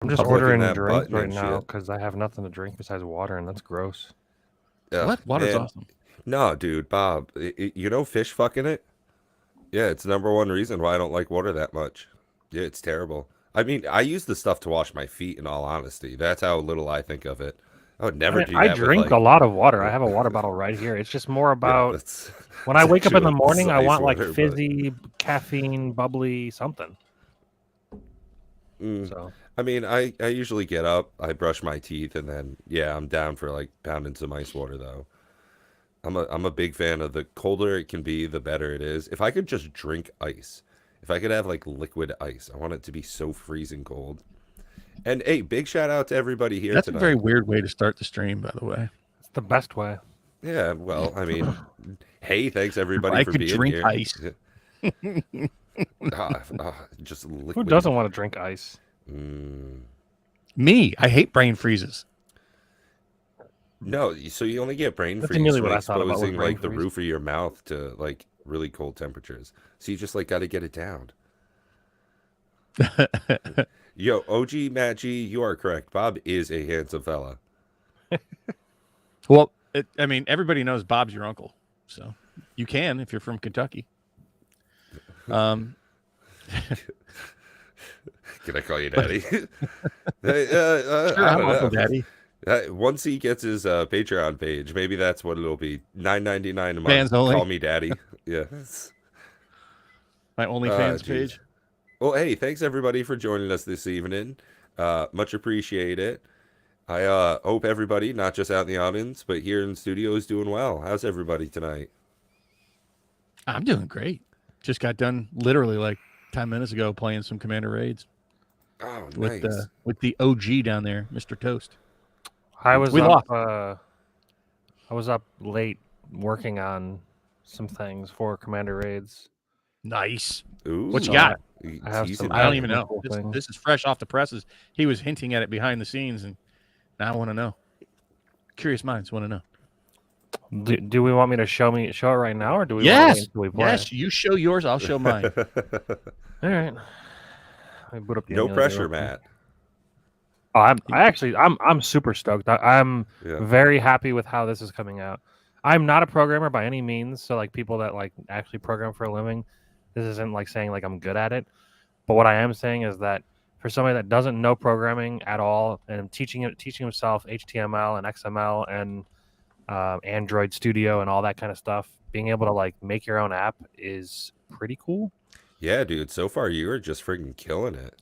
I'm just of licking ordering that drinks button right and now shit. because I have nothing to drink besides water, and that's gross. Ugh, What? Water's man. awesome. No, dude, Bob. You know fish fucking it? Yeah, it's number one reason why I don't like water that much. Yeah, it's terrible. I mean, I use the stuff to wash my feet, in all honesty. That's how little I think of it. I would I never mean, do I that with, drink a like, lot of water. I uh, have a water bottle right here. It's just more yeah, about that's, when I that's wake up in the actually morning, I ice want like water, but fizzy, caffeine, bubbly something. mm, So I mean, I usually get up, I brush my teeth, and then, yeah, I'm down for, like, pounding some ice water, though. I'm a big fan of the colder it can be, the better it is. If I could just drink ice, if I could have like liquid ice, I want it to be so freezing cold. And hey, big shout out to everybody here That's a very tonight. weird way to start the stream, by the way. it's the best way. Yeah, well, I mean, hey, thanks If everybody I for could being drink here. ice. Yeah. Just Who liquid. doesn't want to drink ice? Mm. Me, I hate brain freezes. No, so you only get brain That's freeze immediately from what I thought about was exposing brain like the freeze. roof of your mouth to like really cold temperatures. So you just like got to get it down. Yo, OG Matt G, you are correct. Bob is a handsome fella. Well, I mean, everybody knows Bob's your uncle, so you can if you're from Kentucky. Can I call you daddy? Hey, Sure, I I'm don't Uncle know. Daddy. Once he gets his Patreon page, maybe that's what it'll be. $9.99 a month. Fans only. Call me daddy. Yeah. My OnlyFans Jeez. page. Well, hey, thanks everybody for joining us this evening. Much appreciate it. I hope everybody, not just out in the audience, but here in the studio, is doing well. How's everybody tonight? I'm doing great. Just got done literally like 10 minutes ago playing some Commander Raids Oh, with nice. with the OG down there, Mr. Toast. I was We up. lost. I was up late working on some things for Commander Raids. Nice. Ooh, What you got? I have teasing some- I don't that. even know. cool things. This is fresh off the presses. He was hinting at it behind the scenes, and now I want to know. Curious minds want to know. Do we want me to show it right now, or do we? Want to Yes. wait until we play? Yes, you show yours, I'll show mine. All right. Let me boot up the No emulator pressure, real quick. Matt. Oh, I'm super stoked. I'm Yeah. very happy with how this is coming out. I'm not a programmer by any means, so like people that like actually program for a living, this isn't like saying like I'm good at it. But what I am saying is that for somebody that doesn't know programming at all and teaching himself HTML and XML and Android Studio and all that kind of stuff, being able to like make your own app is pretty cool. Yeah, dude. So far, you are just freaking killing it.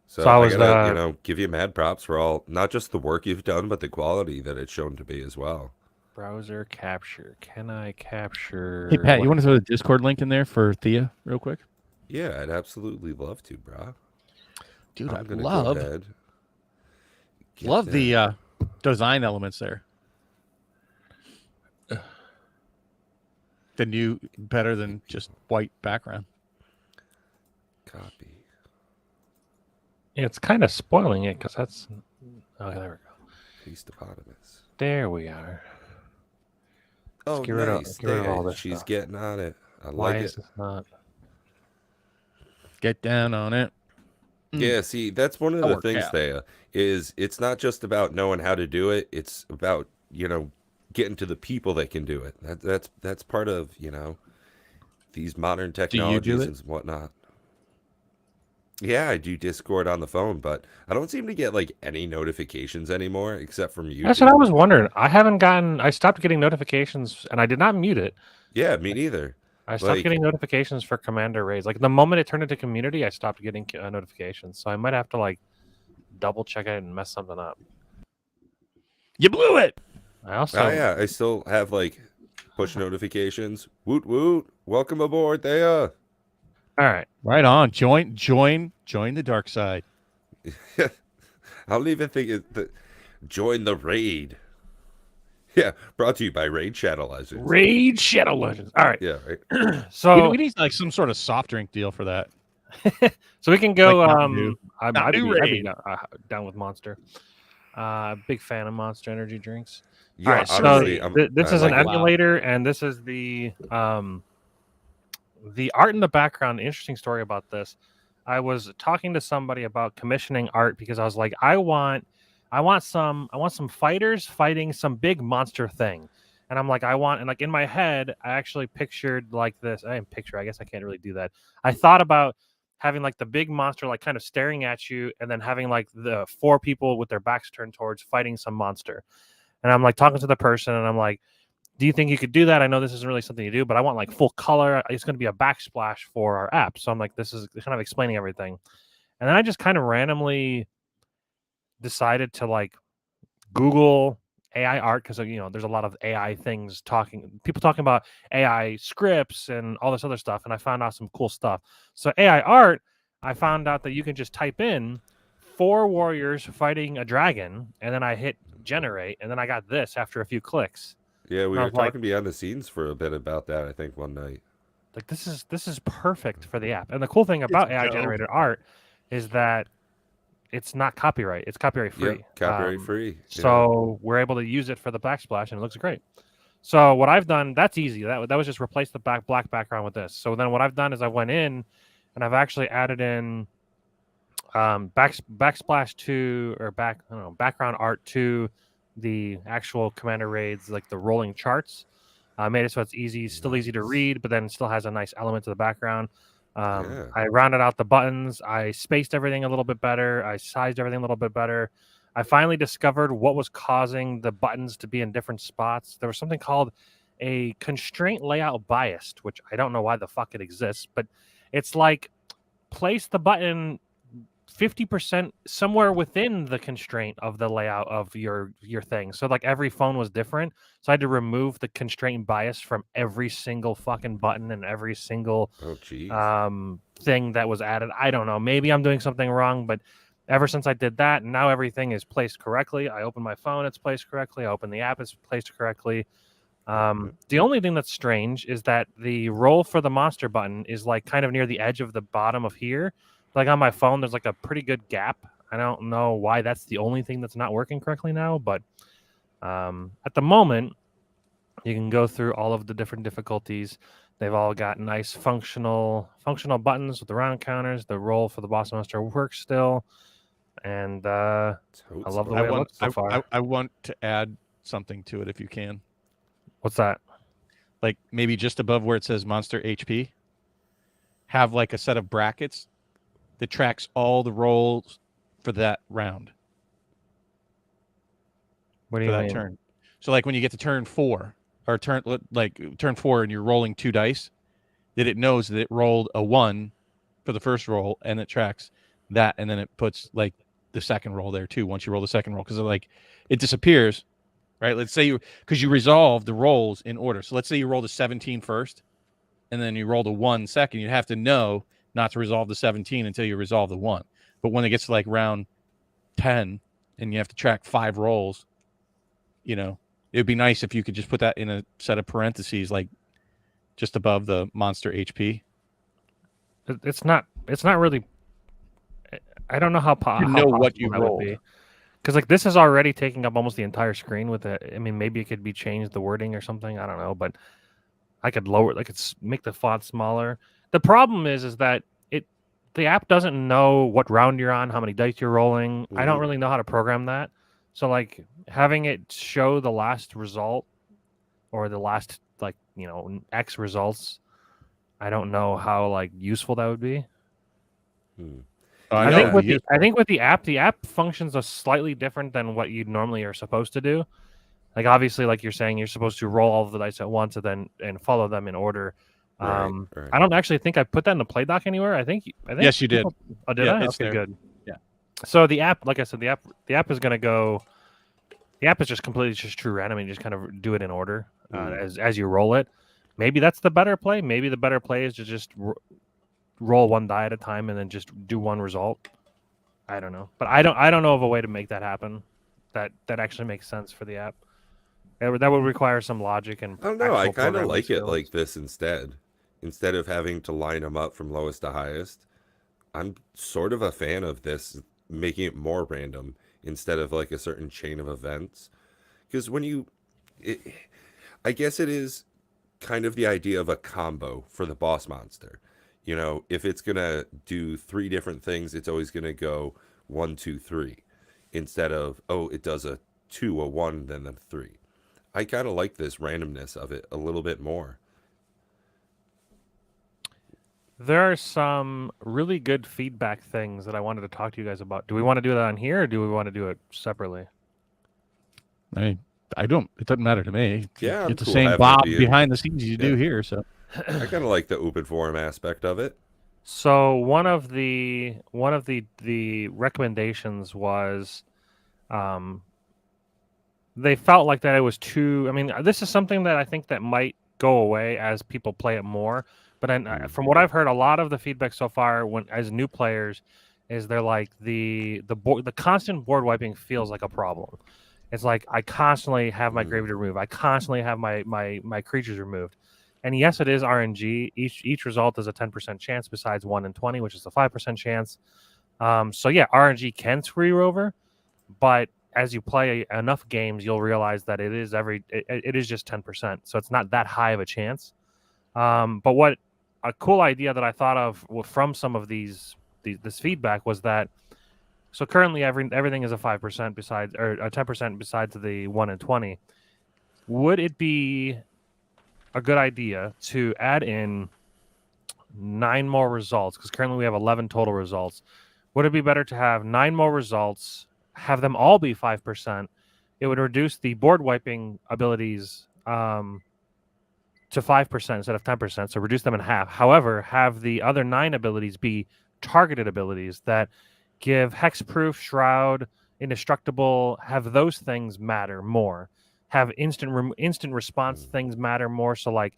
So, So I I was, gotta, give you mad props for all, not just the work you've done, but the quality that it's shown to be as well. Browser capture. Can I capture? Hey, Pat, you what- want to throw the Discord link in there for Thea real quick? Yeah, I'd absolutely love to, brah. Dude, I'm I gonna go love ahead, get love that. the design elements there. The new, better than just white background. Copy. Yeah, it's kind of spoiling it because that's. Oh, there we go. Feastopotamus. There we are. Oh, get rid of- nice. get rid of There, all this she's stuff. getting on it. I Why like is it. this not? Get down on it. Yeah, see, that's one of That the worked things, out. Thea, is it's not just about knowing how to do it. It's about, getting to the people that can do it. That's part of, these modern do technologies it? and whatnot. Yeah, I do Discord on the phone, but I don't seem to get like any notifications anymore except from YouTube. That's what I was wondering. I stopped getting notifications, and I did not mute it. Yeah, me neither. I stopped Like- getting notifications for Commander Raids. Like the moment it turned into community, I stopped getting notifications. So I might have to like double check it and mess something up. You blew it. I also Oh yeah, I still have like push notifications. Woot woot! Welcome aboard, Thea. all right. Right on. Join the dark side. I don't even think join the raid. Yeah, brought to you by Raid Shadow Legends. Raid Shadow Legends. All right. Yeah, right. So we need like some sort of soft drink deal for that. So we can go. Like Mountain Dew. I'd Mountain Dew be Raid. down with Monster. Big fan of Monster energy drinks. Yeah, All right, so honestly, this I is like an it. emulator, and this is the art in the background. The interesting story about this. I was talking to somebody about commissioning art because I was like, I want some fighters fighting some big monster thing. And I'm like, and like in my head, I actually pictured like this. I guess I can't really do that. I thought about having like the big monster like kind of staring at you, and then having like the 4 people with their backs turned towards fighting some monster. And I'm like talking to the person, and I'm like, do you think you could do that? I know this isn't really something you do, but I want like full color. It's going to be a backsplash for our app. So I'm like, this is kind of explaining everything. And then I just kind of randomly decided to like Google AI art because there's a lot of AI things people talking about AI scripts and all this other stuff, and I found out some cool stuff. So AI art, I found out that you can just type in 4 warriors fighting a dragon, and then I hit generate, and then I got this after a few clicks. Yeah, we And I were was like, talking behind the scenes for a bit about that, I think, one night. like this is perfect for the app. And the cool thing about AI generated art is that it's not copyright. It's copyright free. Yep, copyright free. So we're able to use it for the backsplash, and it looks great. So what I've done, that's easy. That was just replace the black background with this. So then what I've done is I went in and I've actually added in backsplash to background art to the actual Commander Raids, like the rolling charts. I made it so it's still easy to read, but then still has a nice element to the background. I rounded out the buttons. I spaced everything a little bit better. I sized everything a little bit better. I finally discovered what was causing the buttons to be in different spots. There was something called a constraint layout bias, which I don't know why the fuck it exists, but it's like place the button 50% somewhere within the constraint of the layout of your thing. So like every phone was different. So I had to remove the constraint bias from every single fucking button and every single thing that was added. I don't know. Maybe I'm doing something wrong, but ever since I did that, now everything is placed correctly. I open my phone, it's placed correctly. I open the app, it's placed correctly. The only thing that's strange is that the roll for the monster button is like kind of near the edge of the bottom of here. Like on my phone, there's like a pretty good gap. I don't know why that's the only thing that's not working correctly now, but at the moment, you can go through all of the different difficulties. They've all got nice functional buttons with the round counters. The roll for the boss monster works still, and I love the way it looks so far. I want to add something to it if you can. What's that? Like maybe just above where it says monster HP, have like a set of brackets that tracks all the rolls for that round. What do you mean? That turn. So like when you get to turn 4 or turn 4 and you're rolling 2 dice, that it knows that it rolled a 1 for the first roll, and it tracks that, and then it puts like the second roll there too once you roll the second roll, because like it disappears, right? Let's say because you resolve the rolls in order. So let's say you rolled a 17 first, and then you rolled a 1 second. You'd have to know not to resolve the 17 until you resolve the 1. But when it gets to like round 10 and you have to track 5 rolls, it would be nice if you could just put that in a set of parentheses, like just above the monster HP. It's not really. I don't know how what you rolled. would be, because like this is already taking up almost the entire screen with it. I mean, maybe it could be changed, the wording or something. I don't know, but I could make the font smaller. The problem is that the app doesn't know what round you're on, how many dice you're rolling. I don't really know how to program that. So like having it show the last result or the last X results, I don't know how like useful that would be. I think with the app functions slightly different than what you normally are supposed to do. Like obviously, like you're saying, you're supposed to roll all of the dice at once and follow them in order. Right. I don't actually think I put that in the play doc anywhere. I think yes, you did. Oh, did I? It's okay, there. Good. Yeah. So the app, like I said, the app is going to go. The app is just completely true random, and you just kind of do it in order as you roll it. Maybe that's the better play. Maybe the better play is to just roll 1 die at a time and then just do 1 result. I don't know, but I don't know of a way to make that happen. That actually makes sense for the app. That would require some logic and. I don't know. I kind of like it like this instead of having to line them up from lowest to highest. I'm sort of a fan of this, making it more random instead of like a certain chain of events. Because I guess it is kind of the idea of a combo for the boss monster. You know, if it's gonna do 3 different things, it's always gonna go 1, 2, 3, instead of, oh, it does a 2, a 1, then a 3. I kind of like this randomness of it a little bit more. There are some really good feedback things that I wanted to talk to you guys about. Do we want to do that on here, or do we want to do it separately? I mean, I don't. It doesn't matter to me. Yeah, I'm It's the cool same having it Bob be behind the scenes you do Yeah. here. So I kind of like the open forum aspect of it. So one of the recommendations was, they felt like that it was too. I mean, this is something that I think that might go away as people play it more. But from what I've heard, a lot of the feedback so far, when as new players, is they're like the constant board wiping feels like a problem. It's like I constantly have my graveyard removed. I constantly have my creatures removed. And yes, it is RNG. Each result is a 10% chance besides 1 in 20, which is a 5% chance. So yeah, RNG can screw you over, but as you play enough games, you'll realize that it is just 10%. So it's not that high of a chance. But what a cool idea that I thought of from some of this feedback was that, so currently everything is a 5% besides, or a 10% besides the 1 in 20. Would it be a good idea to add in 9 more results? Because currently we have 11 total results. Would it be better to have 9 more results, have them all be 5%? It would reduce the board wiping abilities to 5% instead of 10%, so reduce them in half. However, have the other 9 abilities be targeted abilities that give hexproof, shroud, indestructible, have those things matter more. Have instant response things matter more. So like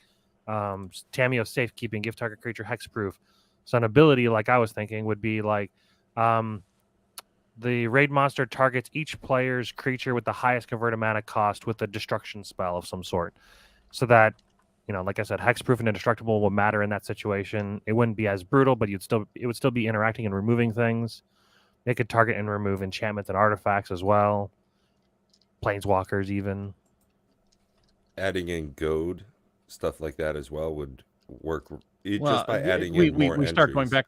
Tamiyo Safekeeping, give target creature hexproof. So an ability, like I was thinking, would be like the raid monster targets each player's creature with the highest converted mana cost with a destruction spell of some sort. So that, like I said, hexproof and indestructible will matter in that situation. It wouldn't be as brutal, but it would still be interacting and removing things. It could target and remove enchantments and artifacts as well. Planeswalkers even. Adding in goad, stuff like that as well would work. Just well, by adding we, in we, more we start going entries. back.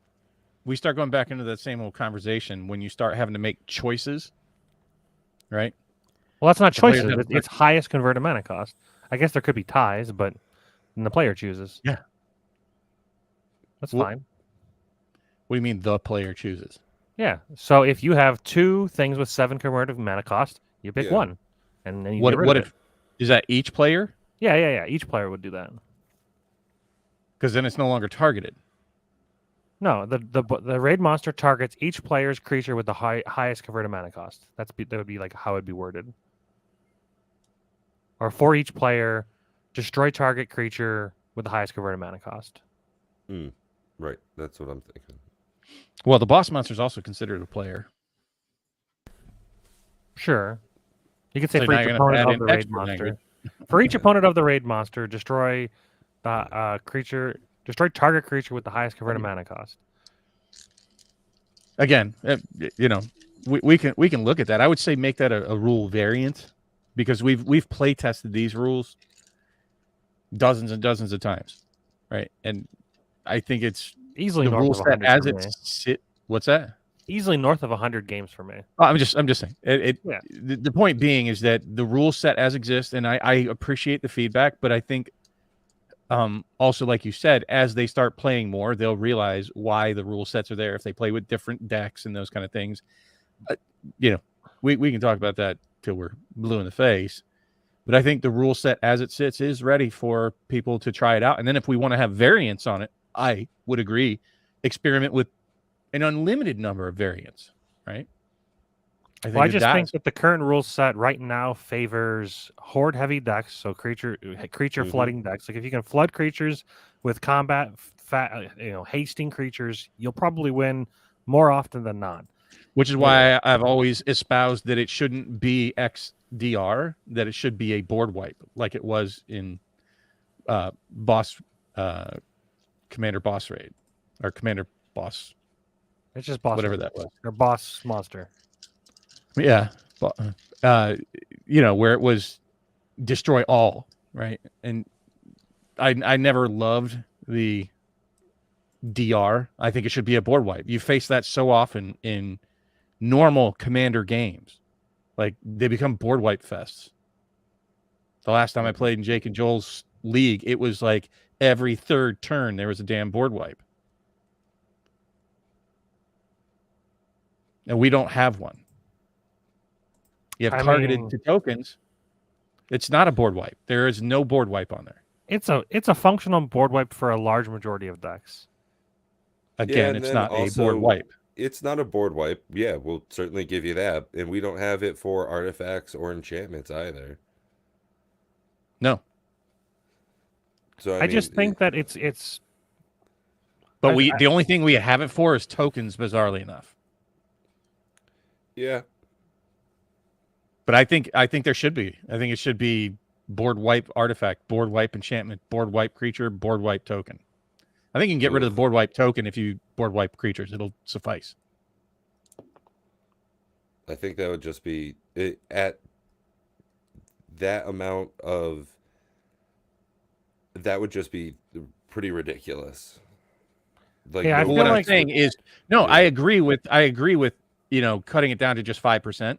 We start going back into that same old conversation when you start having to make choices, right? Well, that's not The players choices. have- It's highest converted mana cost. I guess there could be ties, but then the player chooses. Yeah. That's Well- fine. What do you mean the player chooses? Yeah. So if you have 2 things with 7 converted mana cost, you pick Yeah. one, and then you What get rid what of if it. is that each player? Yeah. Each player would do that. Because then it's no longer targeted. No, the raid monster targets each player's creature with the highest converted mana cost. That would be like how it'd be worded. Or for each player, destroy target creature with the highest converted mana cost. Right, that's what I'm thinking. Well, the boss monster is also considered a player. Sure. You could say So for now each you're gonna opponent add of in the raid extra monster. language. For each opponent of the raid monster, destroy creature. Destroy target creature with the highest converted mana cost. Again, we can look at that. I would say make that a rule variant because we've play tested these rules dozens and dozens of times, right? And I think it's Easily the north rule of set 100 as for it me. sit. What's that? Easily north of 100 games for me. Oh, I'm just saying. Yeah. The point being is that the rule set as exists, and I appreciate the feedback, but I think also, like you said, as they start playing more, they'll realize why the rule sets are there if they play with different decks and those kind of things. We can talk about that till we're blue in the face, but I think the rule set as it sits is ready for people to try it out. And then if we want to have variants on it, I would agree, experiment with an unlimited number of variants, right? I just think that the current rule set right now favors horde heavy decks, so creature flooding decks. Like if you can flood creatures with combat, hasting creatures, you'll probably win more often than not. Which is why I've always espoused that it shouldn't be XDR, that it should be a board wipe, like it was in Commander Boss Raid or Commander Boss. It's just boss, whatever that was, or boss monster. Yeah, where it was destroy all, right? And I never loved the DR. I think it should be a board wipe. You face that so often in normal Commander games. Like, they become board wipe fests. The last time I played in Jake and Joel's league, it was like every third turn there was a damn board wipe. And we don't have one. You have targeted to tokens. It's not a board wipe. There is no board wipe on there. It's a functional board wipe for a large majority of decks. Again, and it's then not a also, board wipe. It's not a board wipe. Yeah, we'll certainly give you that. And we don't have it for artifacts or enchantments either. No. So I just think that it's. But the only thing we have it for is tokens, bizarrely enough. Yeah. But I think there should be. I think it should be board wipe artifact, board wipe enchantment, board wipe creature, board wipe token. I think you can get rid of the board wipe token if you board wipe creatures. It'll suffice. I think that would just be it, at that amount of. That would just be pretty ridiculous. Like, Yeah, I feel what I'm like- saying is, no, Yeah. I agree with cutting it down to just 5%.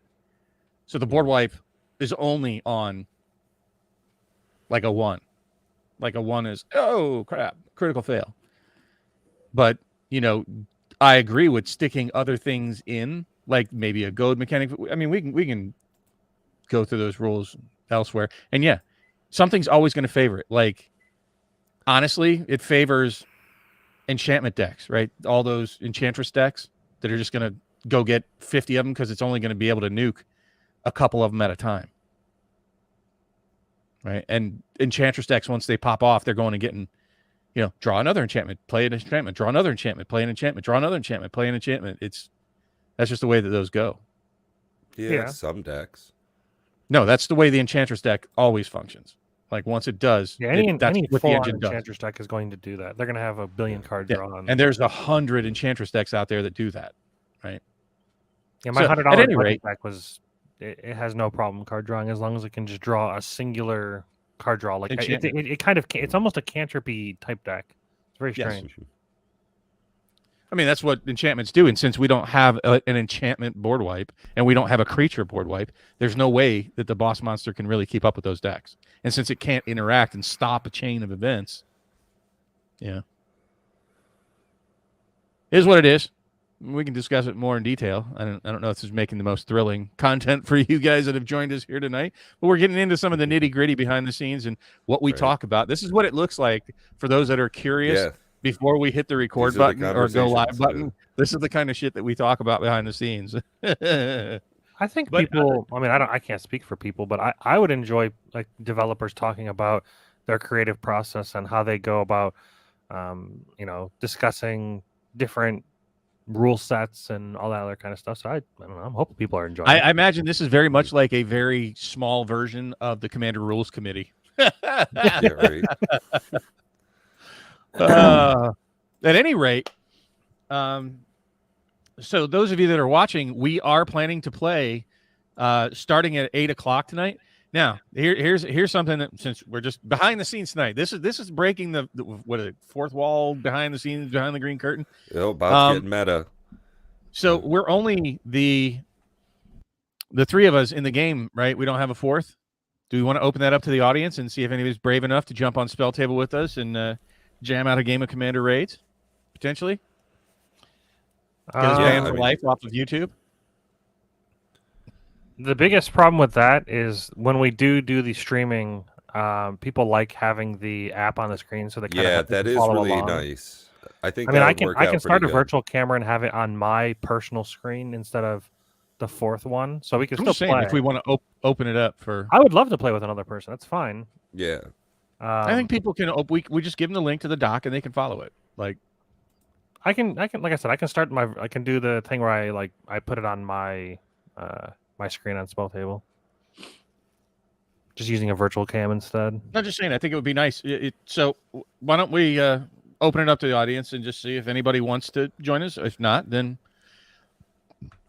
So the board wipe is only on like a 1. Like a 1 is, oh crap, critical fail. But, I agree with sticking other things in, like maybe a goad mechanic. I mean, we can go through those rules elsewhere. And yeah, something's always going to favor it. Like, honestly, it favors enchantment decks, right? All those enchantress decks that are just going to go get 50 of them because it's only going to be able to nuke a couple of them at a time, right? And enchantress decks, once they pop off, they're going and getting, draw another enchantment, play an enchantment, draw another enchantment, play an enchantment, draw another enchantment, play an enchantment. That's just the way that those go. yeah, some decks. No, that's the way the enchantress deck always functions. Like, once it does, Yeah, any that's what the full-on engine does. Enchantress deck is going to do that. They're going to have a billion card Yeah, draw on. and there's 100 enchantress decks out there that do that, right? Yeah, my so, $100 at any budget rate- deck was it has no problem card drawing as long as it can just draw a singular card draw. Like Enchantment. it kind of it's almost a cantripy type deck. It's very Yes. strange. I mean, that's what enchantments do. And since we don't have an enchantment board wipe and we don't have a creature board wipe, there's no way that the boss monster can really keep up with those decks. And since it can't interact and stop a chain of events, it is what it is. We can discuss it more in detail. I don't know if this is making the most thrilling content for you guys that have joined us here tonight, but we're getting into some of the nitty gritty behind the scenes and what we talk about. This is what it looks like for those that are curious. Yeah. Before we hit the record These are the button or go live conversations, button, yeah. this is the kind of shit that we talk about behind the scenes. I think But, people. I mean, I can't speak for people, but I would enjoy like developers talking about their creative process and how they go about, discussing different rule sets and all that other kind of stuff. So I don't know. I'm hoping people are enjoying it. I imagine this is very much like a very small version of the Commander Rules Committee. Yeah, right. At any rate, so those of you that are watching, we are planning to play starting at 8:00 tonight. Now, here's something that, since we're just behind the scenes tonight, this is breaking the what is it, fourth wall behind the scenes, behind the green curtain. Oh, about to get meta. So we're only the three of us in the game, right? We don't have a fourth. Do we want to open that up to the audience and see if anybody's brave enough to jump on Spell Table with us and jam out a game of Commander Raids, potentially? Get us banned for life off of YouTube? The biggest problem with that is when we do the streaming, people like having the app on the screen, so they kind Yeah, of that is really nice. I think. I mean, that I would can work I out can start a pretty good. virtual camera and have it on my personal screen instead of the fourth one, so we can I'm still just saying, play. if we want to open it up for... I would love to play with another person. That's fine. Yeah. I think people can... we just give them the link to the doc and they can follow it. Like, I can like I said, I can do the thing where I put it on my my screen on Spell Table. Just using a virtual cam instead. I'm just saying, I think it would be nice. So why don't we open it up to the audience and just see if anybody wants to join us? If not, then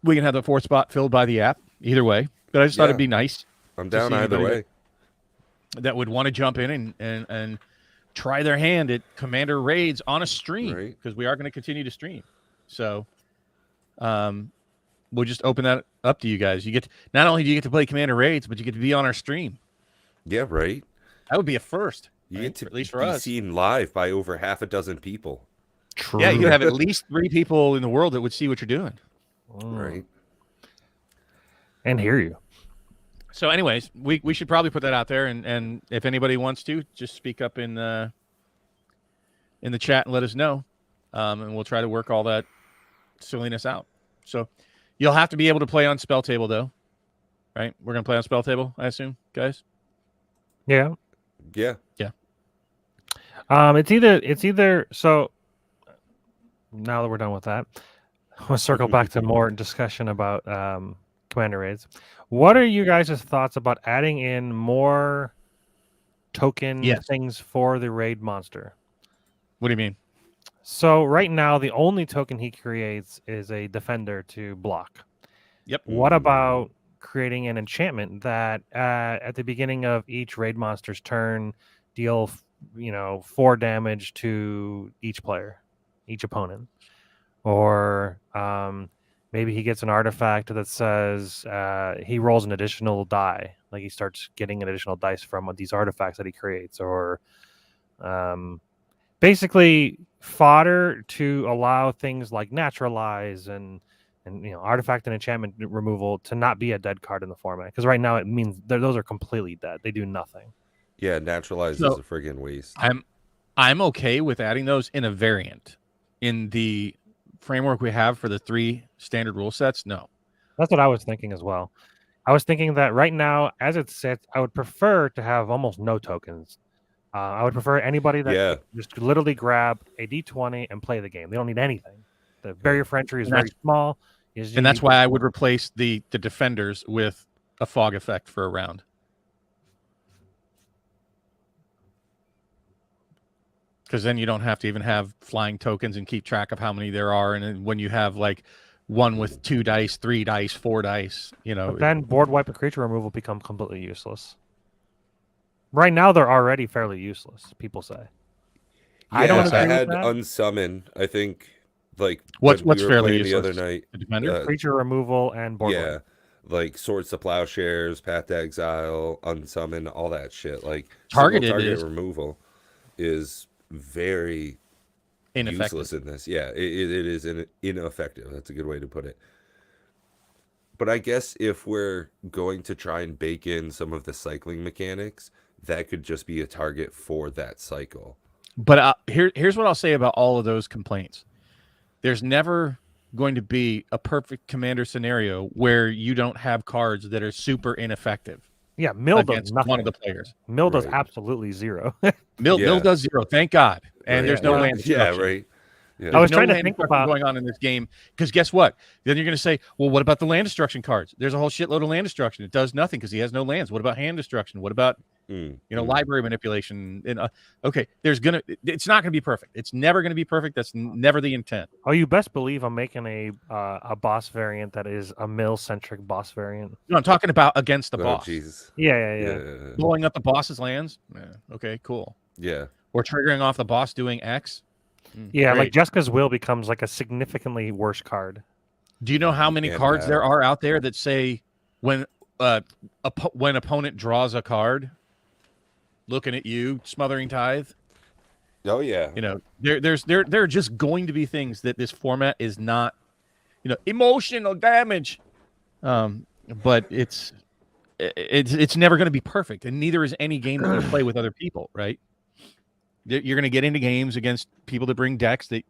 we can have the fourth spot filled by the app. Either way. But I just thought it'd be nice I'm to down see either anybody way. that would want to jump in and try their hand at Commander raids on a stream, Right. because we are going to continue to stream. So we'll just open that up to you guys. You get not only do you get to play Commander raids, but you get to be on our stream. Yeah, right. That would be a first. You right? get to At least for be us. seen live by over half a dozen people. True. Yeah, you could have at least 3 people in the world that would see what you're doing. Right. And hear you. So, anyways, we should probably put that out there, and if anybody wants to, just speak up in the chat and let us know, and we'll try to work all that silliness out. So, you'll have to be able to play on Spell Table, though, right? We're gonna play on Spell Table, I assume, guys. Yeah. Yeah. It's either so. Now that we're done with that, we'll circle back to more discussion about Commander raids. What are you guys' thoughts about adding in more token things for the raid monster? What do you mean? So right now, the only token he creates is a defender to block. Yep. What about creating an enchantment that at the beginning of each raid monster's turn deal 4 damage to each player, each opponent, or maybe he gets an artifact that says he rolls an additional die, like he starts getting an additional dice from these artifacts that he creates, or basically fodder to allow things like naturalize and artifact and enchantment removal to not be a dead card in the format, because right now it means those are completely dead. They do nothing. Yeah, naturalize is a friggin' waste. I'm okay with adding those in a variant. In the framework we have for the 3 standard rule sets, no. That's what I was thinking as well. I was thinking that right now, as it sits, I would prefer to have almost no tokens. I would prefer anybody that just literally grab a D20 and play the game. They don't need anything. The barrier for entry is very small. And that's why I would replace the defenders with a fog effect for a round. Because then you don't have to even have flying tokens and keep track of how many there are. And then when you have like one with 2 dice, 3 dice, 4 dice, But then board wipe and creature removal become completely useless. Right now, they're already fairly useless, people say. Yeah, I don't agree had with that. unsummon. I think what's when we were fairly playing useless? the other night. The defender? Creature removal and board wipe. Like Swords to Plowshares, Path to Exile, unsummon, all that shit. Like Targeted target removal is very Ineffective. useless in this. Yeah, it is ineffective. That's a good way to put it. But I guess if we're going to try and bake in some of the cycling mechanics, that could just be a target for that cycle. But here's what I'll say about all of those complaints. There's never going to be a perfect commander scenario where you don't have cards that are super ineffective. Yeah, Mill does against nothing. one of the players. Mill does Right. absolutely zero. Mill does 0, thank God. And there's no land destruction. Yeah, right. Yeah. I was There's trying to land think destruction about going on in this game, because guess what? Then you're going to say, well, what about the land destruction cards? There's a whole shitload of land destruction. It does nothing because he has no lands. What about hand destruction? What about library manipulation? And okay, it's not going to be perfect. It's never going to be perfect. That's never the intent. Oh, you best believe I'm making a boss variant that is a Mill centric boss variant. No, I'm talking about against the Oh, boss. Jesus. Yeah. Blowing up the boss's lands. Yeah. Okay, cool. Yeah. Or triggering off the boss doing X. Yeah, Great. like Jessica's Will becomes like a significantly worse card. Do you know how many cards there are out there that say when opponent draws a card, looking at you, smothering tithe? Oh yeah. There are just going to be things that this format is not, emotional damage. But it's never going to be perfect, and neither is any game that you play with other people, right? You're going to get into games against people that bring decks that,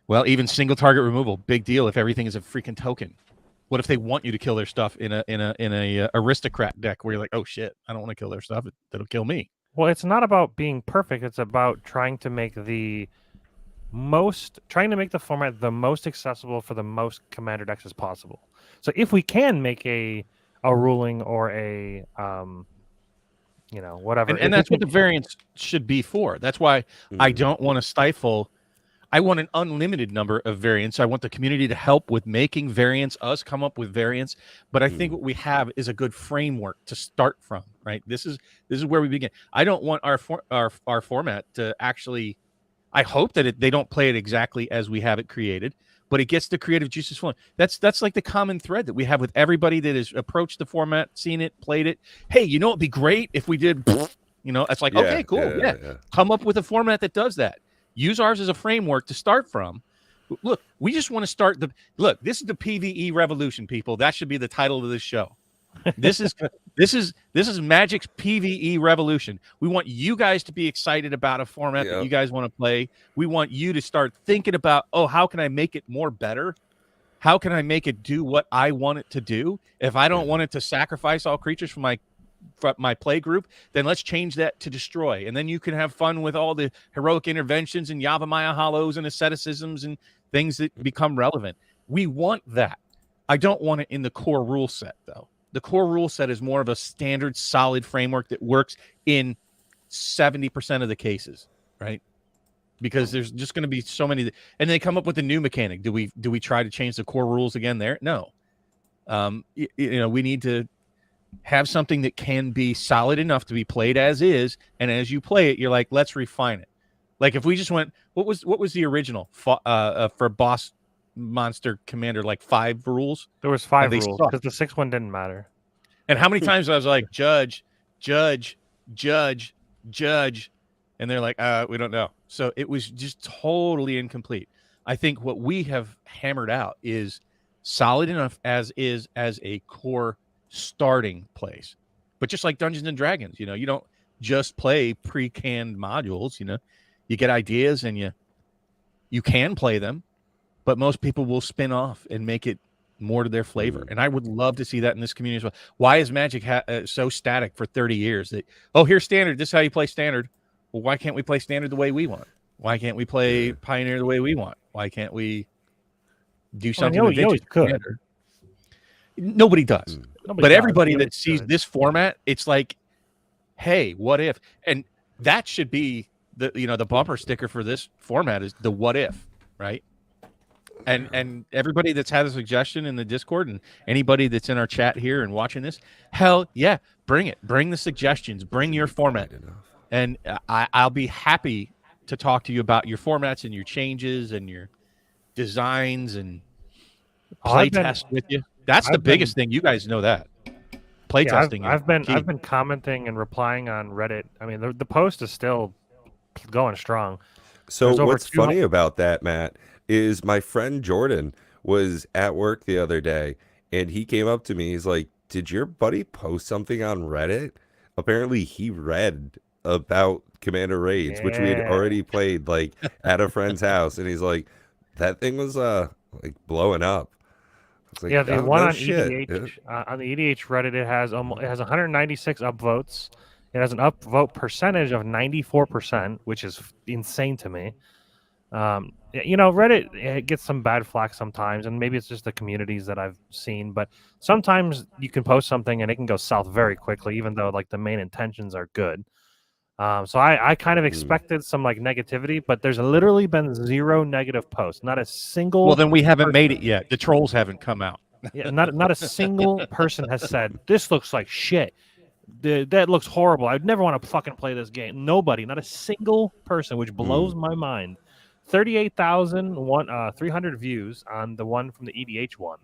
well, even single target removal, big deal if everything is a freaking token. What if they want you to kill their stuff in a aristocrat deck where you're like, oh shit, I don't want to kill their stuff. That'll kill me. Well, it's not about being perfect. It's about trying to make the format the most accessible for the most commander decks as possible. So if we can make a ruling or a whatever, and that's what the variants should be for. That's why I don't want to stifle I want an unlimited number of variants. I want the community to help with making variants, us come up with variants. But I think what we have is a good framework to start from. Right. This is where we begin. I don't want our format to actually. I hope that they don't play it exactly as we have it created, but it gets the creative juices flowing. That's like the common thread that we have with everybody that has approached the format, seen it, played it. Hey, you know, it'd be great if we did. You know, it's like, okay, cool. Yeah. Come up with a format that does that. Use ours as a framework to start from. Look, we just want to start this is the PvE revolution, people. That should be the title of this show. This is Magic's PvE revolution. We want you guys to be excited about a format that you guys want to play. We want you to start thinking about, how can I make it more better? How can I make it do what I want it to do? If I don't want it to sacrifice all creatures from my play group, then let's change that to destroy. And then you can have fun with all the heroic interventions and Yavimaya hollows and asceticisms and things that become relevant. We want that. I don't want it in the core rule set, though. The core rule set is more of a standard, solid framework that works in 70% of the cases, right? Because there's just going to be so many, and they come up with a new mechanic. Do we try to change the core rules again there? No. We need to have something that can be solid enough to be played as is, and as you play it, you're like, let's refine it. Like if we just went, what was the original for boss monster commander, like 5 rules? There was 5 rules because the 6th one didn't matter. And how many times I was like, judge, and they're like, we don't know. So it was just totally incomplete. I think what we have hammered out is solid enough as a core starting place. But just like Dungeons and Dragons, you don't just play pre-canned modules. You get ideas and you can play them, but most people will spin off and make it more to their flavor. And I would love to see that in this community as well. Why is Magic so static for 30 years that, here's standard, this is how you play standard? Well, why can't we play standard the way we want? Why can't we play Pioneer the way we want? Why can't we do something with vintage standard? Nobody does. But everybody that sees this format, it's like, hey, what if? And that should be the bumper sticker for this format is the what if, right? And everybody that's had a suggestion in the Discord and anybody that's in our chat here and watching this, hell yeah, bring it. Bring the suggestions. Bring your format. And I'll be happy to talk to you about your formats and your changes and your designs and play test with you. That's the biggest thing. You guys know that. Play testing. I've been commenting and replying on Reddit. I mean, the post is still going strong. So what's funny about that, Matt, is my friend Jordan was at work the other day and he came up to me. He's like, did your buddy post something on Reddit? Apparently he read about Commander Raids, which we had already played like at a friend's house. And he's like, that thing was like blowing up. Like, the one on EDH, on the EDH Reddit, it has 196 upvotes. It has an upvote percentage of 94%, which is insane to me. Reddit, it gets some bad flack sometimes, and maybe it's just the communities that I've seen, but sometimes you can post something and it can go south very quickly, even though like the main intentions are good. So I kind of expected some like negativity, but there's literally been 0 negative posts, not a single. Well, then we haven't made it yet. The trolls haven't come out. Yeah, not a single person has said this looks like shit. That looks horrible. I'd never want to fucking play this game. Nobody, not a single person, which blows my mind. 38,300 views on the one from the EDH one,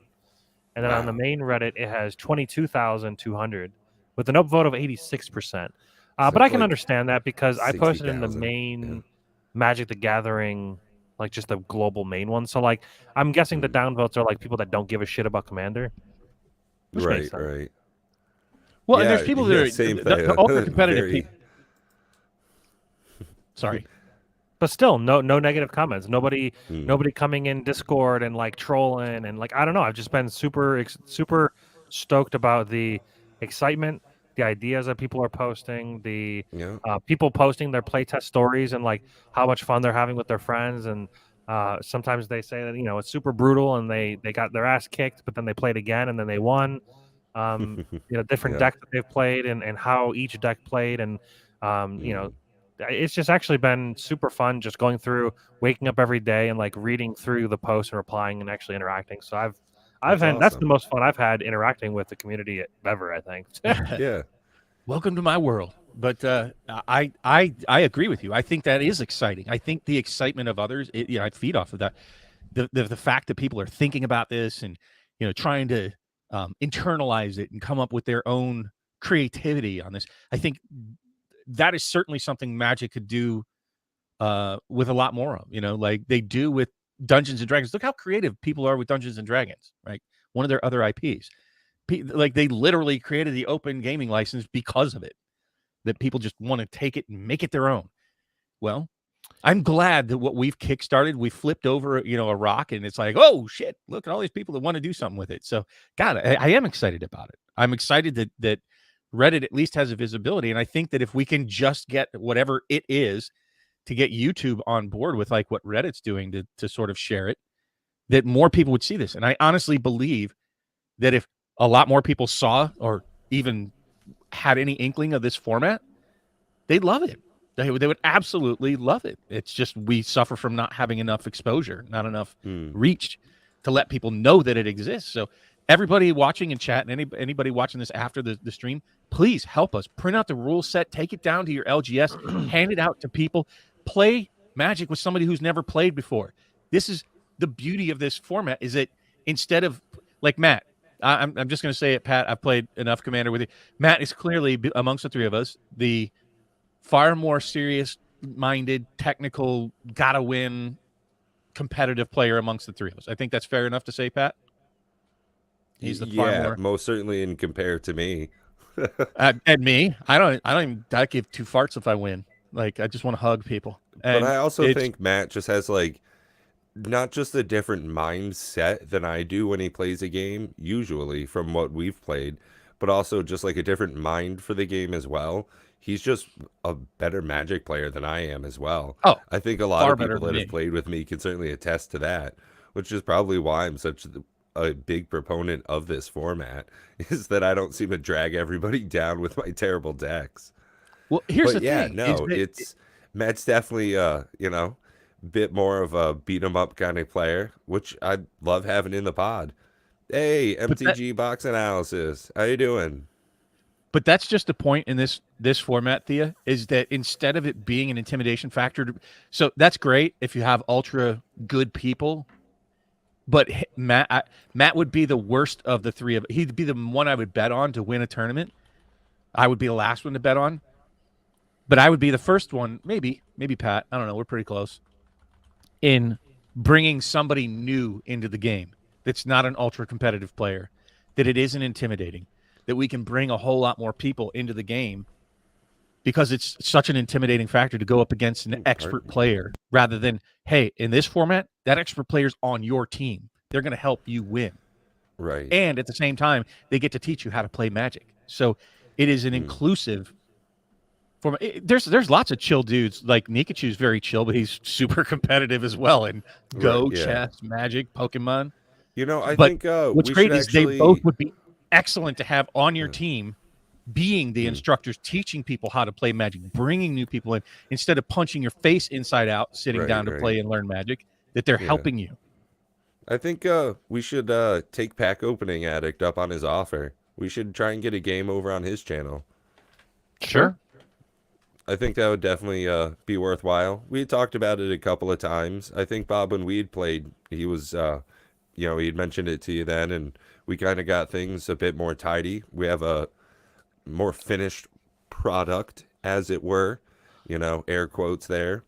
and then on the main Reddit it has 22,200 with an upvote of 86%. But I can understand that because I posted in the main Magic the Gathering, like just the global main one. So like I'm guessing the downvotes are like people that don't give a shit about Commander. Right. Well, and there's people that are the ultra competitive people. Sorry. But still, no negative comments. Nobody coming in Discord and like trolling and like I don't know. I've just been super stoked about the excitement, the ideas that people are posting, the people posting their playtest stories and like how much fun they're having with their friends. And sometimes they say that it's super brutal and they got their ass kicked, but then they played again and then they won. Different decks that they've played and how each deck played and it's just actually been super fun just going through, waking up every day and like reading through the posts and replying and actually interacting. So I've That's had that's the awesome. most fun I've had interacting with the community ever, I think. Yeah. Welcome to my world. But I agree with you. I think that is exciting. I think the excitement of others, I feed off of that. The fact that people are thinking about this and trying to internalize it and come up with their own creativity on this. I think that is certainly something Magic could do with a lot more of. Like they do with Dungeons and Dragons. Look how creative people are with Dungeons and Dragons, right? One of their other IPs. Like they literally created the open gaming license because of it. That people just want to take it and make it their own. Well, I'm glad that what we've kickstarted, we flipped over, a rock, and it's like, oh shit, look at all these people that want to do something with it. So, God, I am excited about it. I'm excited that Reddit at least has a visibility, and I think that if we can just get whatever it is to get YouTube on board with like what Reddit's doing to sort of share it, that more people would see this. And I honestly believe that if a lot more people saw or even had any inkling of this format, they'd love it. They would absolutely love it. It's just we suffer from not having enough exposure, not enough reach to let people know that it exists. So everybody watching in chat and anybody watching this after the stream, please help us. Print out the rule set, take it down to your LGS, hand it out to people. Play Magic with somebody who's never played before. This is the beauty of this format, is that instead of like Matt, I'm just going to say it, Pat, I've played enough Commander with you. Matt is clearly, amongst the three of us, the far more serious-minded, technical, gotta-win, competitive player amongst the three of us. I think that's fair enough to say, Pat? He's the far more... most certainly in compared to me. And me, I don't give two farts if I win. Like, I just want to hug people. But I also think Matt just has like not just a different mindset than I do when he plays a game, usually from what we've played, but also just like a different mind for the game as well. He's just a better Magic player than I am as well. Oh, I think a lot of people that have played with me can certainly attest to that, which is probably why I'm such a big proponent of this format, is that I don't seem to drag everybody down with my terrible decks. Well, here's the thing. No, Matt's definitely bit more of a beat 'em up kind of player, which I love having in the pod. Hey, MTG Box Analysis, how you doing? But that's just the point in this format, Thea, is that instead of it being an intimidation factor, so that's great if you have ultra good people. But Matt would be the worst of the three of. He'd be the one I would bet on to win a tournament. I would be the last one to bet on. But I would be the first one, maybe Pat. I don't know. We're pretty close. In bringing somebody new into the game that's not an ultra competitive player, that it isn't intimidating, that we can bring a whole lot more people into the game because it's such an intimidating factor to go up against an expert player rather than, hey, in this format, that expert player's on your team. They're going to help you win. Right. And at the same time, they get to teach you how to play Magic. So it is an inclusive format. There's lots of chill dudes. Like Nikachu's very chill, but he's super competitive as well. And Go, chess, Magic, Pokemon. I think what's great is they both would be excellent to have on your team, being the instructors, teaching people how to play Magic, bringing new people in instead of punching your face inside out, sitting down to play and learn Magic, that they're helping you. I think we should take Pack Opening Addict up on his offer. We should try and get a game over on his channel. Sure. I think that would definitely be worthwhile. We had talked about it a couple of times. I think, Bob, when we had played, he was, he had mentioned it to you then, and we kind of got things a bit more tidy. We have a more finished product, as it were, air quotes there.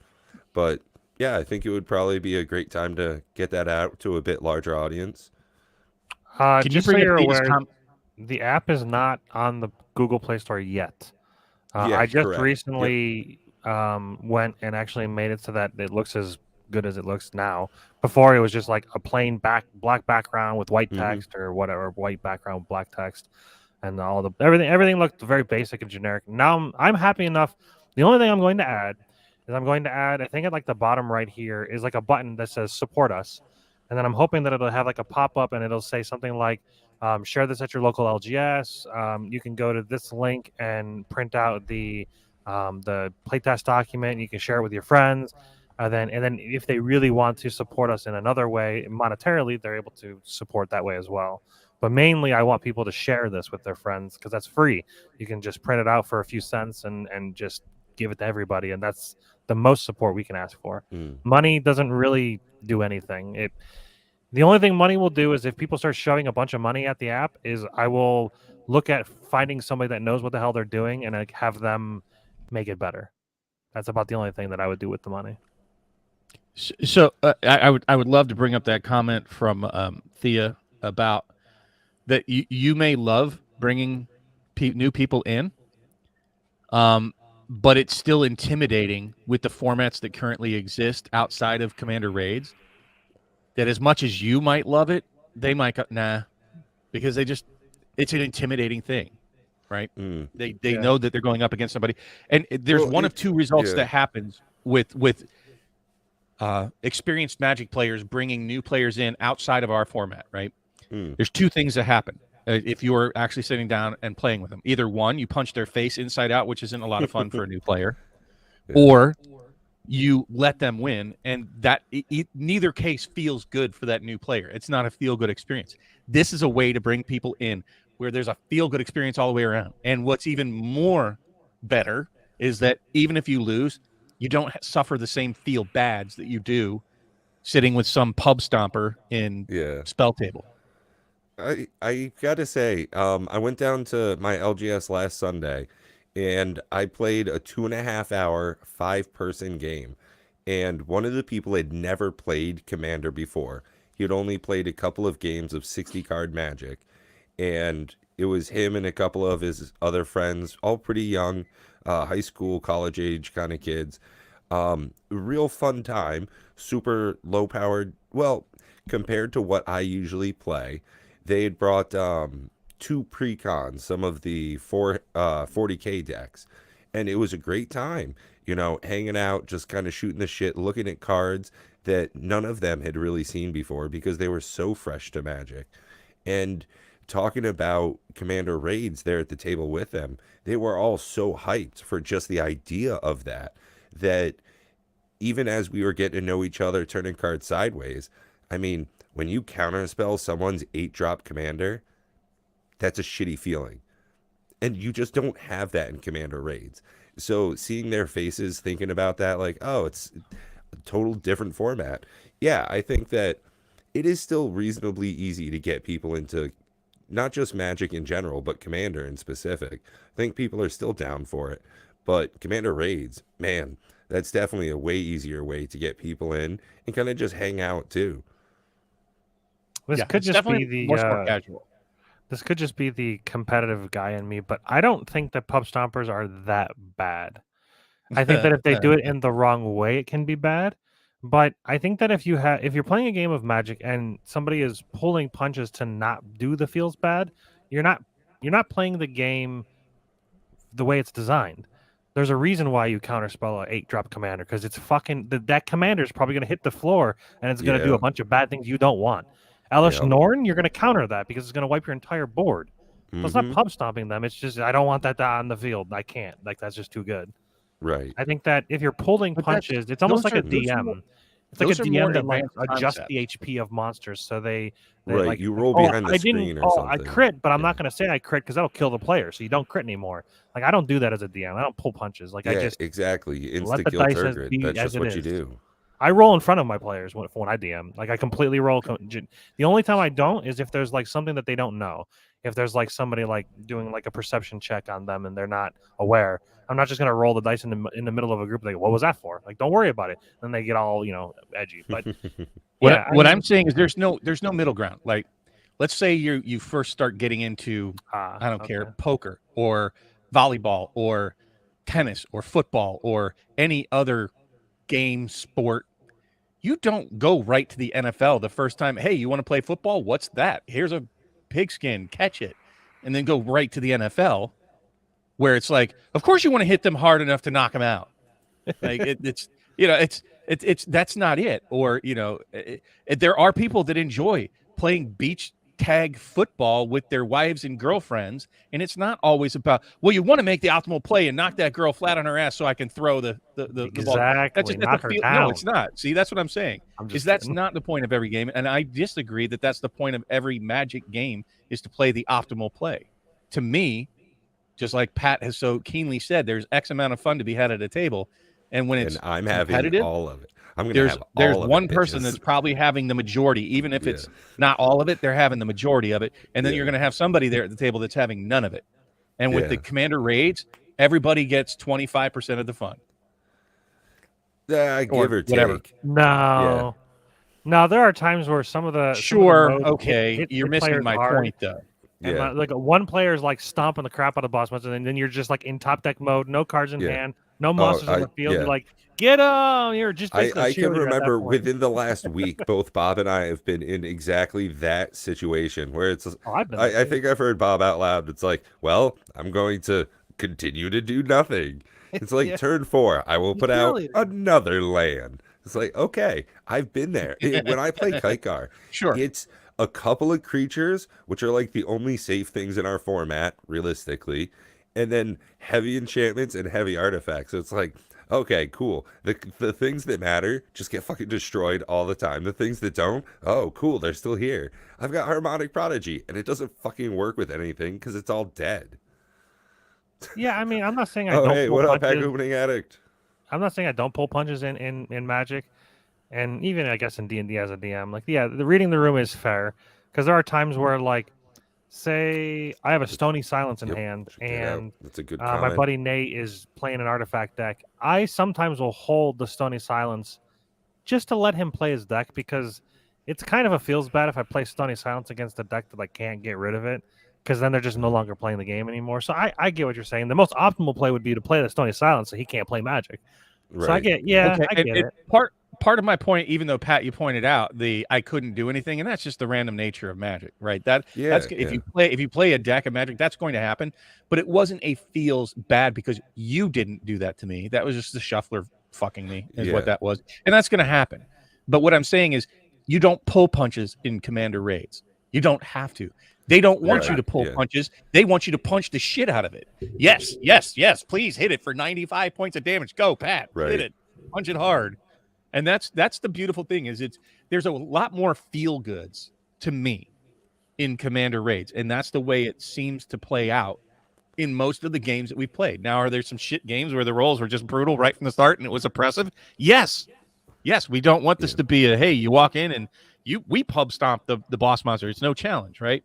But yeah, I think it would probably be a great time to get that out to a bit larger audience. Can you bring so aware, the app is not on the Google Play Store yet. I just recently went and actually made it so that it looks as good as it looks now. Before it was just like a plain black background with white text or whatever, white background with black text, and everything looked very basic and generic. Now I'm happy enough. The only thing I'm going to add is I think at like the bottom right here is like a button that says support us, and then I'm hoping that it'll have like a pop-up and it'll say something like share this at your local LGS. You can go to this link and print out the the playtest document. You can share it with your friends. And then if they really want to support us in another way monetarily, they're able to support that way as well. But mainly, I want people to share this with their friends because that's free. You can just print it out for a few cents and just give it to everybody, and that's the most support we can ask for. Money doesn't really do anything. The only thing money will do is if people start shoving a bunch of money at the app, is I will look at finding somebody that knows what the hell they're doing and like, have them make it better. That's about the only thing that I would do with the money. So I would love to bring up that comment from Thea about that you may love bringing new people in, but it's still intimidating with the formats that currently exist outside of Commander Raids. That as much as you might love it, they might go, nah, because it's an intimidating thing, right? They know that they're going up against somebody, and there's one of two results that happens with experienced Magic players bringing new players in outside of our format, right? There's two things that happen if you're actually sitting down and playing with them. Either one, you punch their face inside out, which isn't a lot of fun for a new player, or you let them win, and that neither case feels good for that new player. It's not a feel-good experience. This is a way to bring people in where there's a feel-good experience all the way around. And what's even more better is that even if you lose, you don't suffer the same feel bads that you do sitting with some pub stomper in Spell Table. I gotta say, I went down to my LGS last Sunday, and I played a 2.5-hour 5-person game. And one of the people had never played Commander before. He had only played a couple of games of 60-card Magic. And it was him and a couple of his other friends, all pretty young, high school, college age kind of kids. Real fun time, super low powered. Well, compared to what I usually play, they had brought 2 precons, some of the 40K decks, and it was a great time, hanging out, just kind of shooting the shit, looking at cards that none of them had really seen before because they were so fresh to Magic. And talking about Commander Raids there at the table with them, they were all so hyped for just the idea of that even as we were getting to know each other, turning cards sideways, I mean, when you counterspell someone's 8-drop commander, that's a shitty feeling. And you just don't have that in Commander Raids. So seeing their faces thinking about that, like, oh, it's a total different format. Yeah, I think that it is still reasonably easy to get people into not just Magic in general, but Commander in specific. I think people are still down for it. But Commander Raids, man, that's definitely a way easier way to get people in and kind of just hang out too. This could just be the much more casual. This could just be the competitive guy in me, but I don't think that pub stompers are that bad. I think that if they do it in the wrong way, it can be bad. But I think that if you're playing a game of Magic and somebody is pulling punches to not do the feels bad, you're not playing the game the way it's designed. There's a reason why you counterspell an 8-drop commander, because it's fucking that commander is probably going to hit the floor and it's going to do a bunch of bad things you don't want. Elesh Norn, you're going to counter that because it's going to wipe your entire board. So it's not pub stomping them. It's just I don't want that on the field. I can't. Like that's just too good. Right. I think that if you're pulling punches, it's almost like a DM. It's like a DM that like adjusts the HP of monsters, so they right. Like, you roll behind the screen or something. I crit, but I'm not going to say I crit because that'll kill the player, so you don't crit anymore. Like I don't do that as a DM. I don't pull punches. Like I just exactly. You let the insta-kill dice Turgid. That's just what you do. I roll in front of my players when I DM. Like I completely roll. The only time I don't is if there's like something that they don't know. If there's like somebody like doing like a perception check on them and they're not aware, I'm not just gonna roll the dice in the middle of a group. Like, what was that for? Like, don't worry about it. Then they get all edgy. But what I'm saying is there's no middle ground. Like, let's say you first start getting into I don't care, poker or volleyball or tennis or football or any other game sport. You don't go right to the NFL the first time. Hey, you want to play football? What's that? Here's a pigskin, catch it, and then go right to the NFL, where it's like, of course you want to hit them hard enough to knock them out. Like it's that's not it. Or there are people that enjoy playing beach tag football with their wives and girlfriends, and it's not always about, well, you want to make the optimal play and knock that girl flat on her ass so I can throw the ball. Exactly. Knock her down. No, it's not. See, that's what I'm saying. That's kidding. not the point of every game, and I disagree that that's the point of every Magic game is to play the optimal play. To me, just like Pat has so keenly said, there's X amount of fun to be had at a table, and when it's I'm having all of it. There's one person that's probably having the majority, even if it's not all of it, they're having the majority of it. And then you're going to have somebody there at the table that's having none of it. And with the Commander raids, everybody gets 25% of the fun. Yeah, give or whatever. take. No. No, there are times where some of the hit you're missing my point though. And like one player is like stomping the crap out of boss monsters, and then you're just like in top deck mode, no cards in hand, no monsters in the field. You're like, get them! You're just I can remember within the last week, both Bob and I have been in exactly that situation where it's. I think I've heard Bob out loud. It's like, well, I'm going to continue to do nothing. It's like turn 4, I will put out another land. It's like, okay, I've been there. When I play Kykar, it's a couple of creatures, which are like the only safe things in our format, realistically, and then heavy enchantments and heavy artifacts. So it's like, okay, cool. The things that matter just get fucking destroyed all the time. The things that don't, oh, cool, they're still here. I've got Harmonic Prodigy, and it doesn't fucking work with anything because it's all dead. Yeah, I mean, I'm not saying I don't. Hey, what up, Pack Opening Addict? I'm not saying I don't pull punches in Magic, and even I guess in D&D as a DM. Like, the reading the room is fair because there are times where, like, say I have a Stony Silence in hand, and that's a good my buddy Nate is playing an artifact deck. I sometimes will hold the Stony Silence just to let him play his deck because it's kind of a feels bad if I play Stony Silence against a deck that I can't get rid of it, because then they're just no longer playing the game anymore. So I get what you're saying. The most optimal play would be to play the Stony Silence so he can't play Magic. Right. So I get, I get it. Part of my point, even though Pat, you pointed out I couldn't do anything, and that's just the random nature of Magic, right? If you play a deck of Magic, that's going to happen. But it wasn't a feels bad because you didn't do that to me. That was just the shuffler fucking me, is what that was, and that's going to happen. But what I'm saying is, you don't pull punches in Commander raids. You don't have to. They don't want you to pull punches. They want you to punch the shit out of it. Yes. Please hit it for 95 points of damage. Go, Pat. Hit it. Punch it hard. And that's the beautiful thing is there's a lot more feel goods to me in Commander raids, and that's the way it seems to play out in most of the games that we've played. Now, are there some shit games where the rolls were just brutal right from the start and it was oppressive? Yes, we don't want this to be hey, you walk in and we pub stomp the boss monster. It's no challenge, right?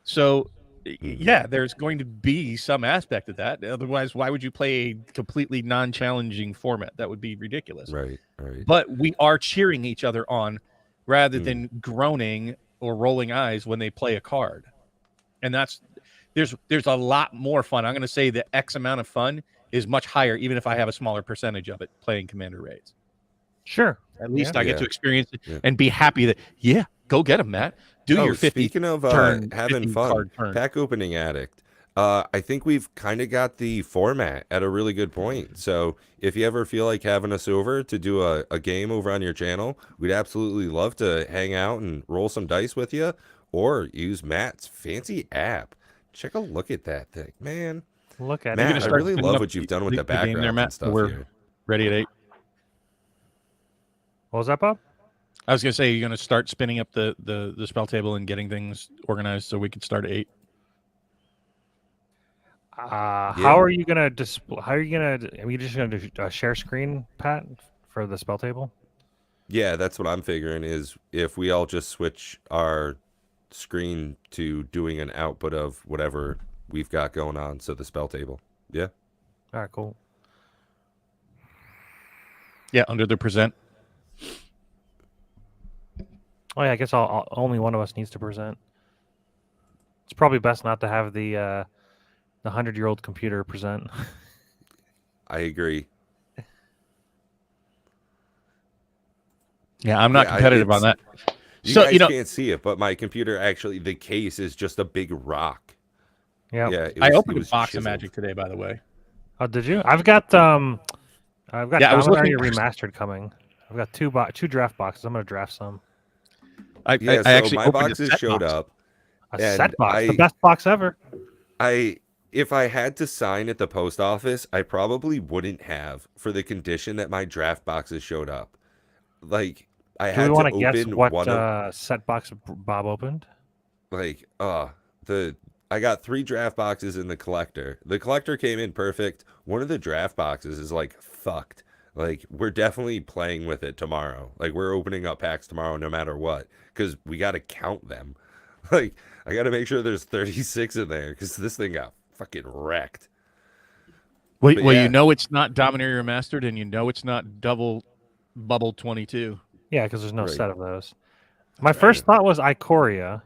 So there's going to be some aspect of that. Otherwise, why would you play a completely non-challenging format? That would be ridiculous. Right. But we are cheering each other on rather than groaning or rolling eyes when they play a card. And there's a lot more fun. I'm going to say the X amount of fun is much higher, even if I have a smaller percentage of it playing Commander raids. Sure. At least I get to experience it and be happy that, go get them, Matt. Do your 50 speaking of having fun, Pack Opening Addict. I think we've kind of got the format at a really good point. So if you ever feel like having us over to do a game over on your channel, we'd absolutely love to hang out and roll some dice with you, or use Matt's fancy app. Check a look at that thing, man. Look at Matt, it. I really love what you've done with the background there, Matt, and stuff. We're ready at 8. What was that, Bob? I was going to say, you're going to start spinning up the spell table and getting things organized so we could start at 8. How are you going to display? How are you going to? Are you just going to share screen, Pat, for the spell table? Yeah, that's what I'm figuring. Is if we all just switch our screen to doing an output of whatever we've got going on, so the spell table. Yeah. All right. Cool. Yeah, under the present. Oh yeah, I guess only one of us needs to present. It's probably best not to have the 100-year-old computer present. I agree. Yeah, I'm not competitive on that. You guys can't see it, but my computer actually, the case is just a big rock. Yeah. I opened a box of Magic today, by the way. Oh, did you? I've got Dominaria Remastered coming. I've got two draft boxes. I'm gonna draft some. I actually my boxes showed up, A And set box, the best box ever. If I had to sign at the post office, I probably wouldn't have for the condition that my draft boxes showed up. Like I Do we had want to to guess open what one of set box Bob opened? like the I got 3 draft boxes in the collector. The collector came in perfect. One of the draft boxes is like fucked. Like we're definitely playing with it tomorrow. Like we're opening up packs tomorrow no matter what cuz we got to count them. Like I got to make sure there's 36 in there cuz this thing got fucking wrecked. Well, But well yeah. you know it's not Dominaria Remastered, and you know it's not double bubble 22. Yeah, because there's no Right. set of those. My right. first thought was Ikoria,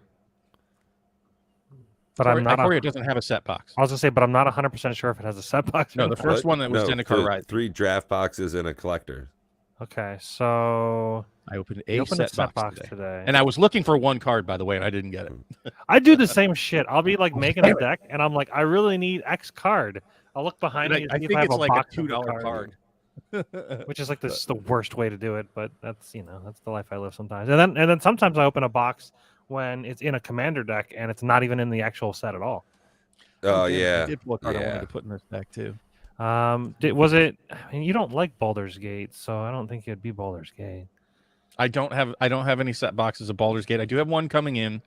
but I'm not. Ikoria doesn't have a set box. I was gonna say, but I'm not 100% sure if it has a set box. No, or the not. first one that was Zendikar Rise. 3 draft boxes and a collector. Okay, so I opened you a opened a set box today. today. And I was looking for one card, by the way, and I didn't get it. I do the same shit. I'll be like making a deck, and I'm like, I really need X card. I'll look behind me. I and see think if I have it's a like a box of the $2 card. which is like this is the worst way to do it, but that's that's the life I live sometimes. And then sometimes I open a box when it's in a commander deck and it's not even in the actual set at all. Oh I yeah. did pull a card I Yeah. wanted to put in this deck too. Was it? I mean, you don't like Baldur's Gate, so I don't think it'd be Baldur's Gate. I don't have any set boxes of Baldur's Gate. I do have one coming in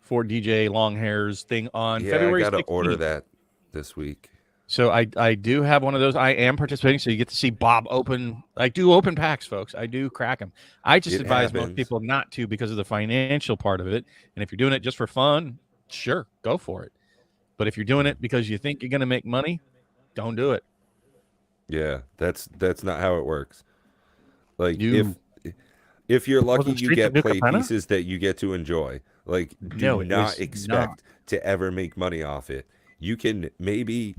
for DJ Longhair's thing on Yeah, February I got to 16th. order that this week. So I do have one of those. I am participating, so you get to see Bob open. I do open packs, folks. I do crack them. I just It advise most happens. people not to because of the financial part of it. And if you're doing it just for fun, sure, go for it. But if you're doing it because you think you're going to make money, don't do it. Yeah, that's not how it works. Like You- if you're Was lucky, it you Streets get of New play Capenna? pieces that you get to enjoy. Like do No, it not was expect to ever make money off it. You can maybe,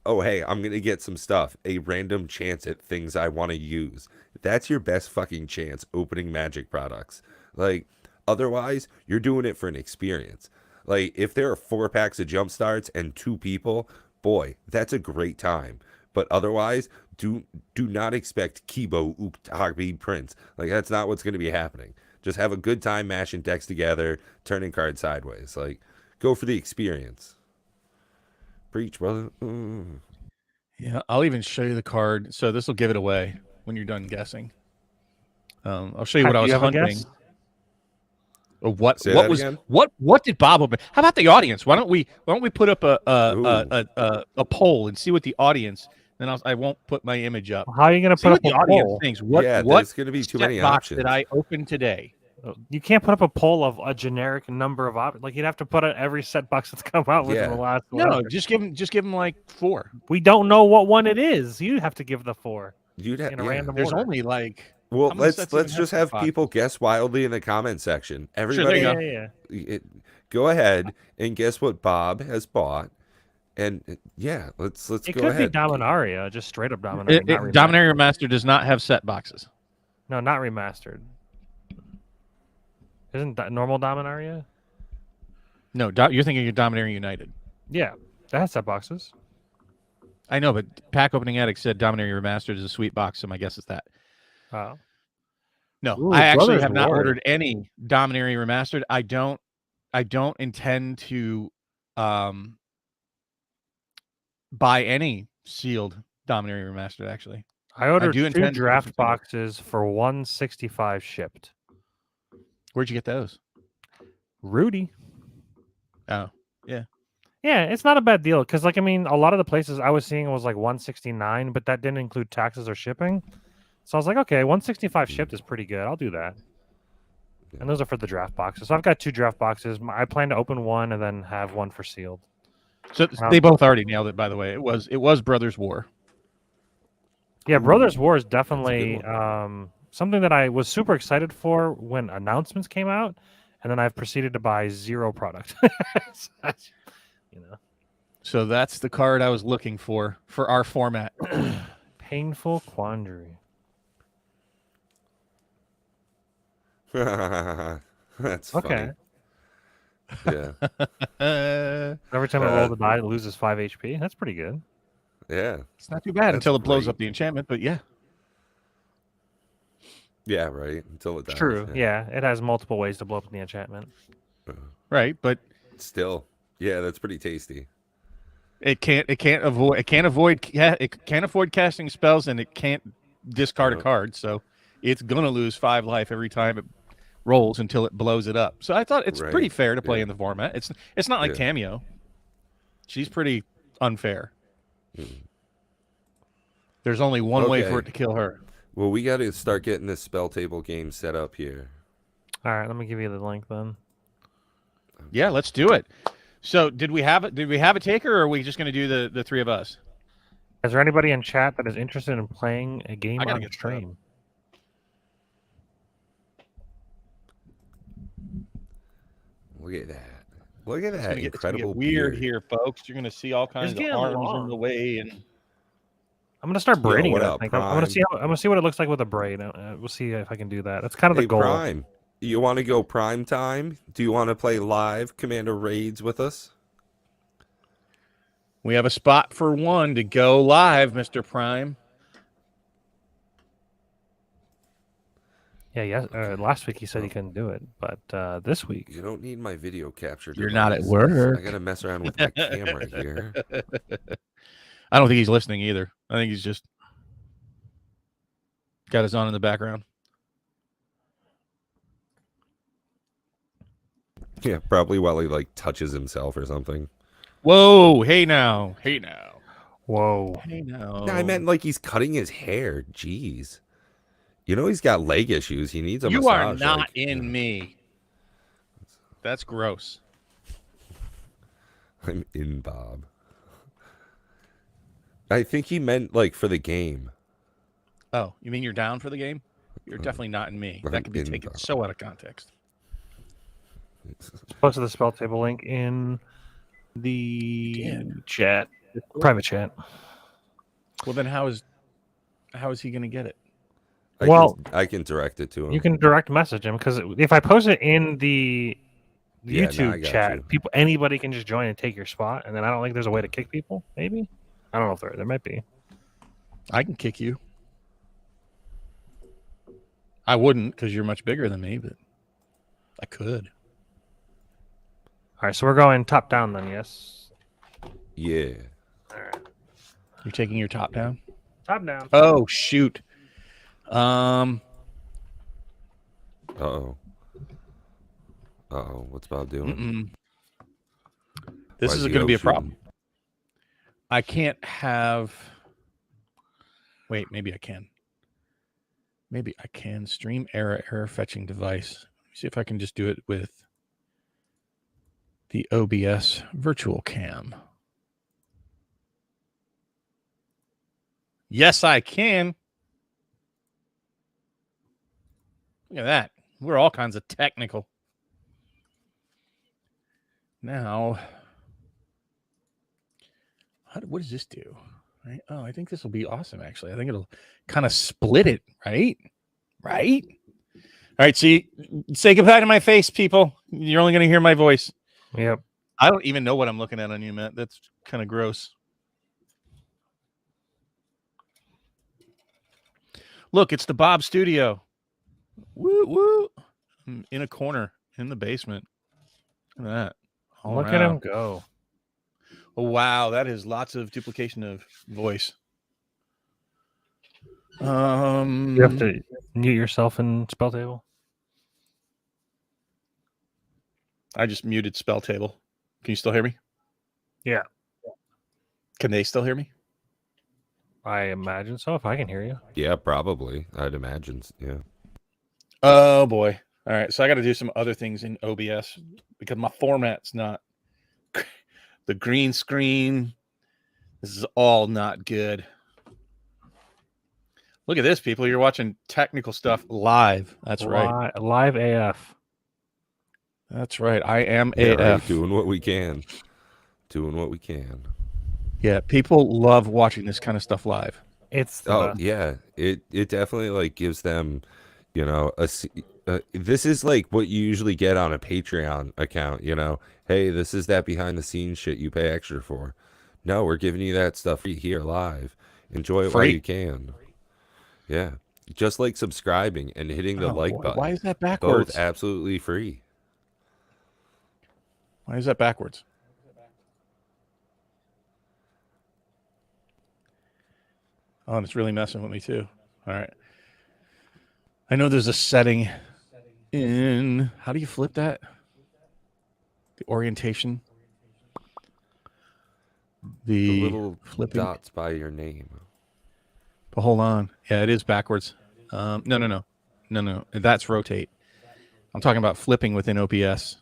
oh hey, I'm gonna get some stuff, a random chance at things I want to use. That's your best fucking chance opening Magic products. Like otherwise, you're doing it for an experience. Like if there are 4 packs of jump starts and 2 people, boy, that's a great time. But otherwise, do not expect Kibo Uktabi prints. Like that's not what's going to be happening. Just have a good time mashing decks together, turning cards sideways. Like go for the experience. Preach, brother. Yeah, I'll even show you the card. So this will give it away when you're done guessing. I'll show you what I Do was you have a hunting. guess? Or what Say what that was again? what did Bob open? How about the audience? Why don't we put up a poll and see what the audience? Then I won't put my image up. How are you gonna See put what up the a audience poll? thinks. Yeah, What there's going to be too set many box options. did I open today? You can't put up a poll of a generic number of options. Like you'd have to put out every set box that's come out within Yeah. the last. No, whatever. just give them like 4. We don't know what one it is. You have to give the 4 You'd have, in a yeah. random There's order. only like Well, how many let's sets even just set have boxes? people guess wildly in the comment section. there Everybody, you go. Yeah. Go ahead and guess what Bob has bought. And yeah, let's It go could ahead. be Dominaria, just straight up Dominaria. not remastered. Dominaria Master does not have set boxes. No, not remastered. Isn't that normal Dominaria? No, you're thinking of Dominaria United. Yeah, that has set boxes. I know, but Pack Opening Addict said Dominaria Remastered is a sweet box, so my guess is that. Oh. No, Ooh, I actually Brothers have not War. ordered any Dominaria Remastered. I don't intend to buy any sealed Dominaria Remastered. Actually, I ordered do 2 intend to draft put them in. boxes for 165 shipped. Where'd you get those? Rudy. Oh, Yeah, it's not a bad deal because, like, I mean, a lot of the places I was seeing was like 169, but that didn't include taxes or shipping. So I was like, okay, 165 shipped is pretty good. I'll do that. Yeah. And those are for the draft boxes. So I've got 2 draft boxes. I plan to open one and then have one for sealed. so they both already nailed it. By the way, it was Brothers War. Yeah, Ooh, Brothers War is a good definitely something that I was super excited for when announcements came out, and then I've proceeded to buy 0 product. So that's, So that's the card I was looking for our format. painful quandary. That's Okay. funny. Yeah, Every time I roll the die, it loses 5 HP. That's pretty good. yeah, It's not too bad That's until it blows great. up the enchantment, but yeah. yeah. Right until it dies. True. Yeah, it has multiple ways to blow up the enchantment. Right, but Still, yeah, that's pretty tasty. It can't avoid casting spells, and it can't discard a Uh-huh. card. So it's gonna lose 5 life every time it rolls until it blows it up. So I thought it's pretty Right. fair to play Yeah. in the format. It's not like Yeah. Tamio. She's pretty unfair. Mm. There's only one way for Okay. it to kill her. Well, we got to start getting this spell table game set up here. All right, let me give you the link then. Yeah, let's do it. So did we have a taker, or are we just going to do the 3 of us? Is there anybody in chat that is interested in playing a game I gotta on get set up. stream? Look at that. Look at It's that gonna get incredible weird beard. here, folks. You're going to see all kinds of getting arms long. in the way, and I'm gonna start braiding what it. I up, think I'm gonna Prime? see. I'm gonna see what it looks like with a braid. We'll see if I can do that. That's kind of the Hey, goal. Prime. You want to go prime time? Do you want to play live Commander Raids with us? we have a spot for one to go live, Mr. Prime. Yeah, yes. Last week he said he couldn't do it, but this week, You don't need my video capture. You're not at device. work. I gotta mess around with my camera here. I don't think he's listening either. I think he's just got his on in the background. Yeah, probably while he like touches himself or something. Whoa! Hey now! Hey now! whoa. Hey now! No, I meant like he's cutting his hair. Jeez. You know he's got leg issues. He needs a you massage. are not like, in me. That's gross. I'm in Bob. I think he meant like for the game. Oh, you mean you're down for the game? You're definitely not in me. I'm That could be in taken Bob. so out of context. Posted the spell table link in the Did. chat, private chat. Well, then how is he going to get it? I can direct it to him. You can direct message him because if I post it in the Yeah, no, I YouTube got chat, you. anybody can just join and take your spot, and then I don't think there's a way to kick people. Maybe I don't know if there might be. I can kick you. I wouldn't because you're much bigger than me, but I could. All right, so we're going top down then. Yes. Yeah. All right. You're taking your top down. Top down. Oh shoot. Uh-oh. Uh-oh. What's Bob doing? This Why is he going to be a out shooting? problem. I can't have. Wait, maybe I can. Maybe I can stream error fetching device. Let me see if I can just do it with the OBS virtual cam. Yes, I can. Look at that. We're all kinds of technical. Now, what does this do? Right? Oh, I think this will be awesome, actually. I think it'll kind of split it, right? Right? All right, see, say goodbye to my face, people. You're only going to hear my voice. Yep. I don't even know what I'm looking at on you, Matt. That's kind of gross. Look, it's the Bob Studio. Woo woo! I'm in a corner in the basement. Look at that. All Look at around. him go. Oh, wow, that is lots of duplication of voice. You have to mute yourself in spell table. I just muted spell table. Can you still hear me? Yeah. Can they still hear me? I imagine so. If I can hear you. Yeah, probably. I'd imagine. Yeah. Oh boy. All right. So I got to do some other things in OBS because my format's not the green screen. This is all not good. Look at this, people. You're watching technical stuff live. That's right. Live AF. That's right. I am Yeah, AF. right. Doing what we can. Doing what we can. Yeah, people love watching this kind of stuff live. It's the Oh best. yeah, it definitely like gives them, you know, this is like what you usually get on a Patreon account. You know, hey, this is that behind the scenes shit you pay extra for. No, we're giving you that stuff free here live. Enjoy it while Free. you can. Yeah, just like subscribing and hitting the like boy, button. why is that backwards? Both absolutely free. Why is that backwards? Oh, and it's really messing with me too. All right. I know there's a setting in. How do you flip that? The orientation. The The little flipping. dots by your name. But hold on. Yeah, it is backwards. No. That's rotate. I'm talking about flipping within OBS.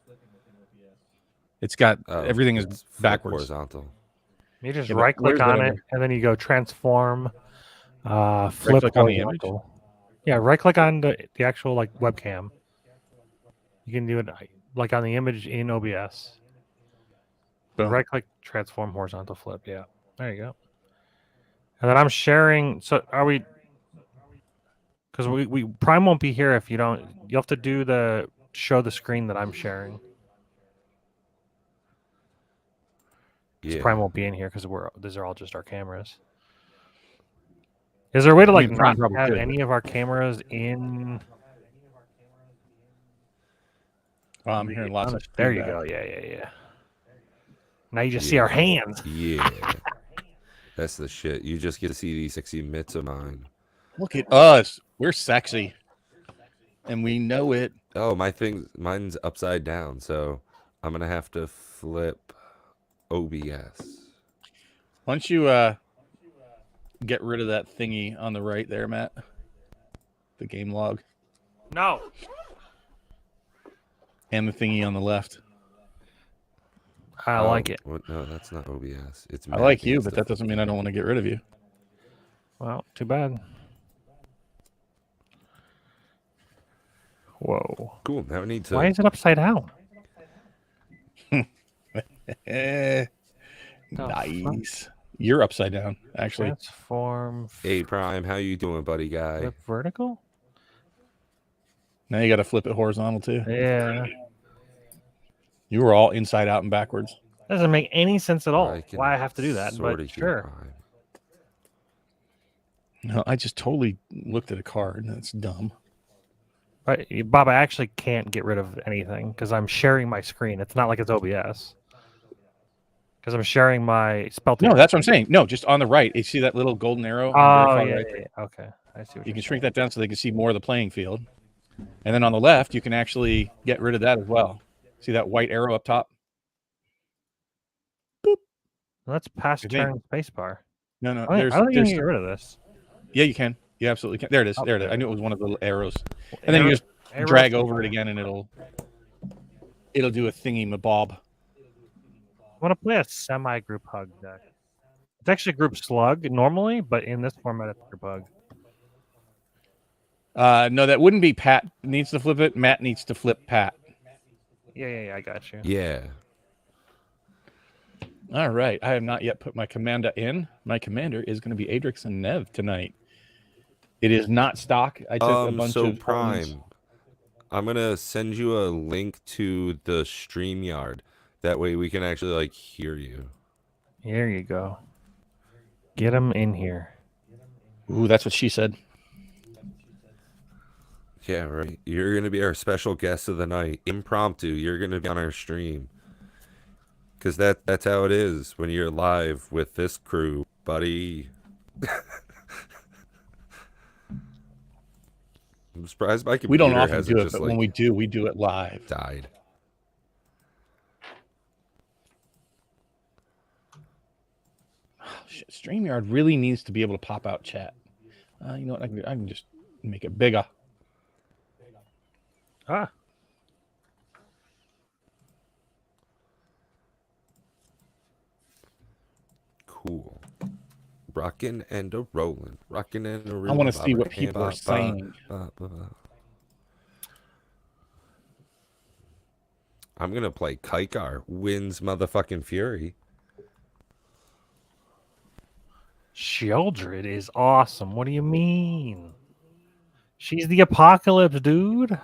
It's got everything is It's flip backwards. horizontal. You just Yeah, but right click where's that on it, under? and then you go transform, flip Right-click on the image? horizontal. Yeah, right click on the actual like webcam. You can do it like on the image in OBS. Boom. Right click, transform horizontal flip. Yeah, there you go. And then I'm sharing. So are we? Because we Prime won't be here if you don't. You have to do the show the screen that I'm sharing. Yeah. Prime won't be in here because these are all just our cameras. Is there a way to like Prime not probably have could. any of our cameras in? Oh, I'm hearing lots of. There you feedback. go. Yeah. Now you just see our hands. Yeah. That's the shit. You just get to see these sexy mitts of mine. Look at us. We're sexy. And we know it. Oh, mine's upside down, so I'm gonna have to flip OBS. Why don't you get rid of that thingy on the right there, Matt? The game log. No. And the thingy on the left. I like it. No, that's not OBS. It's I like you, Matt but that doesn't mean I don't want to get rid of you. Well, too bad. Whoa. Cool. Now we need to. Why is it upside down? Nice. You're upside down, actually. Transform. Hey Prime, how you doing, buddy guy? Flip vertical. Now you got to flip it horizontal too. Yeah. You were all inside out and backwards. Doesn't make any sense at all. I can Why I have to do that, sorta but hear sure. Prime. No, I just totally looked at a card. That's dumb. Right, Bob, I actually can't get rid of anything because I'm sharing my screen. It's not like it's OBS. Because I'm sharing my spell. No, that's what I'm saying. No, just on the right. You see that little golden arrow? Oh, on the yeah, very far right? yeah. Okay. I see what You you're can shrink that down so they can see more of the playing field. And then on the left, you can actually get rid of that as well. See that white arrow up top? Let's pass Good thing. turn spacebar. No, no. I don't think you there's can get rid of this. Yeah, you can. You absolutely can. There it is. Oh, There it is. there. I knew it was one of the arrows. And then you just drag over it again, and it'll do a thingy mabob. I want to play a semi-group hug deck. It's actually group slug normally, but in this format, it's group hug. No, that wouldn't be Pat needs to flip it. Matt needs to flip Pat. Yeah, I got you. Yeah. All right. I have not yet put my commander in. My commander is going to be Adrix and Nev tonight. It is not stock. I took a bunch So of opponents. Prime, I'm gonna send you a link to the StreamYard. That way we can actually like hear you. Here you go. Get him in here. Ooh, that's what she said. Yeah, right. You're gonna be our special guest of the night. Impromptu. You're gonna be on our stream. Cause that's how it is when you're live with this crew, buddy. I'm surprised my computer We don't often hasn't do it, just but like when we do it live. died. Shit, StreamYard really needs to be able to pop out chat. You know what? I can just make it bigger. Ah. Cool. Rockin' and a rollin'. Rockin' and a I want to see what people are saying. I'm gonna play Kaikar. Wins motherfucking Fury. Sheoldred is awesome. What do you mean? She's the apocalypse, dude.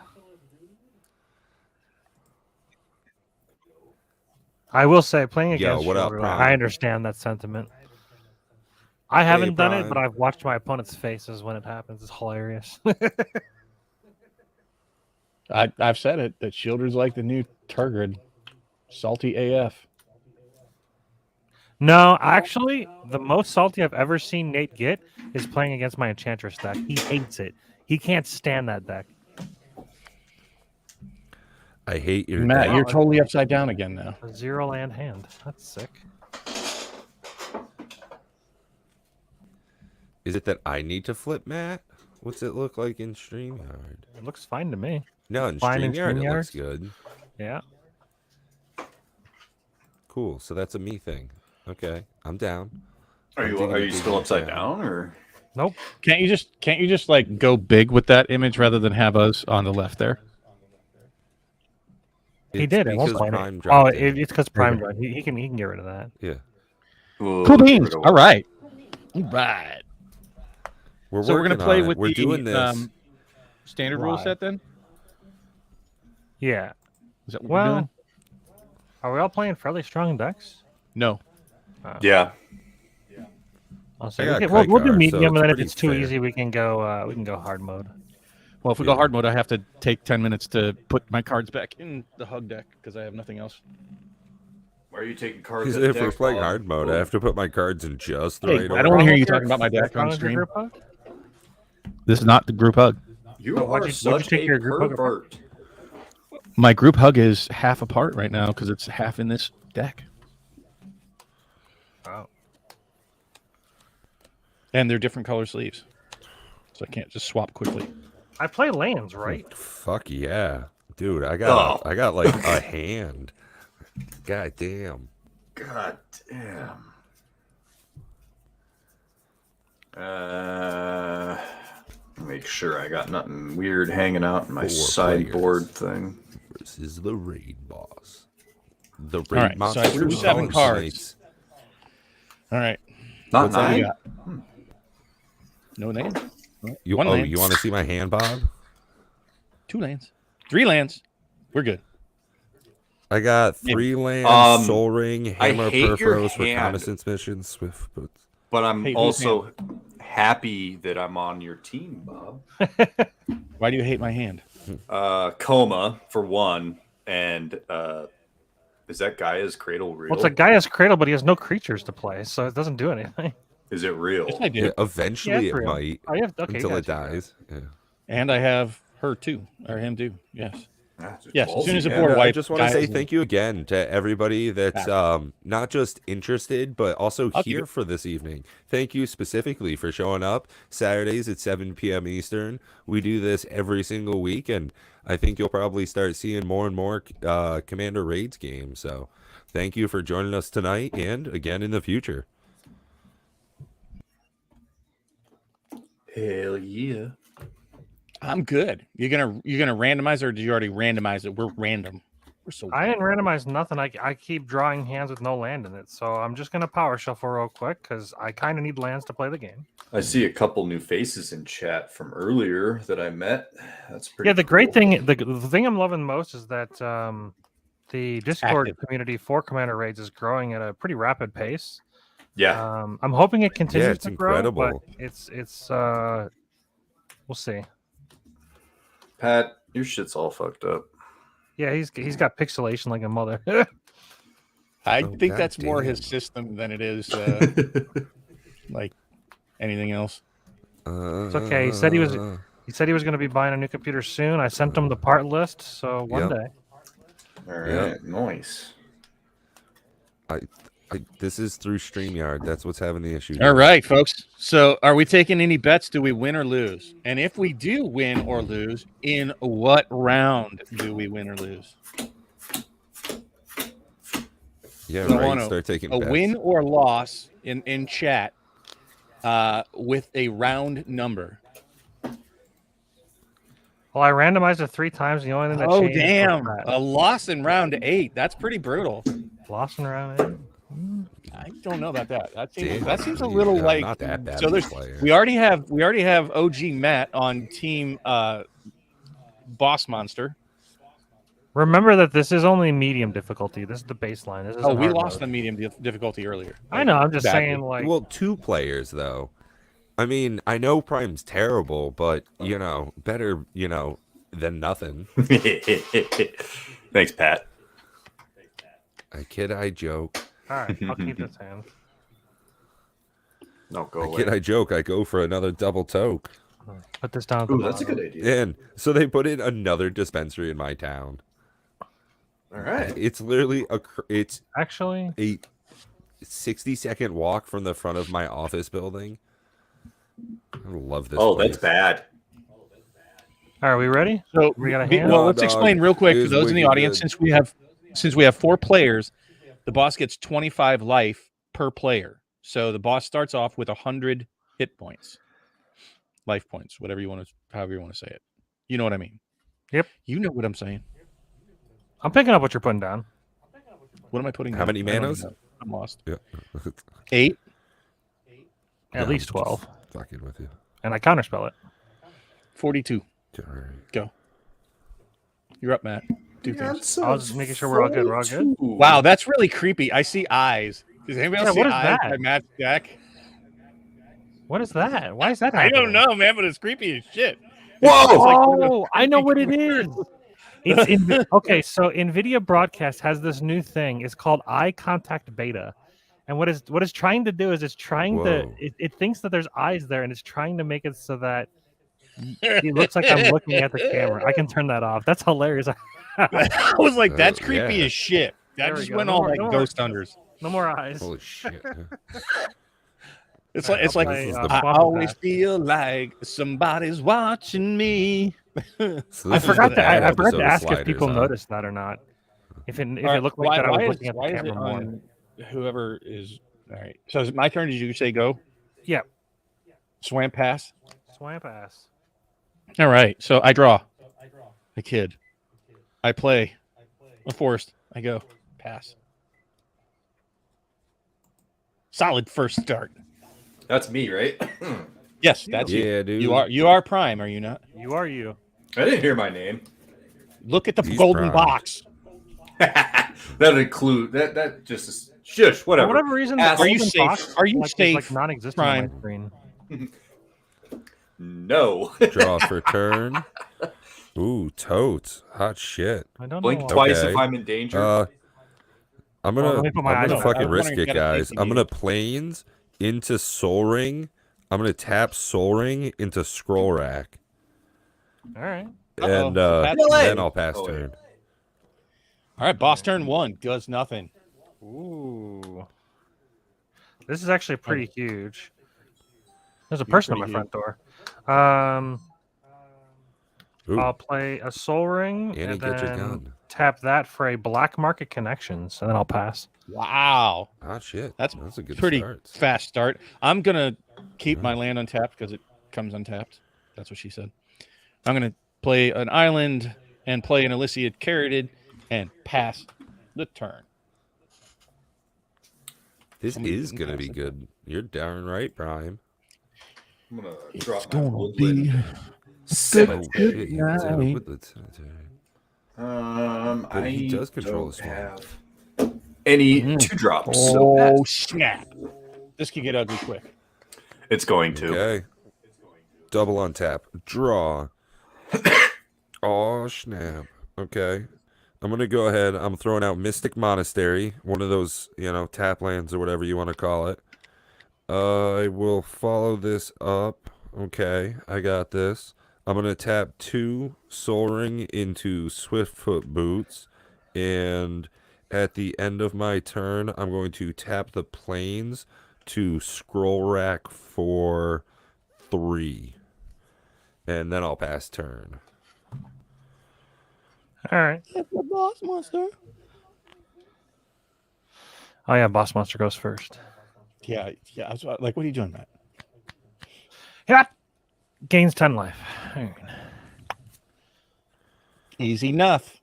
I will say, playing against what up, Sheoldred, Prime? I understand that sentiment. I haven't done it, Prime. but I've watched my opponent's faces when it happens. It's hilarious. I've said it that Shieldred's like the new Turgid. Salty AF. No, actually, the most salty I've ever seen Nate get is playing against my Enchantress deck. He hates it. He can't stand that deck. I hate your Matt, deck. you're totally upside down again now. A 0 land hand. That's sick. Is it that I need to flip, Matt? What's it look like in StreamYard? It looks fine to me. No, in Fine in StreamYard it StreamYard? looks good. Yeah. Cool. So that's a me thing. Okay, I'm down. Are I'm you digging a big still upside down. down or? Nope. Can't you just like go big with that image rather than have us on the left there? He It's did at one because point. Prime Oh, dropped in. it's because Prime dropped. He can get rid of that. Yeah, Cool beans. All right. All right. we're So we're gonna working play on it. with We're the doing this. Standard rule Why? set then. Yeah. Is that what we're Well, doing? are we all playing fairly strong decks? No. Yeah. I'll say I got we'll do Kaikar, so medium, it's and then if pretty it's too fair. easy, we can go hard mode. Well, if we go hard mode, I have to take 10 minutes to put my cards back in the hug deck because I have nothing else. Why are you taking cards? Because at if we're deck, playing Bob? hard mode, I have to put my cards in just the Hey, right I order. don't wanna hear you What's your- talking about my deck what's wrong on with your stream. group hug? This is not the group hug. You So are what'd you such take a your group hug apart? pervert. My group hug is half apart right now because it's half in this deck. Oh. And they're different color sleeves. So I can't just swap quickly. I play lands, right? Fuck yeah, dude! I got like a hand. God damn. God damn. Make sure I got nothing weird hanging out in my 4 sideboard players. thing. Versus the raid boss. The raid right, so I monster. drew 7 College cards. Knights. All right. Not What's that? What do you nine. got? No land. You, One oh, land. you want to see my hand, Bob? 2 lands. 3 lands. We're good. I got 3 lands, Um, Soul Ring, I Hammer hate your Perforos, hand. Reconnaissance Missions, Swift Boots. But I'm Hey, who's also happy that I'm on your team, Bob. Why do you hate my hand? Coma for one, and is that Gaia's Cradle real? Well, it's a Gaia's Cradle, but he has no creatures to play, so it doesn't do anything. Is it real? Yes, I do. Yeah, eventually Yeah, it it's real. might Oh, you have, okay, until you it got you. dies. Yeah. And I have her too, or him too. Yes. Ah, just Yes, as soon as ballsy, the man. board I wipe, just want to Gaia say is thank you again to everybody that's not just interested, but also I'll keep here it. for this evening. Thank you specifically for showing up Saturdays at 7 p.m. Eastern. We do this every single week, and I think you'll probably start seeing more and more Commander Raids games. So thank you for joining us tonight and again in the future. Hell yeah. I'm good. You're gonna randomize, or did you already randomize it? We're random. We're so. I didn't randomize nothing. I keep drawing hands with no land in it, so I'm just gonna power shuffle real quick because I kind of need lands to play the game. I see a couple new faces in chat from earlier that I met. That's pretty. Yeah, the great cool. thing, the thing I'm loving most is that the Discord active. community for Commander Raids is growing at a pretty rapid pace. Yeah. I'm hoping it continues it's to grow, but incredible. it's we'll see. Pat, your shit's all fucked up. Yeah, he's got pixelation like a mother. I Oh, think that's more goddamn. his system than it is like anything else. It's okay. He said he was going to be buying a new computer soon. I sent him the part list, so one Yep. day. All right. Nice. This is through StreamYard. That's what's having the issue. All right, folks. So, are we taking any bets? Do we win or lose? And if we do win or lose, in what round do we win or lose? Yeah, So I right. want Start taking a bets. win or loss in chat with a round number. Well, I randomized it 3 times. The only thing that Oh, changed was damn. that. A loss in round 8. That's pretty brutal. Lost in round 8. I don't know about that. That Damn, seems a yeah, little like not that bad so. of a There's player. we already have OG Matt on team Boss Monster. Remember that this is only medium difficulty. This is the baseline. This is Oh, we lost the medium difficulty earlier. I know. I'm just Badly. saying, like, Well, 2 players though. I mean, I know Prime's terrible, but better, than nothing. Thanks, Pat. I kid, I joke. All right, I'll keep this hand. No, go I away. kid, I joke. I go for another double toke. Put this down at the Ooh, that's a bottom. good idea. And so they put in another dispensary in my town. All right. It's literally it's Actually, a 60-second walk from the front of my office building. I love this. Oh, place. that's bad. are we ready? So We got a hand? well, No, let's dog. explain real quick It for was those in the wicked audience. good. Since we have 4 players, the boss gets 25 life per player. So the boss starts off with 100 hit points, life points, whatever you want to, however you want to say it. You know what I mean? Yep. You know what I'm saying. I'm picking up what you're putting down. What am I putting? How down? many I don't even manas? know. I'm lost. Yeah. 8. At No, least just 12. Fucking with you. And I counterspell it. 42. All right. Go. You're up, Matt. Do things. I was just making sure we're all good. We're all good? Wow, that's really creepy. I see eyes. Does anybody else Yeah, see what is eyes that? by Matt's deck? What is that? Why is that I happening? don't know, man, but it's creepy as shit. Whoa! Oh, I know what it is. It's okay. So NVIDIA Broadcast has this new thing. It's called eye contact beta, and what it's trying to do is it's trying to. Whoa. It thinks that there's eyes there, and it's trying to make it so that it looks like I'm looking at the camera. I can turn that off. That's hilarious. I was like, that's creepy yeah. as shit. That There we just go. went No all more- like no more. ghost hunters. No more eyes. Holy shit. It's All like right, it's I'll like play, This is uh, the- I swap with always that. feel like somebody's watching me. So I this is forgot the to. ad I forgot episode to of ask if Sliders, people huh? noticed that or not. If it All right, looked like that, I was looking at the why is camera it more. on whoever is all right? So is it my turn? Did you say go? Yeah. Swamp pass. Swamp ass. All right. So I draw. A kid. I play. A forest. I go. Pass. Solid first start. That's me, right? Yes, that's you. Yeah, dude. You are prime, are you not? You are you. I didn't hear my name. Look at the He's golden prime. box. That include that just is shush. For Whatever. whatever reason, the Are you golden safe? box, Are you like, is, safe, like non-existent on Prime? my screen. No. Draw for turn. Ooh, totes. Hot shit. I don't Blink know. twice Okay. if I'm in danger. I'm Well, gonna, let me put my eyes on it. fucking I was risk wondering it, if you had a guys. safety I'm need. gonna planes into Soul Ring. I'm gonna tap Soul Ring into Scroll Rack, All right. and That's- then I'll pass Oh, wait. turn. All right, boss turn 1 does nothing. Ooh. This is actually pretty huge. There's a You're person at my pretty front door. Ooh, I'll play a Soul Ring Annie, and get your then gun. tap that for a Black Market Connections, and then I'll pass. Wow. Hot shit. That's a good Pretty start. fast start. I'm going to keep my land untapped because it comes untapped. That's what she said. I'm going to play an island and play an Elysiad Carroted and pass the turn. This Somebody is didn't gonna pass be it. good. You're darn right, Prime. I'm gonna drop my woodland. Oh Cemetery. shit, you can set up night. with the cemetery. But he does control don't the swamp. have any Mm. 2-drops. So Oh, that's- snap. This could get ugly quick. it's going to. Okay. Double on tap. Draw. Oh snap. Okay. I'm gonna go ahead. I'm throwing out Mystic Monastery, one of those, tap lands or whatever you want to call it. I will follow this up. Okay, I got this. I'm gonna tap 2 Soul Ring into Swiftfoot Boots, and at the end of my turn, I'm going to tap the plains to Scroll Rack for 3, and then I'll pass turn. All right. It's the boss monster. Oh yeah, Boss Monster goes first. Yeah. I was like, what are you doing, Matt? Yeah. Gains 10 life. All right. Easy enough.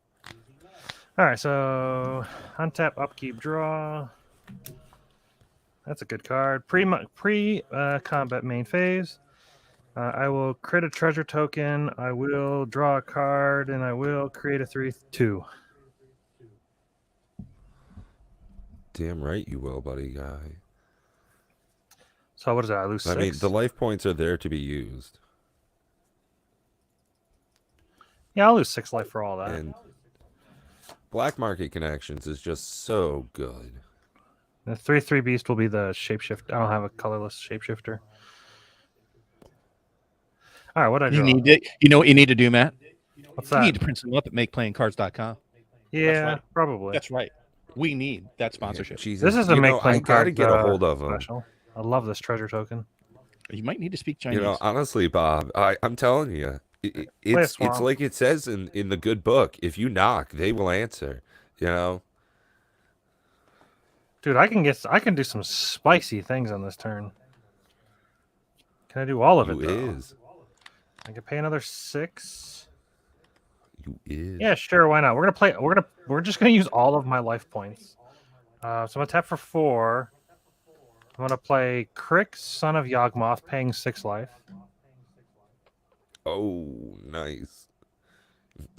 All right, so untap, upkeep, draw. That's a good card. Combat main phase. I will create a treasure token. I will draw a card, and I will create a 3/2. Damn right you will, buddy guy. So what is that? I lose 6. I mean, the life points are there to be used. Yeah, I'll lose 6 life for all that. And Black Market Connections is just so good. The 3/3 beast will be the shapeshift. I don't have a colorless shapeshifter. All right, what I You draw? need it. You know what you need to do, Matt? What's You that? need to print some up at makeplayingcards.com. Yeah, right. probably. That's right. We need that sponsorship. Jesus, This is a you make know, I playing gotta card get a hold of them. special. I love this treasure token. You might need to speak Chinese. You know, honestly, Bob, I'm telling you, it's swamp. like it says in the good book. If you knock, they will answer. You know, Dude, I can do some spicy things on this turn. Can I do all of it? you Though? is, I can pay another 6. you is. Yeah, sure. Why not? We're just gonna use all of my life points. So I'm gonna tap for 4. I'm gonna play Crick, Son of Yawgmoth, paying 6 life. Oh, nice.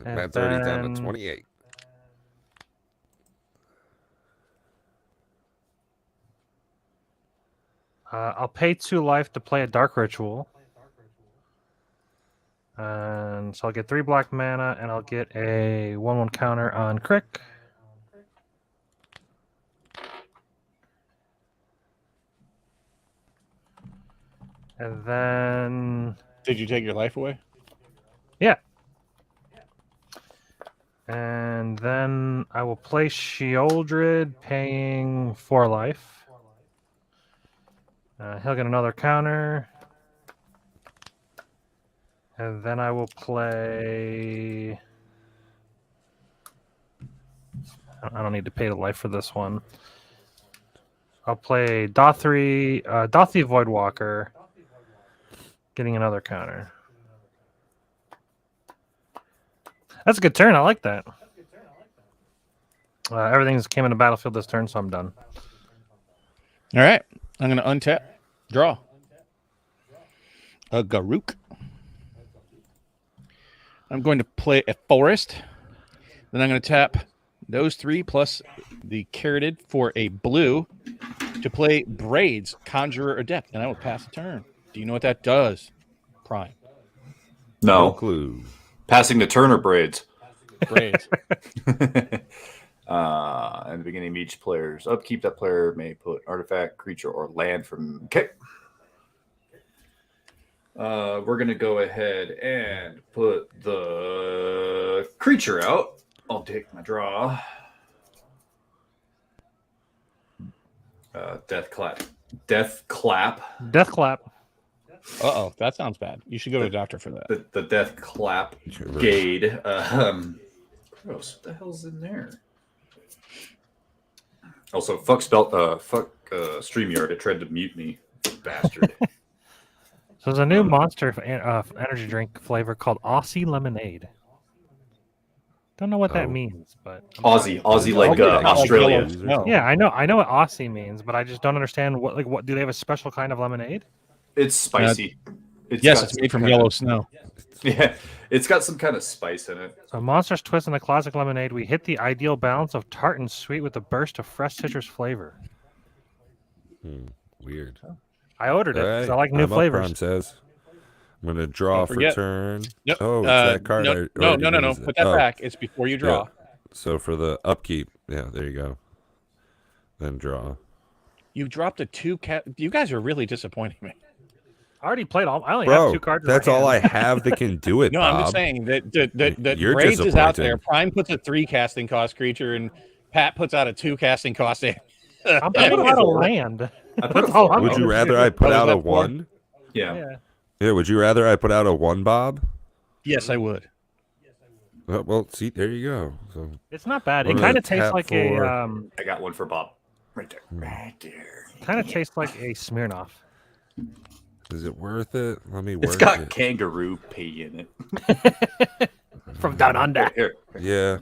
And Matt's already down then- to 28. I'll pay 2 life to play a Dark Ritual. And so I'll get 3 black mana, and I'll get a 1/1 counter on Crick. And then, Did you take your life away? and then I will play Sheoldred, paying 4 life. He'll get another counter. And then I will play. I don't need to pay the life for this one. I'll play Dothri Voidwalker, getting another counter. That's a good turn. I like that. Everything's came into battlefield this turn, so I'm done. All right. I'm going to untap. Draw. A Garuk. I'm going to play a Forest. Then I'm going to tap those 3 plus the Carroted for a blue to play Braids, Conjurer Adept, and I will pass the turn. Do you know what that does, Prime? No No. clue. Passing the Turner braids. Braids. At the beginning of each player's upkeep, that player may put artifact, creature, or land from. Okay. We're going to go ahead and put the creature out. I'll take my draw. Death Clap. Death Clap. Death Clap. Uh-oh, that sounds bad. You should go to a doctor for that. The Death Clap Gade. Gross. What the hell's in there? Also, fuck StreamYard. It tried to mute me. Bastard. So there's a new monster energy drink flavor called Aussie Lemonade. Don't know what that Oh. means, but Aussie like Okay. Australia. No. yeah, I know what Aussie means, but I just don't understand what do they have a special kind of lemonade? It's spicy. Yes, it's made from yellow snow. Yeah, it's got some kind of spice in it. So Monster's Twist and the classic lemonade, we hit the ideal balance of tart and sweet with a burst of fresh citrus flavor. Weird. I ordered it All because right, I like new I'm up, flavors. Prime says. I'm gonna draw Don't for forget. turn. Yep. Oh, it's that card. No, I no, already no, no, no. used it. Put that Oh, back. It's before you draw. So for the upkeep, yeah, there you go. Then draw. You dropped a 2 cat. You guys are really disappointing me. I already played all. I only have Bro, 2 cards. in my that's all I hand. have that can do it. No, Bob. I'm just saying that You're Braids is out disappointing. there. Prime puts a 3 casting cost creature, and Pat puts out a 2 casting cost. I'm putting out a land. I put a That's all four. I'm Would you doing. rather I put Oh, is out that a 4? 1? Yeah. Yeah. Yeah, would you rather I put out a 1, Bob? Yes, I would. Well, see, there you go. So It's not bad. What It are kind the of tastes tap like for? I got one for Bob. Right there. Right there. kind of tastes like a Smirnoff. is it worth it? Let me work It's got it. kangaroo pee in it. From down under. Here. Yeah,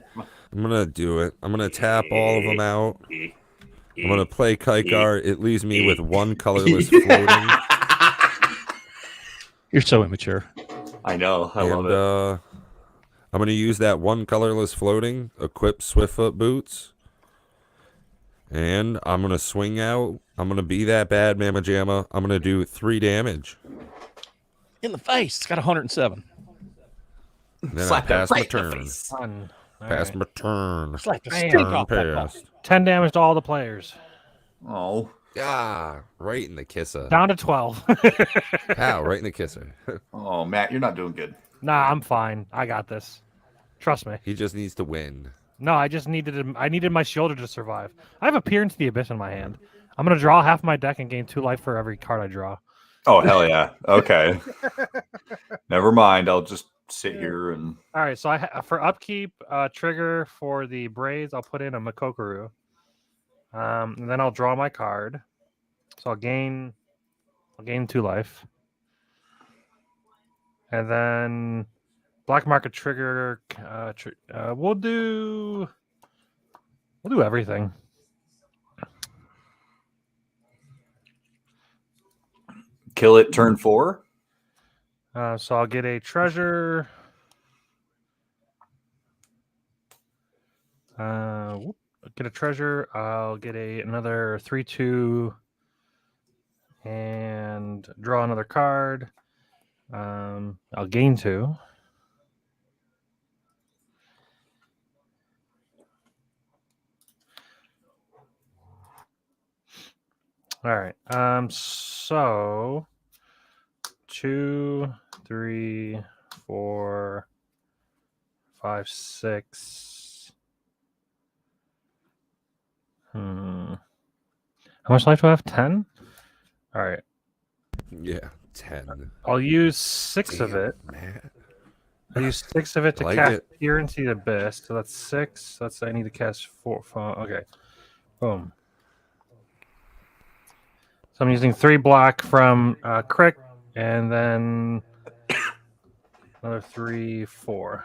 I'm gonna do it. I'm gonna tap all of them out. I'm gonna play Kaikar. It leaves me with 1 colorless floating. You're so immature. I know. I love And it. I'm gonna use that 1 colorless floating, equip Swiftfoot boots, and I'm gonna swing out. I'm gonna be that bad Mama Jamma. I'm gonna do 3 damage. In the face. It's got 107. Then Slap I that pass right my in the turn. face. Fun. All Pass right. my turn. Slap the Bam. stink Turn off that ball. passed. 10 damage to all the players. Oh. Ah, right in the kisser. Down to 12. Pow, right in the kisser. Oh, Matt, you're not doing good. Nah, I'm fine. I got this. Trust me. He just needs to win. No, I just needed I needed my shoulder to survive. I have a Peer into the Abyss in my hand. I'm gonna draw half my deck and gain 2 life for every card I draw. Oh, hell yeah. Okay. Never mind. I'll just sit here and. All right, so for upkeep trigger for the Braves, I'll put in a Makokuru. And then I'll draw my card. So I'll gain 2 life. And then Black Market trigger. We'll do everything. Kill it turn 4. So I'll get a treasure. Get a treasure. I'll get another 3/2 and draw another card. I'll gain 2. All right. So 2, 3, 4, 5, 6. How much life do I have? 10? All right. Yeah, 10. I'll use 6 of it. Man. I'll use 6 of it to I like cast it. Peer into the Abyss. So that's 6. I need to cast 4. Okay. Boom. So I'm using 3 black from Crick, and then another 3, 4.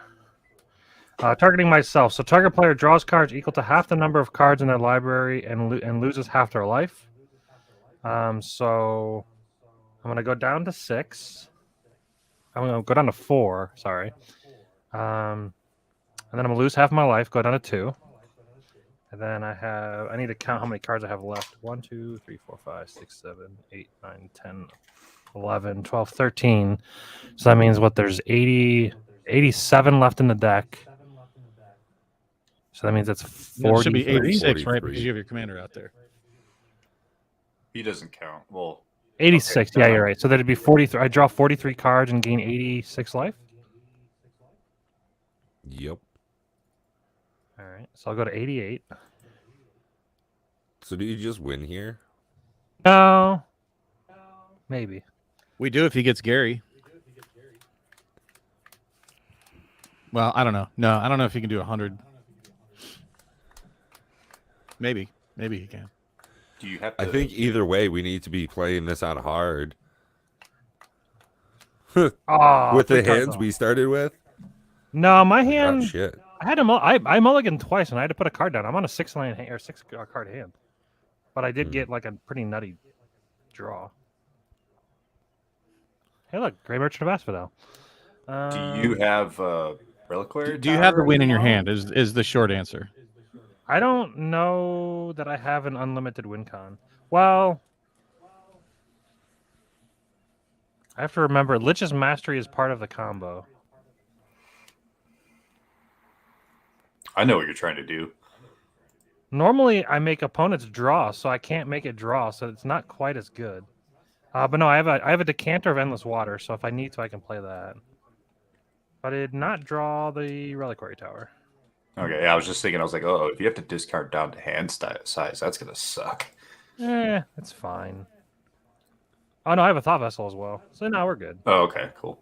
Targeting myself. So target player draws cards equal to half the number of cards in their library and loses half their life. So I'm going to go down to 6. I'm going to go down to 4. Sorry. And then I'm going to lose half my life, go down to 2. And then I need to count how many cards I have left. 1, 2, 3, 4, 5, 6, 7, 8, 9, 10, 11, 12, 13. So that means there's 87 left in the deck. So that means it's 40. It should be 86, right? 43. Because you have your commander out there. He doesn't count. Well, 86. Okay, Yeah, you're right. So that'd be 43. I draw 43 cards and gain 86 life. Yep. All right. So I'll go to 88. So do you just win here? No. Maybe. We do if he gets Gary. Well, I don't know. No, I don't know if he can do 100. Maybe he can. do you have to? I think either way, we need to be playing this on hard. Oh, With the 3 cards hands off. we started with? No, my Oh, hand. shit. I had I mulliganed twice, and I had to put a card down. I'm on a 6-line or 6 card hand, but I did get like a pretty nutty draw. Hey, look, Gray Merchant of Asphodel. Do you have Reliquary? Do you have the Tower win in your as well? hand? Is the short answer. I don't know that I have an unlimited win con. Well, I have to remember Lich's Mastery is part of the combo. I know what you're trying to do. Normally, I make opponents draw, so I can't make it draw, so it's not quite as good. But no, I have a Decanter of Endless Water, so if I need to, I can play that. But I did not draw the Reliquary Tower. Okay, yeah, I was just thinking. I was like, oh, if you have to discard down to hand size, that's gonna suck. It's fine. Oh no, I have a Thought Vessel as well, so now we're good. Oh, okay, cool.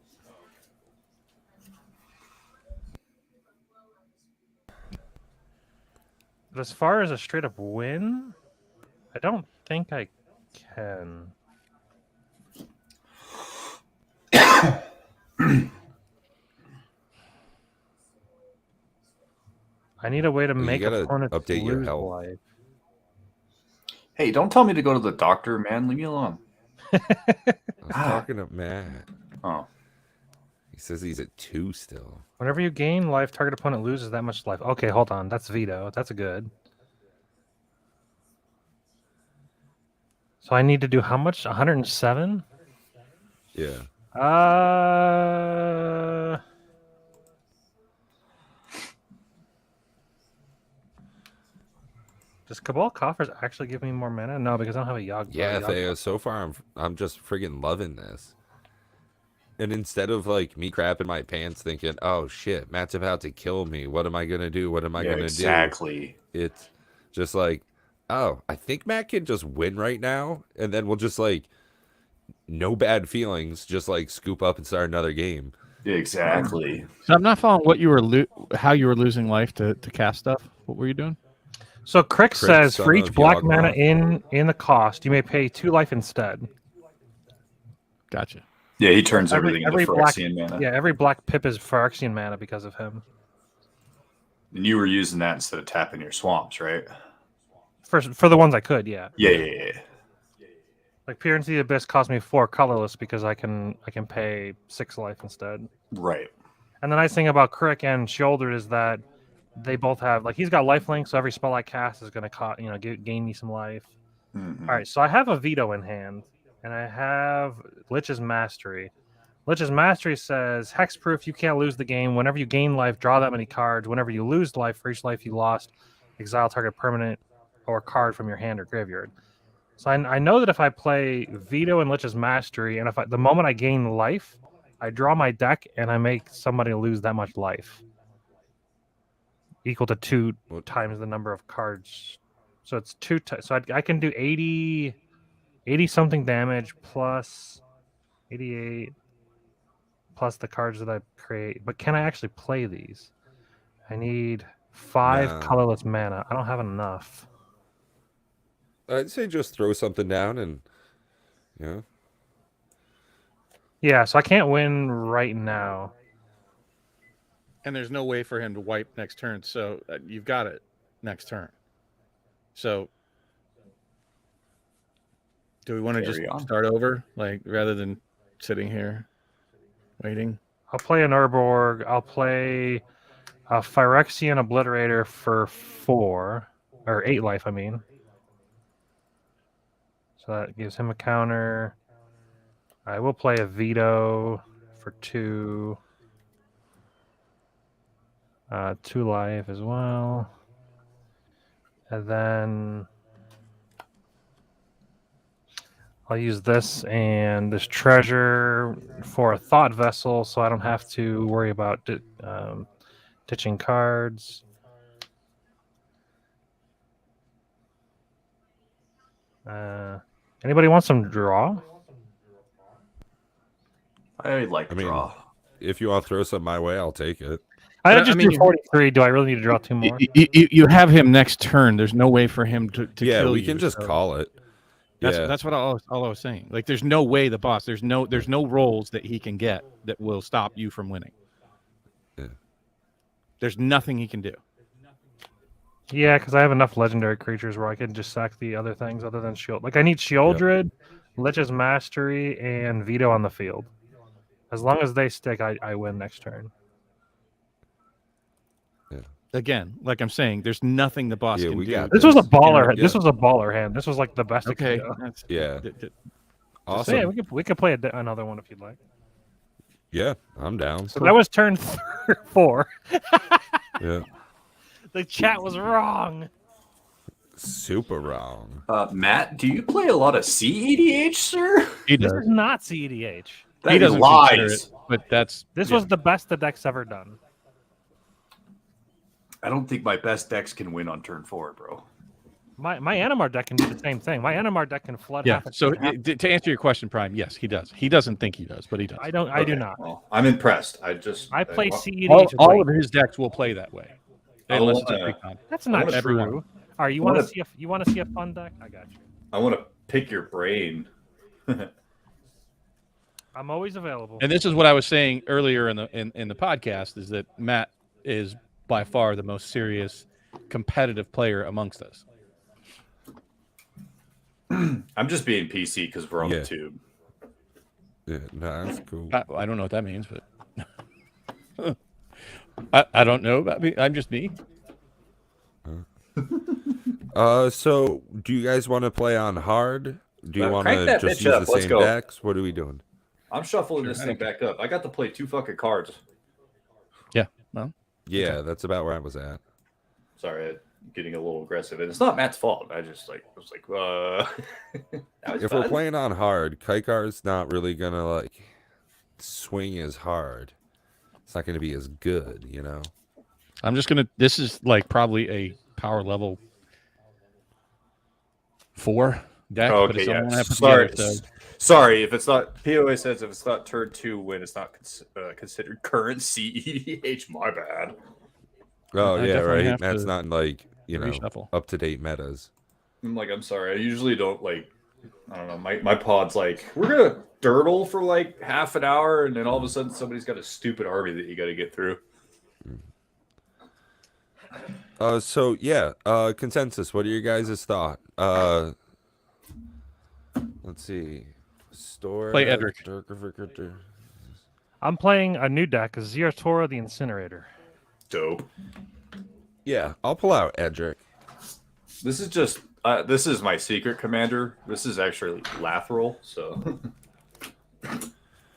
But as far as a straight up win, I don't think I can. I need a way to Well, you make gotta opponents update your lose health. life. Hey, don't tell me to go to the doctor, man. Leave me alone. I was talking to Matt. Oh, He says he's at 2 still. Whenever you gain life, target opponent loses that much life. Okay, hold on. That's veto. That's a good. So I need to do how much? 107? Yeah. Does Cabal Coffers actually give me more mana? No, because I don't have a Yogg. Yeah, Yogg- Thea, so far I'm just friggin' loving this. And instead of like me crapping my pants thinking, oh shit, Matt's about to kill me. What am I gonna do? What am I gonna exactly. do? It's just like, oh, I think Matt can just win right now, and then we'll just like no bad feelings, just like scoop up and start another game. Exactly. So I'm not following what you were how you were losing life to cast stuff. What were you doing? So Crick says son for each of black Yogg mana Moth. in the cost, you may pay 2 life instead. Gotcha. Yeah, he turns Every- everything every into black- Phyrexian mana. Yeah, every black pip is Phyrexian mana because of him. And you were using that instead of tapping your swamps, right? For the ones I could, yeah. Yeah. Like Peer into the Abyss cost me 4 colorless because I can pay 6 life instead. Right. And the nice thing about Crick and Shoulder is that they both have he's got lifelink, so every spell I cast is going to gain me some life. Mhm. All right, so I have a Veto in hand, and I have Lich's Mastery. Lich's Mastery says hexproof. You can't lose the game. Whenever you gain life, draw that many cards. Whenever you lose life, for each life you lost, exile target permanent or card from your hand or graveyard. So I know that if I play Veto and Lich's Mastery, and the moment I gain life, I draw my deck and I make somebody lose that much life, equal to 2 times the number of cards. So it's 2. So I can do 80 something damage plus 88 plus the cards that I create. But can I actually play these? I need 5 No. colorless mana. I don't have enough. I'd say just throw something down and Yeah, so I can't win right now. And there's no way for him to wipe next turn, so you've got it next turn. So, do we want to just Carry on. start over, rather than sitting here waiting? I'll play an Urborg. I'll play a Phyrexian Obliterator for 4 or 8 life. I mean, so that gives him a counter. I will play a Veto for 2. 2 life as well. And then I'll use this and this treasure for a Thought Vessel so I don't have to worry about ditching cards. Anybody want some draw? I like I mean, draw. if you want to throw something my way, I'll take it. I But, just I mean, do 43. Do I really need to draw 2 more? You have him next turn. There's no way for him to Yeah, kill we you, can just so call it. That's what all I was saying. There's no way the boss. There's no rolls that he can get that will stop you from winning. Yeah. There's nothing he can do. Yeah, because I have enough legendary creatures where I can just sack the other things other than Shield. I need Shieldred, Lich's Mastery, and Veto on the field. As long as they stick, I win next turn. Again, like I'm saying, there's nothing the boss Yeah, can we do. got This was a Yes. baller. Yeah. This was a baller hand. This was like the best. it Okay. could go. That's, Yeah. So Awesome. yeah, we could play another one if you'd like. Yeah, I'm down. So that was turn 4. Yeah. The chat was wrong. Super wrong. Matt, do you play a lot of CEDH, sir? He This does. is not CEDH. That He doesn't consider lies. it, but that's This yeah. was the best the deck's ever done. I don't think my best decks can win on turn 4, bro. My Animar deck can do the same thing. My Animar deck can flood yeah. half a So half- to answer your question, Prime, yes, he does. He doesn't think he does, but he does. I do Okay, not. Well, I'm impressed. I play wa- CEDH. all right. of his decks will play that way, I unless wanna- it's a recon. That's not wanna- true. everyone. All right, you I want to wanna- see a fun deck? I got you. I want to pick your brain. I'm always available. And this is what I was saying earlier in the podcast is that Matt is by far the most serious competitive player amongst us. I'm just being PC because we're on Yeah. the tube. Yeah, no, that's cool. I don't know what that means, but I don't know about me. I'm just me. So do you guys want to play on hard? Do you want Crank to that just bitch use up. the Let's same go. decks? What are we doing? I'm shuffling this I thing don't back up. I got to play 2 fucking cards. Yeah. Well, Yeah, that's about where I was at. Sorry, getting a little aggressive, and it's not Matt's fault. I just was like, that was If fun. we're playing on hard, Kaikar's not really gonna like swing as hard. It's not gonna be as good, you know. I'm just gonna. This is like probably a power level 4 deck, Oh, but okay, it's yeah. only gonna happen Sorry, together, so sorry. If it's not, POA says if it's not turn 2 win, it's not considered current CEDH. My bad. Oh I yeah, definitely right. have That's to not like reshuffle. up to date metas. I'm sorry. I usually don't like. I don't know. My pod's like, we're gonna dirtle for like half an hour, and then all of a sudden somebody's got a stupid army that you got to get through. So yeah, consensus. What are your guys' thought? Let's see. Store. Play Edric. I'm playing a new deck, Zeratora the Incinerator. Dope. Yeah, I'll pull out Edric. This is just. This is my secret commander. This is actually Lathril. So.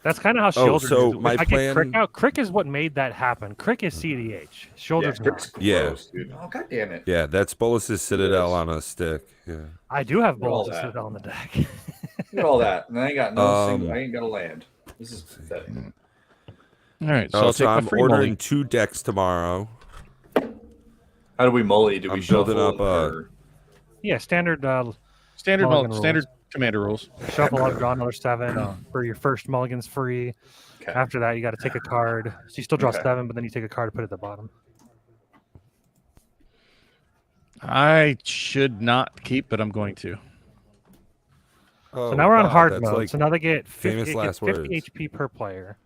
That's kind of how Shoulders so is. my If I get Crick plan- out, Crick is what made that happen. Crick is CDH. Shoulders not. Crick's Yeah. gross, dude. Oh, god damn it. Yeah, that's Bolus's Citadel Yes. on a stick. Yeah. I do have Look at all Bolas that. Citadel on the deck. Look at all that. And I ain't got no single. Um, I ain't got a land. This is pathetic. all right. So Oh, I'll so take I'm the free ordering molly. 2 decks tomorrow. How do we mully? Do we I'm shuffle? building up, or- Yeah, standard Standard Mulligan standard commander rules. shuffle up, draw another 7 for your first mulligan's free. Okay. After that, you got to take a card. So you still draw Okay. 7, but then you take a card to put it at the bottom. I should not keep, but I'm going to. Oh, So now we're on God, hard that's mode. like So now they get 50, famous it gets last 50 words. HP per player.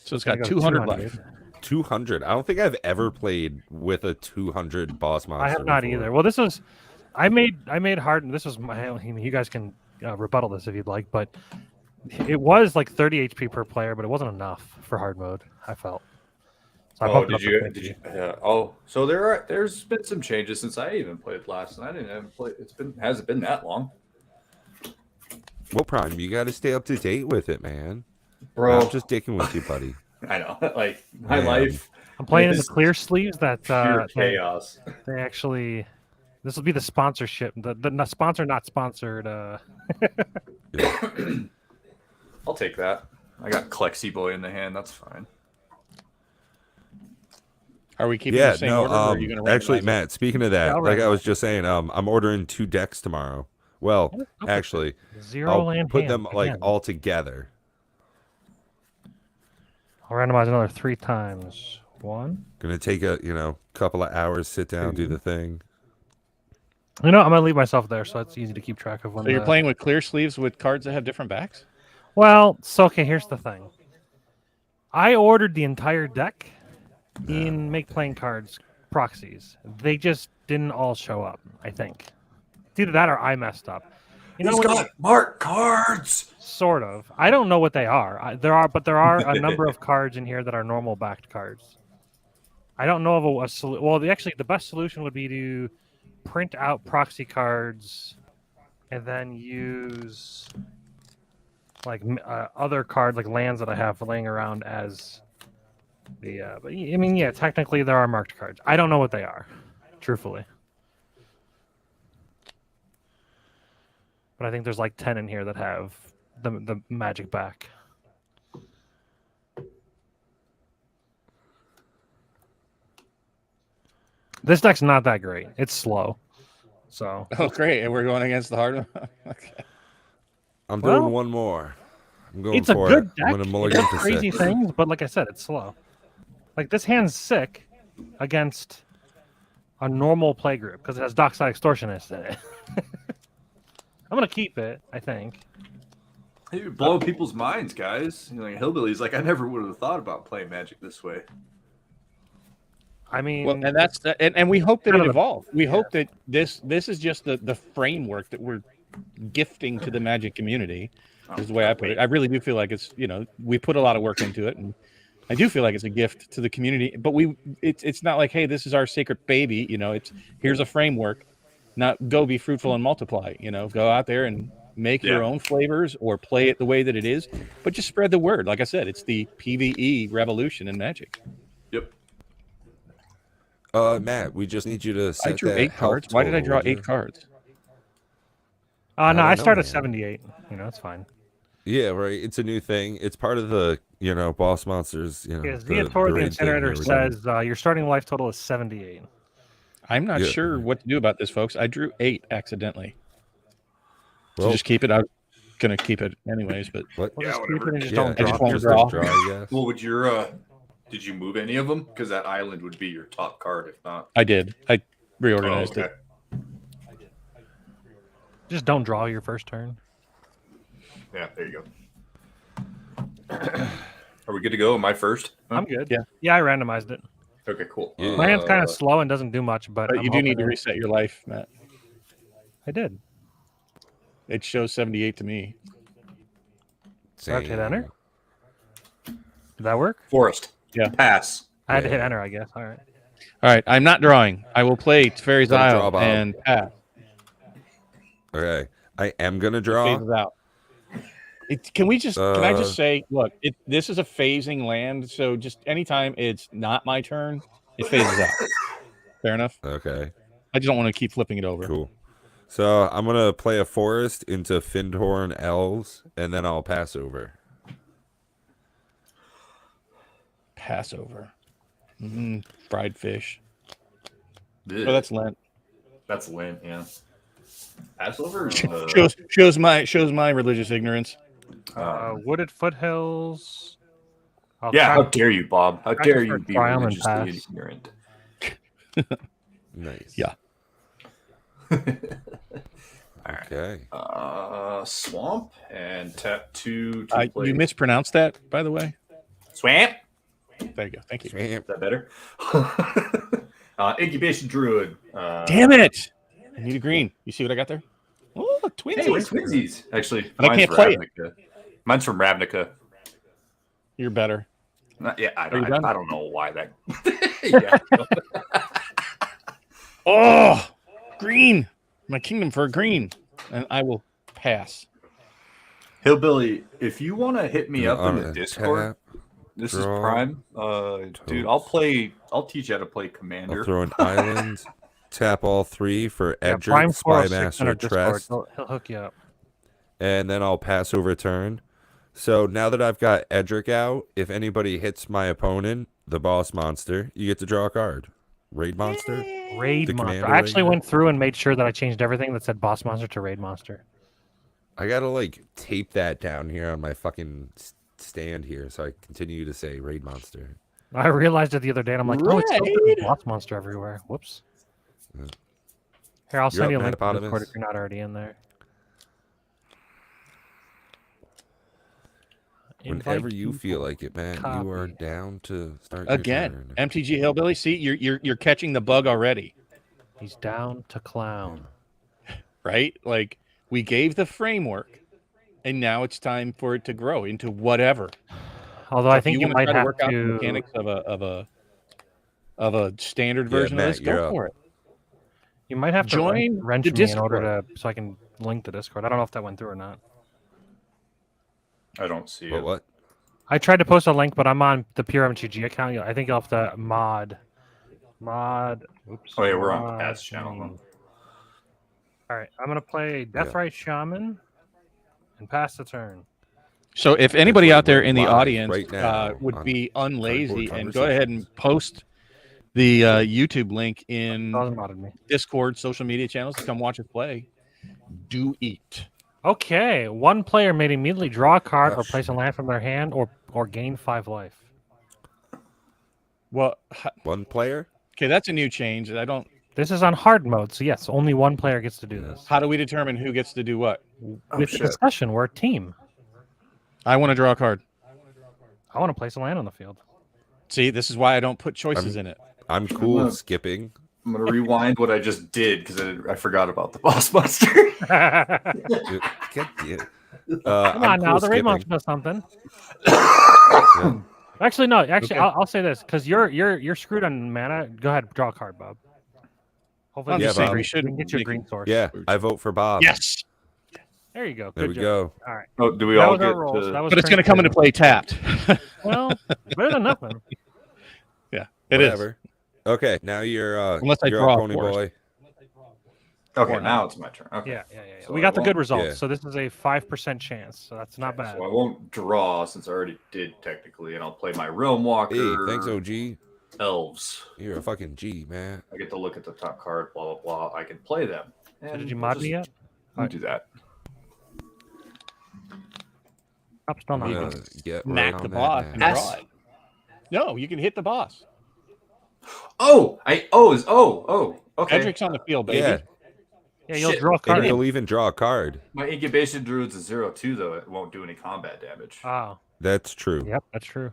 So it's Gonna got go 200 life. 200. I don't think I've ever played with a 200 boss monster. I have not before. either. Well, this was I made hard. This was my. You guys can rebuttal this if you'd like, but it was like 30 HP per player, but it wasn't enough for hard mode. I felt. So I Oh, bumped it did up to you? 50. Did you? So there's been some changes since I even played last, and I didn't even play. Hasn't been that long, Well, Prime, you got to stay up to date with it, man. bro. I'm just dicking with you, buddy. I know, like my Man. life, I'm playing in the This is clear sleeves that pure chaos. they actually. This will be the sponsorship. The sponsor, not sponsored. I'll take that. I got Klexi Boy in the hand. That's fine. Are we keeping Yeah, the same no. order? Or are you gonna Actually, randomize it? Matt. Speaking of that, Yeah, I'll like I randomize was just saying, I'm ordering 2 decks tomorrow. Well, Okay. actually, Zero I'll land put hand, them like again. all together. I'll randomize another 3 times. 1. Gonna take a couple of hours, sit down, do the thing. I'm gonna leave myself there, so it's easy to keep track of when. So you're playing with clear sleeves with cards that have different backs? Well, so okay. Here's the thing. I ordered the entire deck in Make Playing Cards proxies. They just didn't all show up. I think it's either that or I messed up. You know what? mark cards? Sort of. I don't know what they are. There are a number of cards in here that are normal backed cards. I don't know of the best solution would be to print out proxy cards and then use like other cards like lands that I have laying around as the but I mean yeah, technically there are marked cards. I don't know what they are, truthfully. But I think there's like 10 in here that have the magic back. This deck's not that great. It's slow. So Oh, great. And we're going against the hard one? Okay. I'm Well, doing one more. I'm going it's a for good it. deck. I'm gonna It mulligan does to crazy 6. things, but like I said, it's slow. Like this hand's sick against a normal play group because it has Dockside Extortionist in it. I'm gonna keep it, I think. You blow people's minds, guys. Like Hillbilly's like, I never would have thought about playing Magic this way. I mean, Well, and that's and we hope that Kind it of a- evolves. We hope that this is just the framework that we're gifting to the Magic community. Is the way I put it. I really do feel like it's we put a lot of work into it, and I do feel like it's a gift to the community. But it's not like, hey, this is our sacred baby. It's here's a framework. Not go be fruitful and multiply. Go out there and make your own flavors or play it the way that it is, but just spread the word. Like I said, it's the PvE revolution in Magic. Yep. Matt, we just need you to I set drew that 8 health cards. Why did I total, draw would 8 you? cards? No, don't I know, started man. 78. You know, it's fine. Yeah, right. It's a new thing. It's part of the, Boss Monsters, Because the Viator the raid thing Incinerator here we're doing. says your starting life total is 78. I'm not Yeah. sure what to do about this, folks. I drew 8 accidentally. Well, So just keep it. I'm gonna keep it anyways. But what? We'll Yeah, just keep whatever. it and just Yeah, don't I just draw. won't a draw. I guess. Well, would your did you move any of them? Because that island would be your top card if not. I did. I Oh, reorganized okay. it. Just don't draw your first turn. Yeah, there you go. Are we good to go? Am I first? Huh? I'm good. Yeah. Yeah, I randomized it. Okay, cool. Yeah. My hand's kind of slow and doesn't do much, but But I'm you do need hoping to it- reset your life, Matt. I did. It shows 78 to me. Do I have to hit Same. enter? Did that work? Forest. Yeah. Pass. I had to hit Yeah. enter, I guess. All right. All right, I'm not drawing. I will play Fairy's Gotta draw, Isle Bob. and pass. Okay. I am gonna draw. Phases out. Can we just? Can I Uh, just say, look, this is a phasing land, so just anytime it's not my turn, it phases out. Fair enough. Okay. I just don't want to keep flipping it over. Cool. So I'm gonna play a forest into Findhorn Elves, and then I'll pass over. Passover. Fried fish. Ugh. Oh, that's Lent. That's Lent, yeah. Passover? Shows my religious ignorance. Wooded foothills. I'll yeah, how track- dare you, Bob? How practice dare for you be trial and religiously pass. ignorant? Nice. Yeah. Okay. Swamp and tap 2 to play. You mispronounced that, by the way. Swamp? There you go. Thank you. Is that better? Incubation Druid. Damn it! I need a green. You see what I got there? Oh, twinsies. Hey, twinsies. Actually, But I mine's can't from play it. Ravnica. Mine's from Ravnica. You're better. Yeah, Are you done? I don't know why that. Yeah. Oh, green. My kingdom for a green, and I will pass. Hillbilly, if you want to hit me up in the On a Discord, tap, this draw, is Prime. Dude, I'll teach you how to play Commander. I'll throw an island. Tap all 3 for Yeah, Edric, Prime Spy 406 on our Master, Discord. Trest, He'll hook you up. and then I'll pass over turn. So now that I've got Edric out, if anybody hits my opponent, the boss monster, you get to draw a card. Raid monster. Raid The monster. commander I actually right went through and made sure that I changed everything that said boss monster to raid monster. I gotta tape that down here on my fucking stand here, so I continue to say raid monster. I realized it the other day, and I'm like, oh, it's still Raid. boss monster everywhere. Whoops. Yeah. Here, I'll You're send you a up, link to Discord Metapotamus. if you're not already in there. Whenever Invite you people. feel like it, man, you are Copy. down to start Again, Your turn. MTG Hillbilly. See, you're catching the bug already, He's down to clown. right? Like we gave the framework, and now it's time for it to grow into whatever. Although So I if think you wanna might try to have work out the to. mechanics of a standard Yeah, version Matt, of this. you're Go up. for it. You might have to Join wrench the me in order to, so I can link the Discord. I don't know if that went through or not. I don't see But it. what? I tried to post a link, but I'm on the pure MTG account. I think you'll have to mod. Oops. Oh, yeah, we're on the mod Pat's channel, huh? name. All right, I'm gonna play Deathrite Shaman and pass the turn. So if anybody what out there we're in the live audience right now would on be unlazy Cardboard and go ahead and post the YouTube link in Doesn't modded me. Discord, social media channels to come watch us play, do eat. Okay, one player may immediately draw a card or Gosh. place a land from their hand or gain 5 life. Well, One player? okay, that's a new change. I don't. This is on hard mode, so yes, only one player gets to do this. How do we determine who gets to do what? With the shit. discussion, we're a team. I want to draw a card. I want to place a land on the field. See, this is why I don't put choices in it. I'm cool gonna- skipping. I'm gonna rewind what I just did because I forgot about the boss monster. Come Get you. on now, the raid monster does something. Yeah. Actually, no. Actually, Okay. I'll say this because you're screwed on mana. Go ahead, draw a card, Bob. Hopefully, I'm Yeah, just saying Bob. we we shouldn't can get you a make- green source. Yeah, I vote for Bob. Yes, There you go. There Good we job. go. All right. Oh, do we That all was our get rolls. to... That was but it's going to turn come into two. play tapped. Well, better than nothing. Yeah, it is. Whatever. Okay, now you're Unless I you're draw up, a Pony forest. Boy. Okay, Or now it's my turn. Okay. Yeah. So We I got the good won't- results. Yeah. So this is a 5% chance. So that's not Okay, bad. So I won't draw since I already did technically, and I'll play my Realm Walker. Hey, thanks, OG. Elves. You're a fucking G, man. I get to look at the top card, blah blah blah. I can play them. So And did you we'll mod just me yet? do that. I'm still not I'm modded. gonna get Knack right the on boss that and now. Yes. draw it. No, you can hit the boss. Okay. Edric's on the field, baby. Yeah, Yeah, you'll Shit. draw a and card. you'll even draw a card. My incubation druid's a 0/2 though. It won't do any combat damage. Oh, That's true. yep, that's true.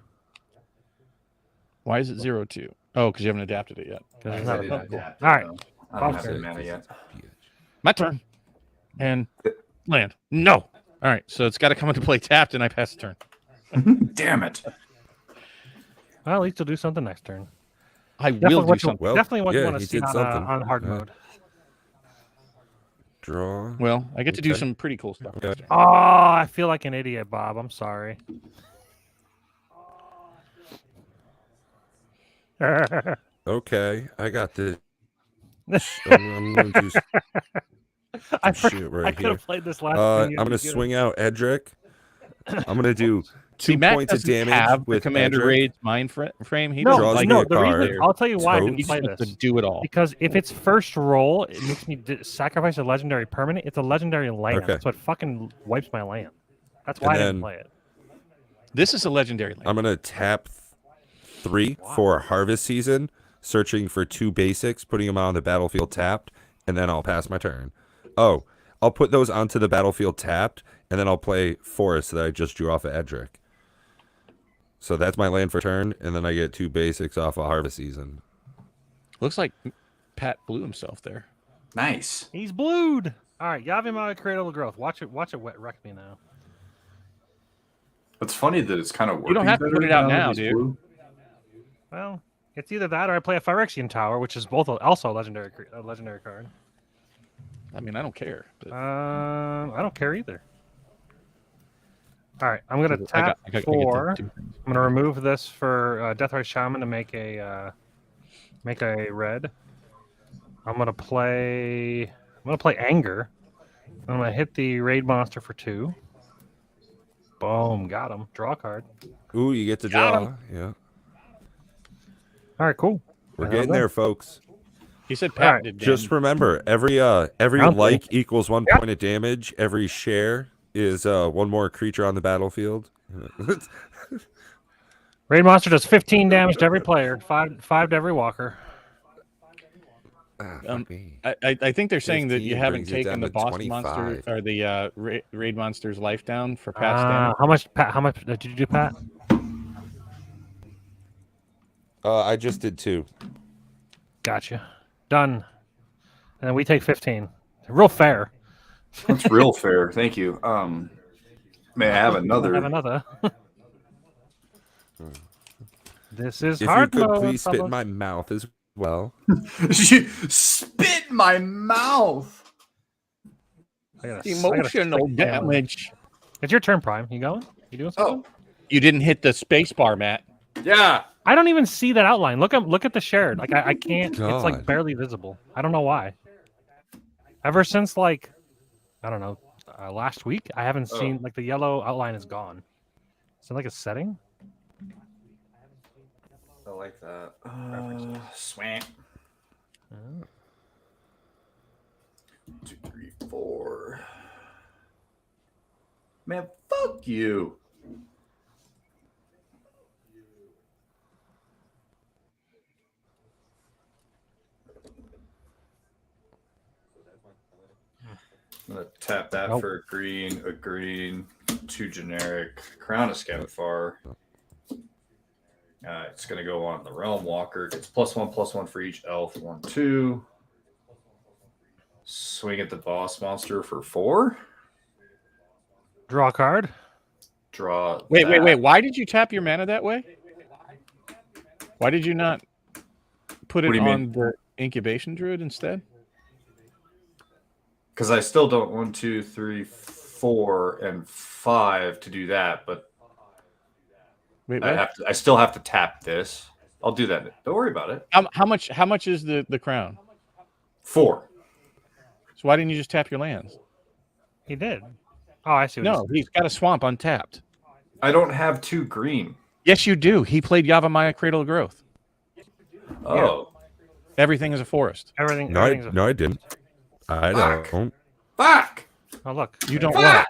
Why is it 0/2? Oh, because you haven't adapted it yet. 'Cause it's I not a didn't bad- adapt it, All right. though. I don't have Okay. the mana yet. My turn. And land. No. All right. So it's got to come into play tapped, and I pass the turn. Damn it. Well, at least you'll do something next turn. I Definitely will do what you, something. Well, definitely what you yeah, want to he see did on, something. on hard Yeah. mode. Draw. Well, I get to do Okay. some pretty cool stuff. Okay. Oh, I feel like an idiot, Bob. I'm sorry. Okay, I got this. I'm gonna do I some forgot, shit I right could here. have played this last. I'm gonna swing out Edric. I'm gonna do See, 2 Matt points of doesn't damage have the with Commander Edric. Raid's mind frame. He No, doesn't draws like me no. a The reason card. I'll tell you why I Totes. didn't He's play supposed this to do it all. because if it's first roll, it makes me sacrifice a legendary permanent. It's a legendary land, Okay. so it fucking wipes my land. That's why And I didn't then- play it. This is a legendary land. I'm gonna tap 3 for Harvest Season, searching for 2 basics, putting them on the battlefield tapped, and then I'll pass my turn. Oh, I'll put those onto the battlefield tapped, and then I'll play Forest that I just drew off of Edric. So that's my land for turn, and then I get 2 basics off of Harvest Season. Looks like Pat blew himself there. Nice. He's blued. All right, Yavimaya Cradle of Growth. Watch it wreck me now. It's funny that it's kind of working. You don't have to better put it out that now, he's dude. blue. Well, it's either that or I play a Phyrexian Tower, which is both also a legendary card. I mean, I don't care. But I don't care either. All right, I'm gonna tap I get 4. two things. I'm gonna remove this for Deathrise Shaman to make a red. I'm gonna play Anger. I'm gonna hit the raid monster for 2. Boom, got him. Draw a card. Ooh, you get to Got draw. Yeah, All right, cool. we're How's getting that? there, folks. He said Pat Alright, did. Just damage. remember, every Round like equals 1 Yep. point of damage. Every share is 1 more creature on the battlefield. Raid monster does 15 damage to every player, 5 to every walker. Fuck me. I think they're saying that you 15 haven't brings it taken down the to boss 25. monster or the raid monster's life down for Pat's damage. How much? Pat, how much did you do, Pat? I just did 2. Gotcha. Done. And then we take 15. Real fair. That's real fair. Thank you. May I have another? Have another. This is If hard you could mode, please spit in fellas. my mouth as well. You spit in my mouth. I gotta Emotional stick down. damage. It's your turn, Prime. You going? You doing something? Oh, You didn't hit the space bar, Matt. yeah. I don't even see that outline. Look at the shared. Like I can't. It's like God. barely visible. I don't know why. Ever since like, I don't know, last week, I haven't Oh. seen like the yellow outline is gone. Is it like a setting? I like that. Swamp. Oh. 2, 3, 4. Man, fuck you. I'm gonna tap that Nope. for a green, 2 generic, Crown of Scavafar. It's gonna go on the Realm Walker. Gets +1/+1 for each elf. 1, 2. Swing at the boss monster for 4. Draw a card. Draw. Wait. that. Why did you tap your mana that way? Why did you not put What it do you mean? on the incubation druid instead? Because I still don't 1, 2, 3, 4, and 5 to do that, but Wait, I what? have to. I still have to tap this. I'll do that. Don't worry about it. How much is the crown? 4. So why didn't you just tap your lands? He did. Oh, I see. What No, he's got a swamp untapped. I don't have 2 green. Yes, you do. He played Yavimaya Cradle of Growth. Oh. Everything is a forest. everything. No, everything's I didn't. I Fuck. don't. Fuck! Oh, look. You don't Fuck! want.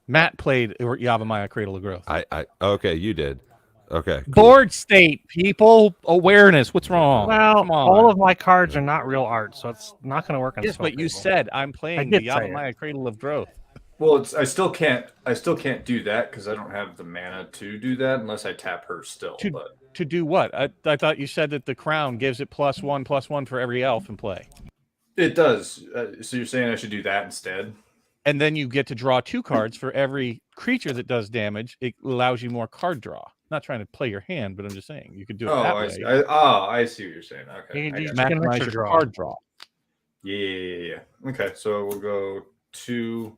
Matt played Yavimaya Cradle of Growth. Okay, you did. Okay. Cool. Board state, people, awareness. What's wrong? Well, Come on. all of my cards are not real art, so it's not going to work on. Yes, Stone but you Table. said I'm I playing the did say it. Yavimaya Cradle of Growth. Well, I still can't do that because I don't have the mana to do that unless I tap her still. But To do what? I thought you said that the crown gives it +1/+1 for every elf in play. it does. So you're saying I should do that instead? And then you get to draw 2 cards for every creature that does damage. It allows you more card draw. Not trying to play your hand, but I'm just saying you could do it Oh, that I way. see. I see what you're saying. Okay. You- I you got just get an Maximize extra your draw. card draw. Yeah. Okay, so we'll go 2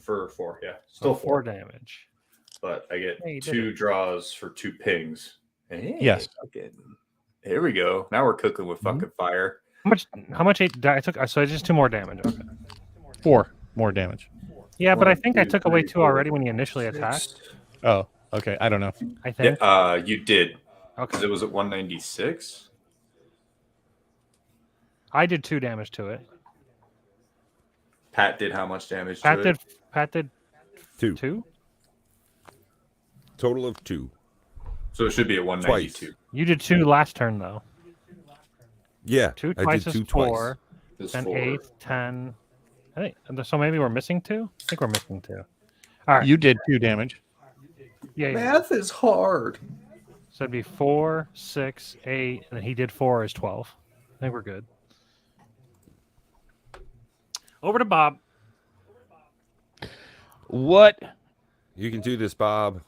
for 4. Yeah, still 4, 4 damage. but I get Yeah, you did 2 it. draws for 2 pings. Hey, Yes. fucking- Here we go. Now we're cooking with fucking fire. How much I took? So it's just 2 more damage. Okay. 4 more damage. Yeah, but I 1, think I 2, took away 3, 2 already when you initially attacked. 6. Oh, okay. I don't know. I think. Yeah, you did. Because Okay. it was at 196. I did 2 damage to it. Pat did how much damage Pat to did. it? Pat did 2. 2. Total of 2. So it should be at 192. You did 2 last turn though. Yeah. 2 I twice did is 2 twice. 4. This Then 4. 8, 10. I think so. Maybe we're missing 2. I think we're missing 2. All right. You did 2 damage. Yeah. Math is hard. So it'd be 4, 6, 8, and then he did 4 is 12. I think we're good. Over to Bob. What? You can do this, Bob.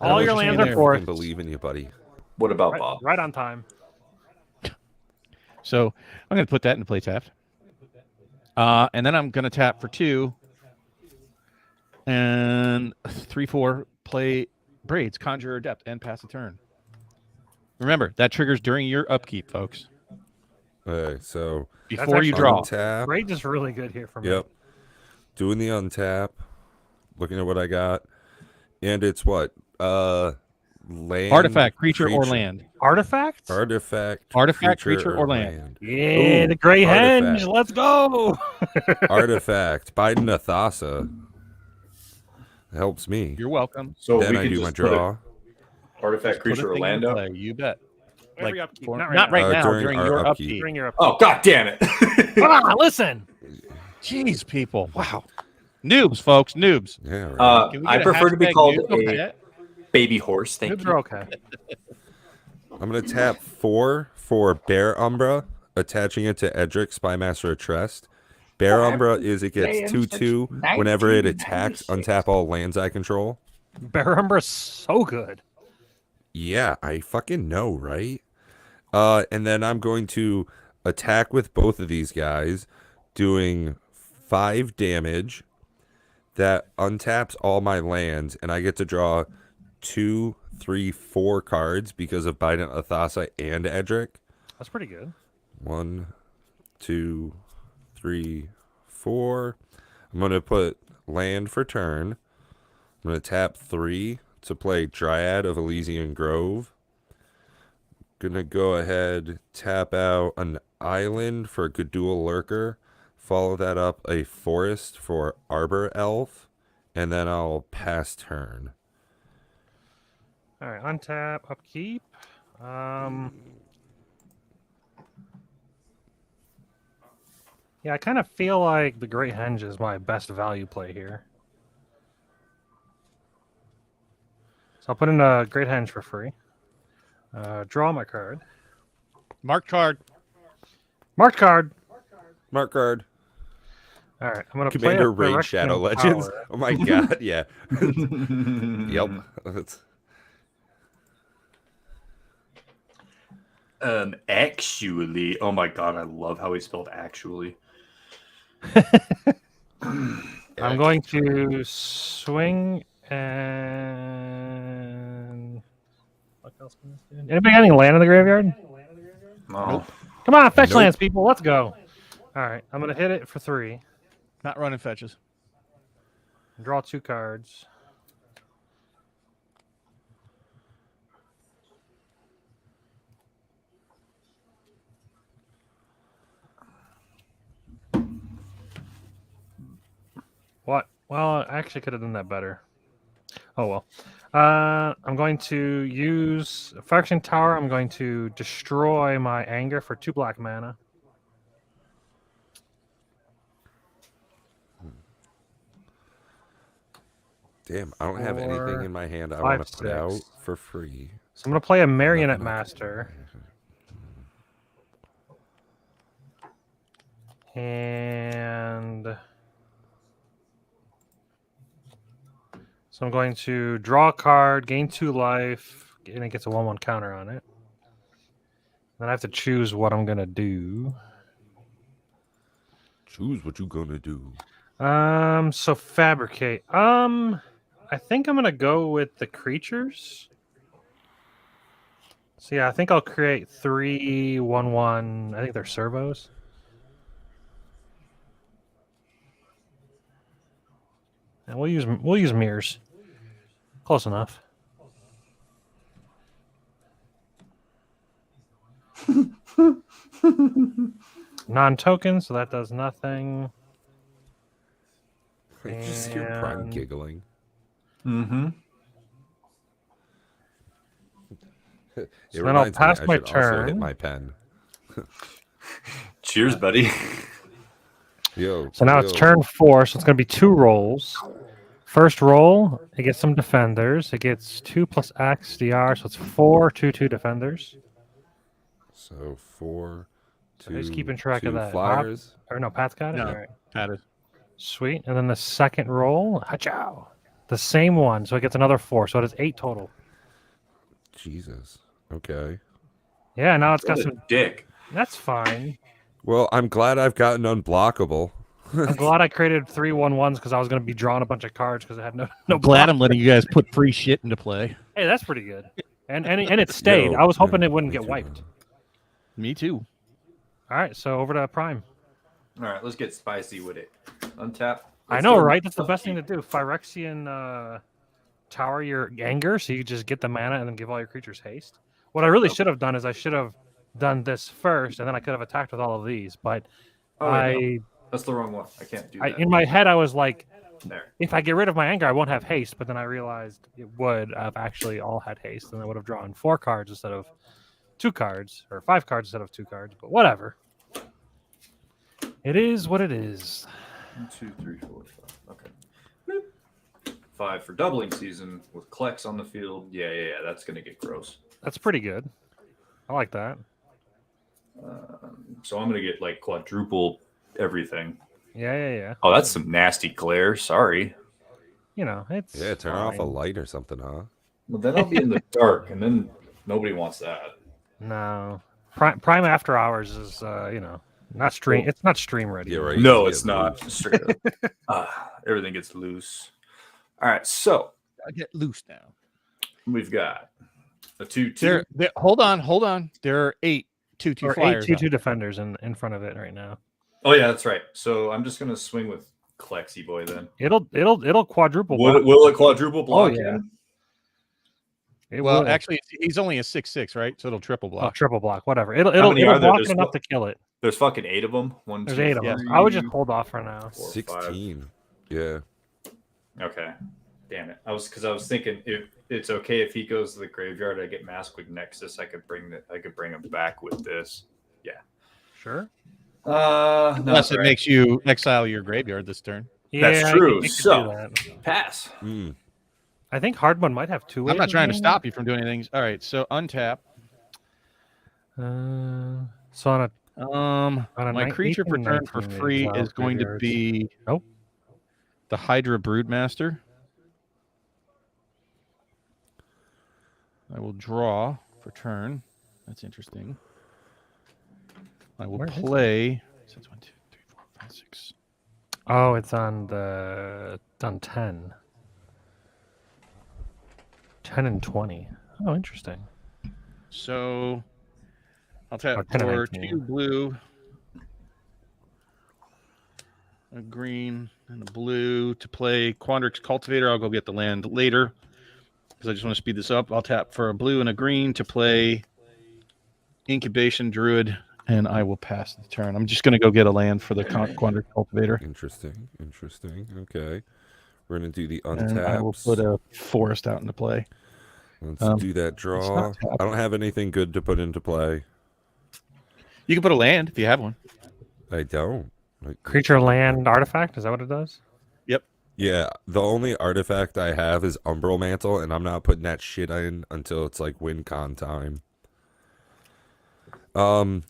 I All don't your know if lands you are can forests. believe in you, buddy. What about Right, Bob? right on time. So I'm going to put that into play tapped. And then I'm going to tap for 2. And 3, 4, play Braids, Conjure Adept, and pass a turn. Remember, that triggers during your upkeep, folks. Okay, so Before you actually draw. untap. Rage is really good here for me. Yep. Doing the untap. Looking at what I got. And it's what? Land. Artifact, creature, or land. Artifact? Artifact. Creature, or land. Yeah, Ooh, the Gray artifact. Henge. Let's go. Artifact. Biden Athasa. Helps me. You're welcome. So Then we I can do just my put a draw. artifact Put a creature thing into Orlando. play, you bet. Every Like, upkeep. for- Not not right now. now, During during our your upkeep. upkeep. During your upkeep. Oh god damn it! Ah, listen. Jeez, people. Wow. Noobs, folks. Noobs. Yeah, right. Can we I get a prefer to be hashtag called noob on a that? baby horse. Thank Noobs you. are okay. I'm going to tap 4 for Bear Umbra, attaching it to Edric, Spymaster of Trest. Bear Umbra is it gets 2/2 whenever it attacks, untap all lands I control. Bear Umbra's so good. Yeah, I fucking know, right? And then I'm going to attack with both of these guys, doing 5 damage. That untaps all my lands, and I get to draw 2, 3, 4 cards because of Biden, Athasa, and Edric. That's pretty good. 1, 2, 3, 4. I'm going to put land for turn. I'm going to tap 3 to play Dryad of Elysian Grove. Going to go ahead, tap out an island for Gadul Lurker. Follow that up a forest for Arbor Elf. And then I'll pass turn. All right, untap, upkeep. Yeah, I kind of feel like the Great Henge is my best value play here. So I'll put in a Great Henge for free. Draw my card. Mark card. Marked card. Mark card. All right, I'm gonna Commander play a Raid Phyrexian Shadow Legends. Power. Oh my god, yeah. Yep. That's... Actually, oh my god, I love how he spelled actually. I'm going to swing and look Anybody got any land in the graveyard? No. Come on, fetch Nope. lands, people. Let's go. All right, I'm gonna hit it for 3. Not running fetches. Draw 2 cards. What? Well, I actually could have done that better. Oh well. I'm going to use Faction Tower. I'm going to destroy my anger for 2 black mana. Damn, I don't have anything 4, in my hand I 5, want to put 6. out for free. So I'm going to play a Marionette Nothing I can- Master. And so I'm going to draw a card, gain 2 life, and it gets a 1/1 counter on it. Then I have to choose what I'm going to do. Choose what you gonna do. So fabricate. I think I'm gonna go with the creatures. So yeah, I think I'll create 3 1/1. I think they're servos. And we'll use mirrors. Close enough. Non-token, so that does nothing. I just hear Prime And- giggling. Mm-hmm. It So then I'll reminds me, pass I my should also hit turn. my pen. Cheers, buddy. Yo. So now it's yo. turn 4, so it's going to be 2 rolls. First roll, it gets some defenders. It gets 2 plus X DR, so it's 4 2/2 defenders. So 4, So 2, who's keeping track of 2 that? flyers. Or no, Pat's got it? No. All right. Patted. Sweet. And then the second roll, hachow. The same one, so it gets another 4, so it is 8 total. Jesus. Okay. Yeah, now it's got What a some. dick. That's fine. Well, I'm glad I've gotten unblockable. I'm glad I created 3 1/1s because I was going to be drawing a bunch of cards because I had no I'm glad block. I'm letting you guys put free shit into play. Hey, that's pretty good. And it stayed. Yo, I was hoping yo, it wouldn't me get too, wiped. man. Me too. All right, so over to Prime. All right, let's get spicy with it. Untap. I know, right? That's the best thing to do. Phyrexian tower your anger, so you just get the mana and then give all your creatures haste. What I really should have done is I should have done this first, and then I could have attacked with all of these. But Oh, wait, no. That's the wrong one. I can't do that. in my head, I was like, There. if I get rid of my anger, I won't have haste. But then I realized it would have actually all had haste, and I would have drawn 4 cards instead of 2 cards, or 5 cards instead of 2 cards. But whatever. It is what it is. 1, 2, 3, 4, 5. Okay. Boop. 5 for doubling season with Klex on the field. Yeah. That's gonna get gross. That's pretty good. I like that. So I'm gonna get like quadruple everything. Yeah. Oh, that's some nasty glare. Sorry. You know, it's Yeah, turn off a fine. light or something, huh? Well, then I'll be in the dark, and then nobody wants that. No, Prime After Hours is not stream. It's not stream ready. Yeah, right. No, Yeah, it's not. Straight up. Everything gets loose. All right, so I get loose now. we've got a 2/2. There. Hold on. There are 8 2/2 Or 8 flyers. 2/2 defenders in front of it right now. Oh yeah, that's right. So I'm just gonna swing with Klexy boy then. It'll quadruple. Will, block. will it quadruple block? yeah. him? It Well, will. actually, he's only a 6/6, right? So it'll triple Oh, block. triple block, whatever. It'll many it'll are there? block There's enough what- to kill it. There's fucking 8 of them. One, There's 2, 8 of yeah. them. I would just 3, hold off for now. 4, 5. 16. Yeah. Okay. Damn it. I was thinking if it's okay if he goes to the graveyard, I get Maskwood Nexus. I could bring him back with this. Sure. No, Unless it sorry. makes you exile your graveyard this turn. That's Yeah, true. you could do So- that. pass. Mm. I think Hardman might have 2. I'm not trying to stop you from doing anything. All right, so untap. So on a My creature per turn for 19 free exile is going to graveyards. be Nope. the Hydra Broodmaster. I will draw for turn. That's interesting. I will Where is it? play. So it's 1, 2, 3, 4, 5, 6. Oh, it's on 10. 10 and 20. Oh, interesting. So I'll tap 10 and for 19. 2 blue, a green, and a blue to play Quandrix Cultivator. I'll go get the land later because I just want to speed this up. I'll tap for a blue and a green to play Incubation Druid, and I will pass the turn. I'm just going to go get a land for the Quandrix Cultivator. Interesting. Okay. We're going to do the And I will put untaps. a forest out into play. Let's do that draw. tapped. I don't have anything good to put into play. You can put a land if you have one. I don't. Creature, land, artifact. Is that what it does? Yeah, the only artifact I have is Umbral Mantle, and I'm not putting that shit in until it's like WinCon time.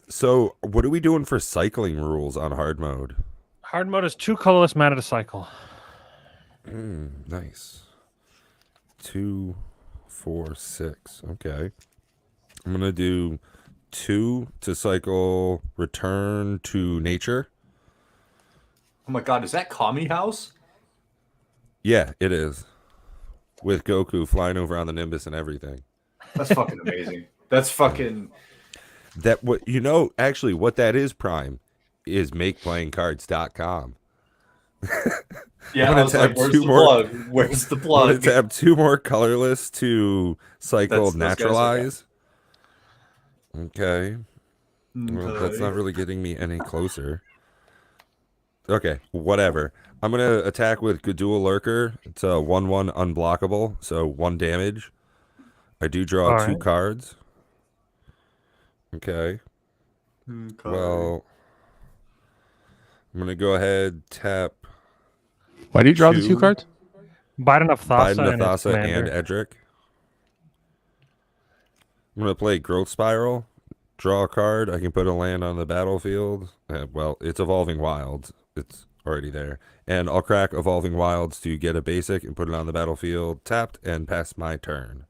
So what are we doing for cycling rules on hard mode? Hard mode is 2 colorless mana to cycle. Nice. 2, 4, 6. Okay. I'm gonna do 2 to cycle Return to Nature. Oh my god, is that Kami House? Yeah, it is. With Goku flying over on the Nimbus and everything. That's fucking amazing. That's fucking. That what actually what that is, Prime, is makeplayingcards.com. Yeah, I'm I gonna was like, tap where's 2 the more. plug? Where's the I'm gonna plug? tap 2 more colorless to cycle That's- those guys are Naturalize. Okay. Well, Okay. that's not really getting me any closer. Okay, whatever. I'm gonna attack with Gadul Lurker. It's a 1/1 unblockable, so 1 damage. I do draw All 2 right. cards. Okay. Okay. Well, I'm gonna go ahead tap Why do you draw the 2 2? cards? Biden of Biden, Thassa and its Nathassa, and commander. Edric. I'm gonna play Growth Spiral. Draw a card. I can put a land on the battlefield. Well, it's Evolving Wilds. It's already there. And I'll crack Evolving Wilds to get a basic and put it on the battlefield tapped and pass my turn.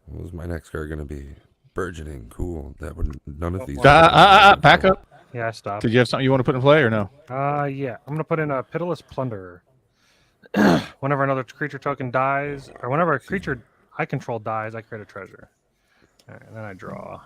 What was my next card gonna be? Burgeoning. Cool. That would none of these. Back up. Yeah, I stopped. Did you have something you want to put in play or no? Yeah. I'm gonna put in a Pitiless Plunderer. Whenever another creature token dies, or whenever a creature I control dies, I create a treasure. All right, and then I draw.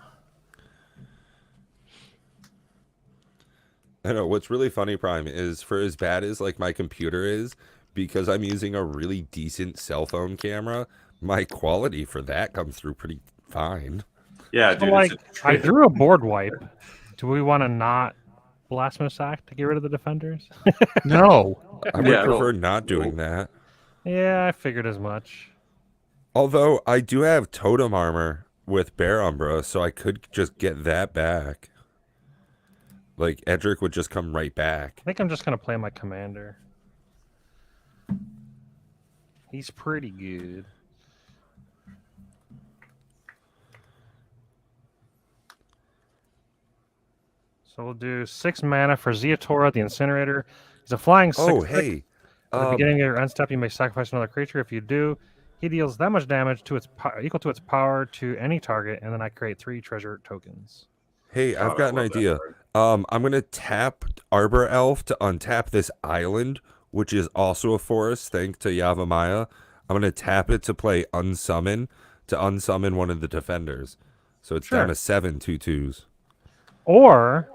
I know what's really funny, Prime, is for as bad as like my computer is, because I'm using a really decent cell phone camera, my quality for that comes through pretty fine. Yeah, So, dude. like, it's I drew a board wipe. Do we want to not Blasphemous Act to get rid of the defenders? No. I would Yeah, prefer no. not doing that. Yeah, I figured as much. Although I do have totem armor with Bear Umbra, so I could just get that back. Like Edric would just come right back. I think I'm just gonna play my commander. He's pretty good. So we'll do 6 mana for Zeatora, the Incinerator. He's a flying 6/6. Oh, hey. At the beginning of your end step, you may sacrifice another creature. If you do, he deals that much damage to its equal to its power to any target, and then I create 3 treasure tokens. Hey, I've God, got I an love that idea. card. I'm gonna tap Arbor Elf to untap this island, which is also a forest, thanks to Yavimaya. I'm gonna tap it to play Unsummon to unsummon one of the defenders. So it's down Sure. to 7 2/2s. Or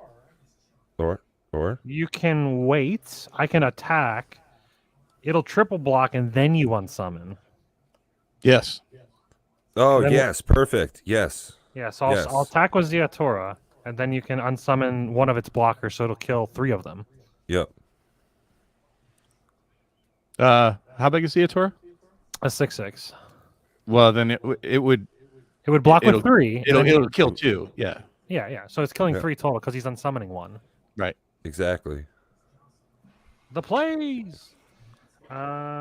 Or you can wait. I can attack. It'll triple block, and then you unsummon. Yes. oh Then- yes, perfect. Yes. Yeah, so I'll Yes. attack with Zeatora, and then you can unsummon one of its blockers, so it'll kill 3 of them. Yep. How big is Theatora? A 6/6. Well, then it would It would block It'll- with 3. and then it'll kill 2. Yeah. Yeah. So it's killing Yeah. 3 total because he's unsummoning 1. Right. Exactly. The plays.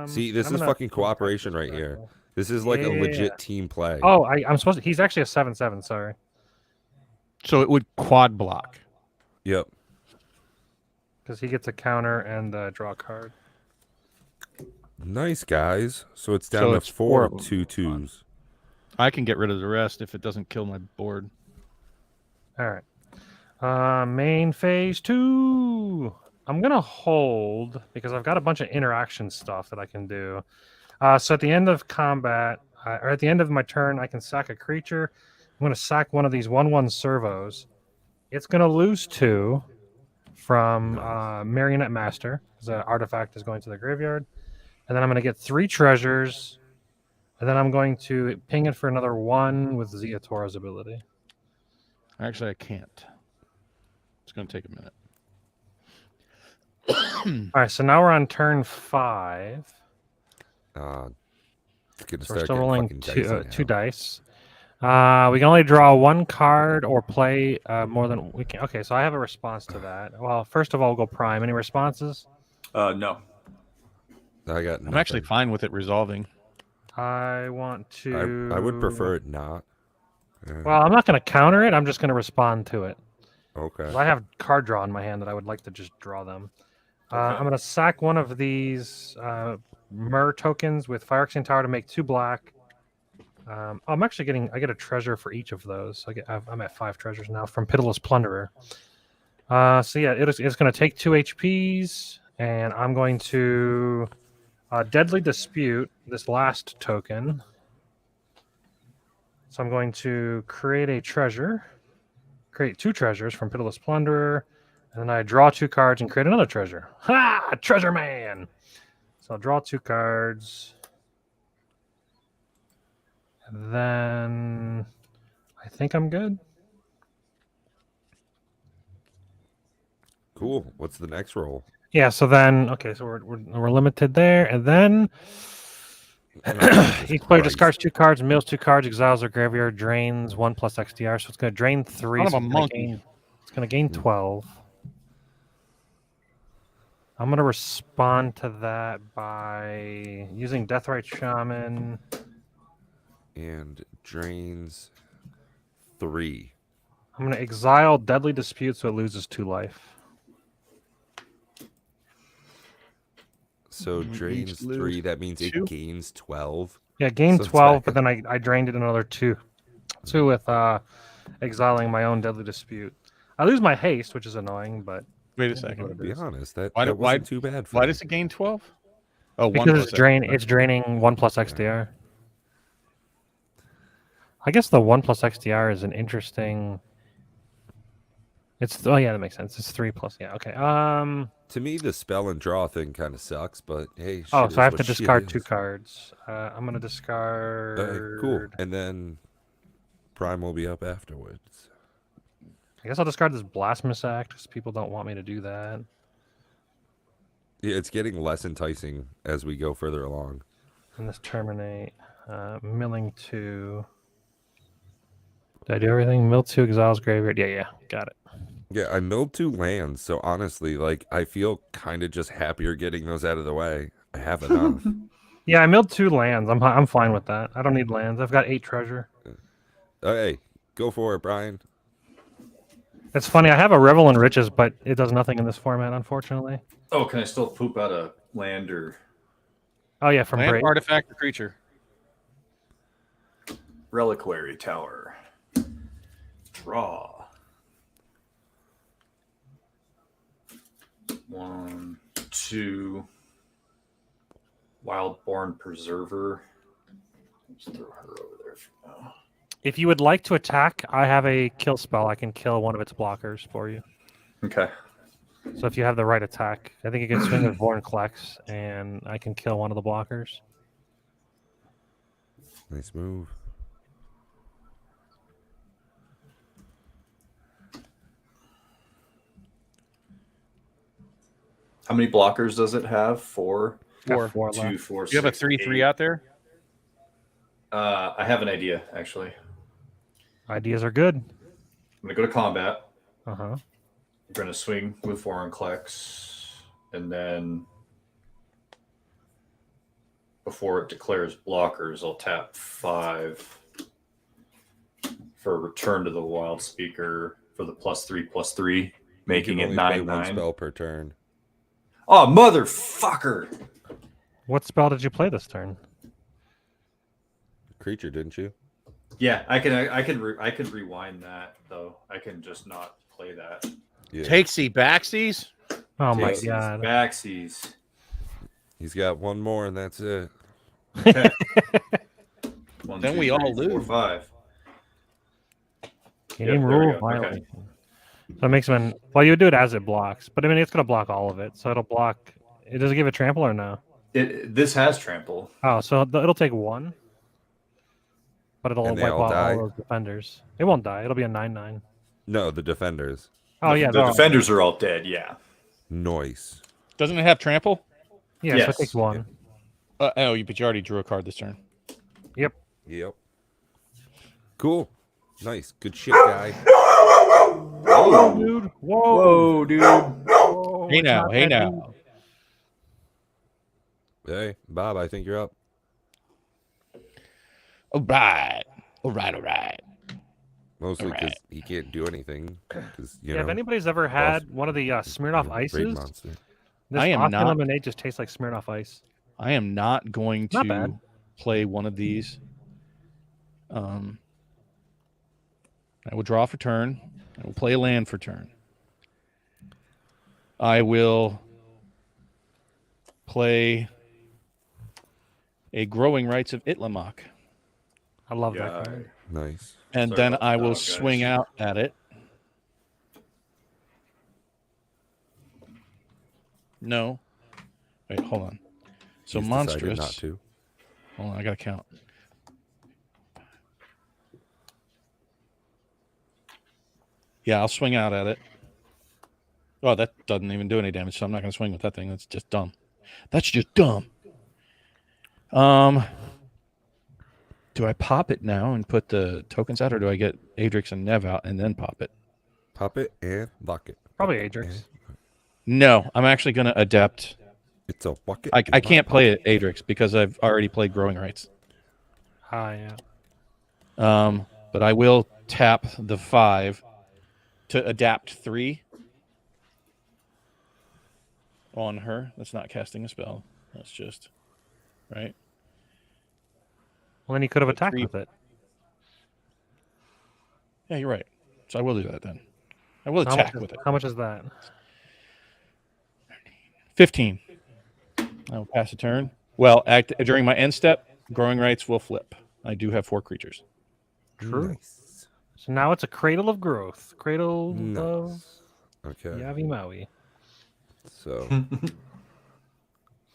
See, this I'm is gonna- fucking cooperation right here. This is like a Yeah. legit team play. Oh, I'm supposed to. He's actually a 7/7. Sorry. So it would quad block. Yep. Because he gets a counter and draw a card. Nice, guys. So it's down So to it's 4 4 of them. 2/2s. I can get rid of the rest if it doesn't kill my board. All right. Main phase 2. I'm gonna hold because I've got a bunch of interaction stuff that I can do. So at the end of combat, or at the end of my turn, I can sack a creature. I'm going to sack one of these 1/1 servos. It's going to lose 2 from Marionette Master, because the artifact is going to the graveyard. And then I'm going to get 3 treasures. And then I'm going to ping it for another 1 with Ziatora's ability. Actually, I can't. It's going to take a minute. All right, so now we're on turn 5. Gonna So we're start still getting rolling fucking two, dicey two now. dice. We can only draw 1 card or play more than we can. Okay, so I have a response to that. Well, first of all, we'll go prime. Any responses? No. I got. I'm actually nothing. fine with it resolving. I want to. I would prefer it not. Well, I'm not going to counter it. I'm just going to respond to it. Okay. 'Cause I have card draw in my hand that I would like to just draw them. Okay. I'm going to sack one of these Myr tokens with Fire Extinct Tower to make 2 black. I'm actually getting. I get a treasure for each of those. I'm at 5 treasures now from Pitiless Plunderer. So yeah, it's going to take 2 HPs, and I'm going to Deadly Dispute this last token. So I'm going to create a treasure, create 2 treasures from Pitiless Plunderer, and then I draw 2 cards and create another treasure. Ha! Treasure Man! So I'll draw 2 cards. And then I think I'm good. Cool. What's the next roll? Yeah, so then, okay, so we're limited there. And then each player discards 2 cards, mills 2 cards, exiles their graveyard, drains 1 plus XDR. So it's going to drain 3. Son of So a monkey. It's going to gain 12. I'm going to respond to that by using Deathrite Shaman. And drains 3. I'm going to exile Deadly Dispute so it loses 2 life. So drains lose 3. That means 2? it gains 12. Yeah, gain So it's 12, back but then I drained it another 2. 2 with exiling my own Deadly Dispute. I lose my haste, which is annoying, but Wait a what second. it To be is. honest, that Why do- wasn't too bad for Why me. does it gain 12? Oh, 1 Because plus it's draining 1 plus XDR. I guess the 1 plus XDR is an interesting. Oh yeah, that makes sense. It's 3 plus. Yeah, okay. To me, the spell and draw thing kind of sucks, but hey. Oh, shit so I is have what to shit discard 2 is. cards. I'm gonna discard. Okay, cool. And then Prime will be up afterwards. I guess I'll discard this Blasphemous Act because people don't want me to do that. Yeah, it's getting less enticing as we go further along. And this terminate. Milling 2. Did I do everything? Mill 2, exiles graveyard. Yeah, got it. Yeah, I milled 2 lands, so honestly, like I feel kind of just happier getting those out of the way. I have enough. Yeah, I milled 2 lands. I'm fine with that. I don't need lands. I've got 8 treasure. Okay, go for it, Brian. It's funny. I have a Revel in Riches, but it does nothing in this format, unfortunately. Oh, can I still poop out a land or Oh yeah, from Land, Brave. artifact, or creature. reliquary tower? Draw. 1, 2. Wildborn Preserver. Let's throw her over there for now. If you would like to attack, I have a kill spell. I can kill one of its blockers for you. Okay. So if you have the right attack, I think you can swing with Vorn Klex, and I can kill one of the blockers. Nice move. How many blockers does it have? 4, Got 4. 4 2, left. 4, You have a 6, 3/3 8. out there? I have an idea, actually. Ideas are good. I'm going to go to combat. Uh-huh. I'm going to swing with Foreign Klex, and then before it declares blockers, I'll tap 5 for Return to the Wild Speaker for the +3/+3, making You it can only play 1 9/9. spell per turn. Oh, motherfucker! What spell did you play this turn? Creature, didn't you? Yeah, I can rewind that though. I can just not play that. Yeah. Takesy backsies? Oh my Takesies, god. Backsies. He's got 1 more, and that's it. 1, Then 2, we all 3, 4, lose. 5. Game Yep, there we rule go. Okay. violation. So it makes them. Well, you would do it as it blocks, but I mean it's gonna block all of it. So it'll block. It does it give a trample or no? This has trample. Oh, so it'll take one, but it'll And they wipe all out die? all those defenders. It won't die. It'll be a 9/9. No, the defenders. Oh yeah, the they're all- defenders are all dead. Yeah. Noise. Doesn't it have trample? Yeah, so Yes. it takes one. But you already drew a card this turn. Yep. Cool. Nice. Good shit, guy. Oh, Dude, whoa, dude. whoa, Hey it's now, not hey that deep. now. Hey, Bob, I think you're up. All right. All right. Mostly because Alright. he can't do anything. Because you Yeah, know, if anybody's ever had one of the Smirnoff raid ices, monster. this I am Austin not- lemonade just tastes like Smirnoff Ice. I am not going Not to bad. play one of these. I will draw for turn. I will play a land for turn. I will play a Growing Rights of Itlamok. I love Yeah. that card. Nice. And Sorry then about I the will dog, guys. swing out at it. No. Wait, hold on. So He's decided monstrous. not to. Hold on, I gotta count. Yeah, I'll swing out at it. Oh, that doesn't even do any damage, so I'm not gonna swing with that thing. That's just dumb. That's just dumb. Do I pop it now and put the tokens out, or do I get Adrix and Nev out and then pop it? Pop it and lock it. Probably Pop it Adrix. and- No, I'm actually gonna adept. It's a bucket. I in my can't play pocket. it Adrix because I've already played Growing Rights. Ah, yeah. But I will tap the 5 to adapt 3 on her. That's not casting a spell. That's just right. Well, then he could have But attacked 3 with it. Yeah, you're right. So I will do that then. I will How attack much, with it. how much is that? 15. I will pass a turn. Well, during my end step, Growing Rights will flip. I do have 4 creatures. True. Nice. So now it's a Cradle of Growth. Cradle of Nice. Okay. Yavi Maui. So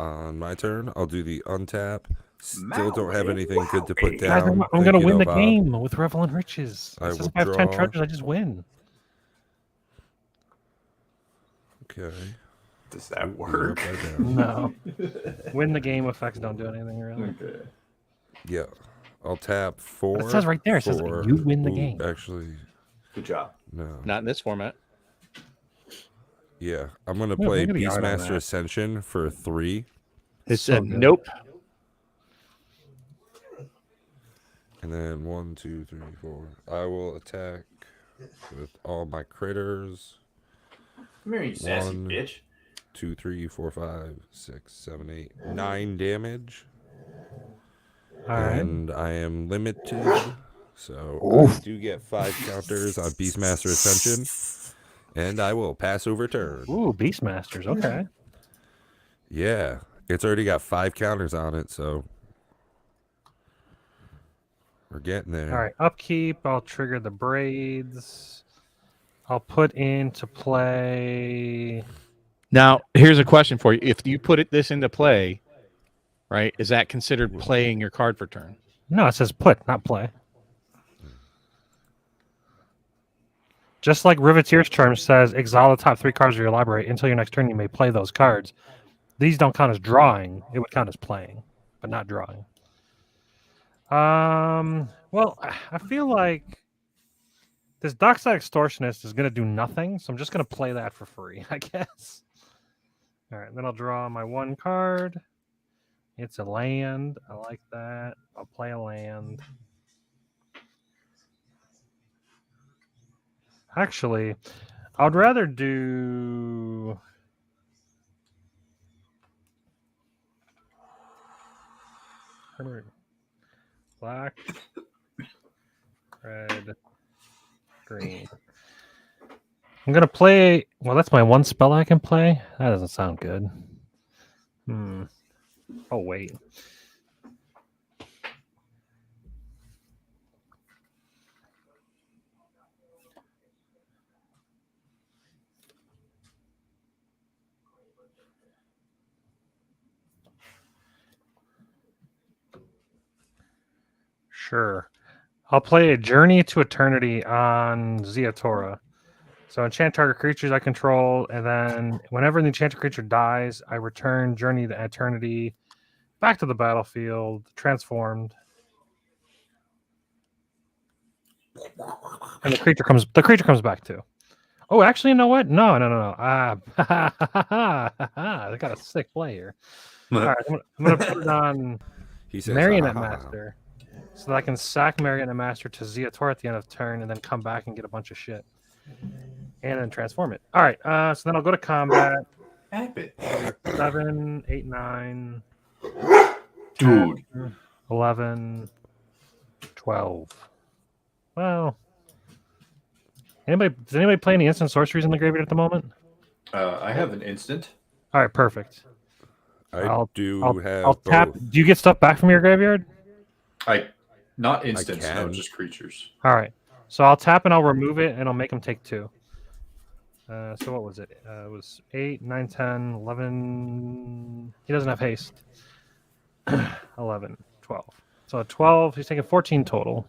on my turn, I'll do the untap. Still don't have anything good to put Guys, down. I'm gonna Thank you, win though, the Bob. game with Revel and Riches. I This is will if I have 10 draw. treasures, I just win. Okay. Does that Ooh, work? upside down. No. Win the game effects don't do anything really. Okay. Yeah. I'll tap 4. It says right there, it says for- you win the Ooh, game. Actually, Good job. no. Not in this format. Yeah. I'm going to Yeah, play look at the art on Beastmaster that. Ascension for 3. It So said good. nope. And then 1, 2, 3, 4. I will attack with all my critters. Come here, you sassy One. bitch. 2, 3, 4, 5, 6, 7, 8, 9 damage. All right. And I am limited. So I do get 5 counters on Beastmaster Ascension. And I will pass over turn. Ooh, Beastmasters. Okay. Yeah. It's already got 5 counters on it, so we're getting there. All right. Upkeep. I'll trigger the braids. I'll put into play. Now, here's a question for you. If you put this into play, right, is that considered playing your card for turn? No, it says put, not play. Just like Riveteer's term says, exile the top 3 cards of your library. Until your next turn, you may play those cards. These don't count as drawing. It would count as playing, but not drawing. Well, I feel like this Dockside Extortionist is going to do nothing, so I'm just going to play that for free, I guess. All right, then I'll draw my 1 card. It's a land. I like that. I'll play a land. Actually, I would rather do. Black, red, green. I'm gonna play. Well, that's my 1 spell I can play. That doesn't sound good. Oh wait. Sure. I'll play a Journey to Eternity on Ziatora. So enchant target creatures I control, and then whenever the enchanted creature dies, I return Journey to Eternity back to the battlefield, transformed. And the creature comes back too. Oh, actually, you know what? No. I got a sick play here. All right, I'm gonna put it on He says, Marionette "Ha, ha, ha." Master, so that I can sack Marionette Master to Ziator at the end of turn, and then come back and get a bunch of shit, and then transform it. All right, so then I'll go to combat. 7, 8, 9, Dude. 11, 12. Well, does anybody play any instant sorceries in the graveyard at the moment? I have an instant. All right, perfect. I I'll have tap. both. Do you get stuff back from your graveyard? Not instants, no, can. just creatures. All right. So I'll tap and I'll remove it and I'll make them take 2. So what was it? It was 8, 9, 10, 11. He doesn't have haste. 11, 12. So at 12, he's taking 14 total.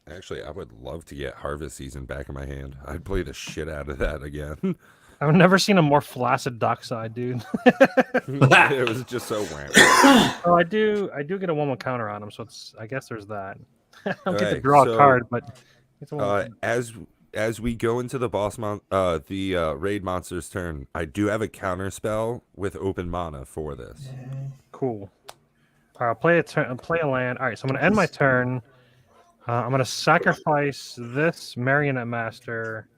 Actually, I would love to get Harvest Season back in my hand. I'd play the shit out of that again. I've never seen a more flaccid dockside, dude. It was just so wham. Oh, I do get a 1/1 counter on him, so I guess there's that. I don't get to Alright, draw a so, card, but it's a 1/1. As we go into the raid monster's turn, I do have a counter spell with open mana for this. Cool. All right, I'll play a land. All right, so I'm going to end my turn. I'm going to sacrifice this Marionette Master.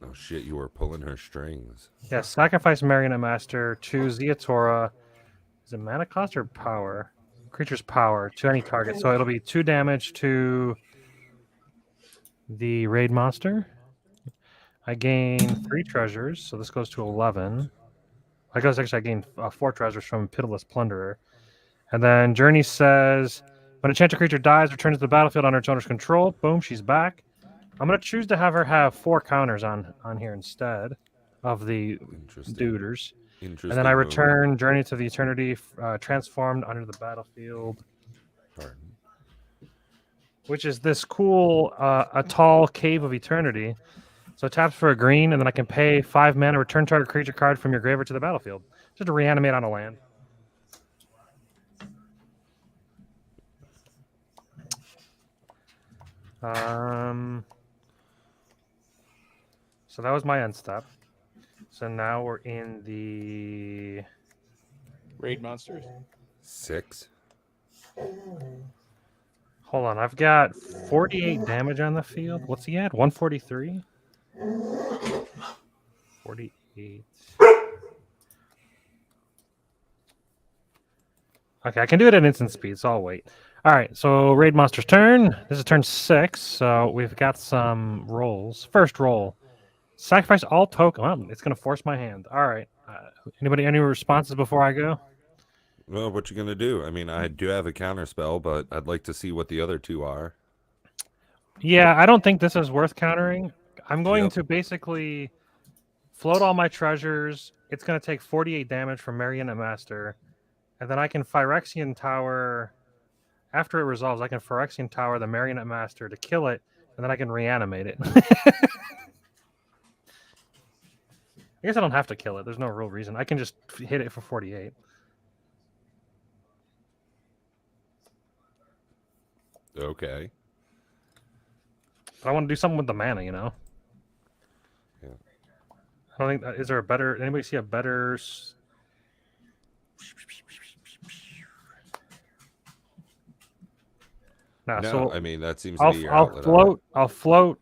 Oh shit, you were pulling her strings. Yeah, sacrifice Marionette Master to Ziatora. Is it mana cost or power? Creature's power to any target. So it'll be 2 damage to the raid monster. I gain 3 treasures, so this goes to 11. I gain 4 treasures from Pitiless Plunderer. And then Journey says, when a enchanted creature dies, returns to the battlefield under its owner's control. Boom, she's back. I'm going to choose to have her have 4 counters on here instead of the duders. And then I return Journey to the Eternity, transformed under the battlefield. Pardon. Which is this cool a tall Cave of Eternity. So it taps for a green, and then I can pay 5 mana, return target creature card from your graveyard to the battlefield. Just to reanimate on a land. So that was my end step. So now we're in the Raid monsters. 6. Hold on, I've got 48 damage on the field. What's he at? 143? 48. Okay, I can do it at instant speed, so I'll wait. All right, so Raid Monster's turn. This is turn 6, so we've got some rolls. First roll. Sacrifice all token. Well, it's going to force my hand. All right. Anybody, any responses before I go? Well, what you gonna do? I mean, I do have a counter spell, but I'd like to see what the other 2 are. Yeah, I don't think this is worth countering. I'm going to basically float all my treasures. It's going to take 48 damage from Marionette Master. And then I can Phyrexian Tower. After it resolves, I can Phyrexian Tower the Marionette Master to kill it, and then I can reanimate it. I guess I don't have to kill it. There's no real reason. I can just hit it for 48. Okay. But I want to do something with the mana, you know? Yeah. I don't think... Is there a better... Anybody see a better... Nah, No, so I mean, that seems to be your outlet. I'll float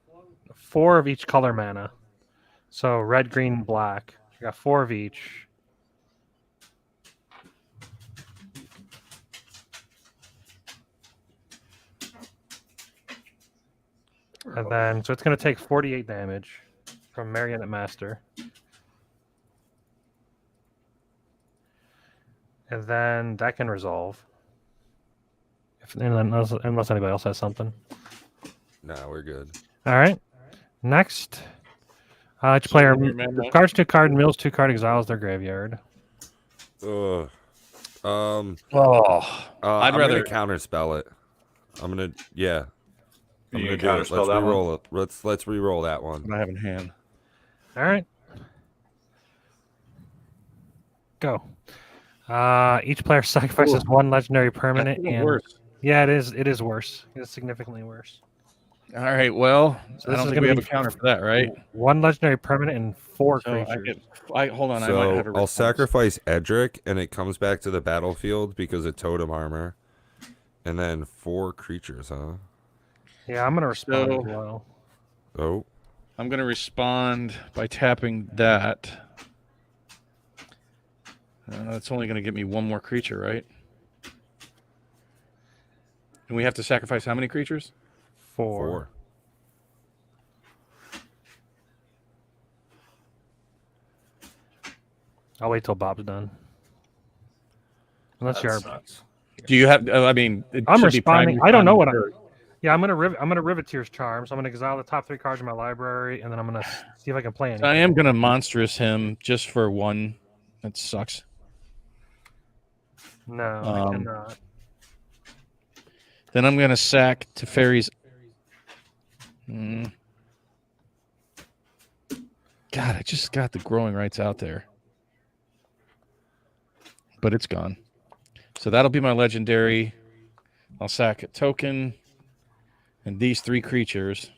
4 of each color mana. So red, green, black. I got 4 of each. And then, so it's going to take 48 damage from Marionette Master. And then that can resolve. Unless anybody else has something. No, we're good. All right. Next. Each player cards 2 card, mills 2 card, exiles their graveyard. Ugh. Um, Oh, I'd I'm rather. gonna counterspell it. I'm gonna yeah. I'm You gonna gonna do it. counterspell Let's that one? re-roll it. Let's re-roll that one. I have in hand. All right. Go. Each player sacrifices one legendary permanent. That's even And worse. yeah, it is. It is worse. It is significantly worse. All right. Well, So I this don't is think gonna we have be a counter for that, right? One legendary permanent and 4 So I creatures. get. Hold on. I might have So a I'll response. sacrifice Edric, and it comes back to the battlefield because of totem armor, and then 4 creatures, huh? Yeah, I'm gonna respond So- as well. Oh, I'm gonna respond by tapping that. That's only gonna get me one more creature, right? And we have to sacrifice how many creatures? 4. I'll wait till Bob's done. Unless That you're. sucks. Do you have? I mean, it I'm should be prime responding. I don't know what responding first. Yeah, I'm gonna Riveteer's Charm. So I'm gonna exile the top 3 cards in my library, and then I'm gonna see if I can play anything. I am gonna monstrous him just for one. That sucks. No, I Um, cannot. Then I'm gonna sack to fairies. God, I just got the growing rights out there, but it's gone. So that'll be my legendary. I'll sack a token and these 3 creatures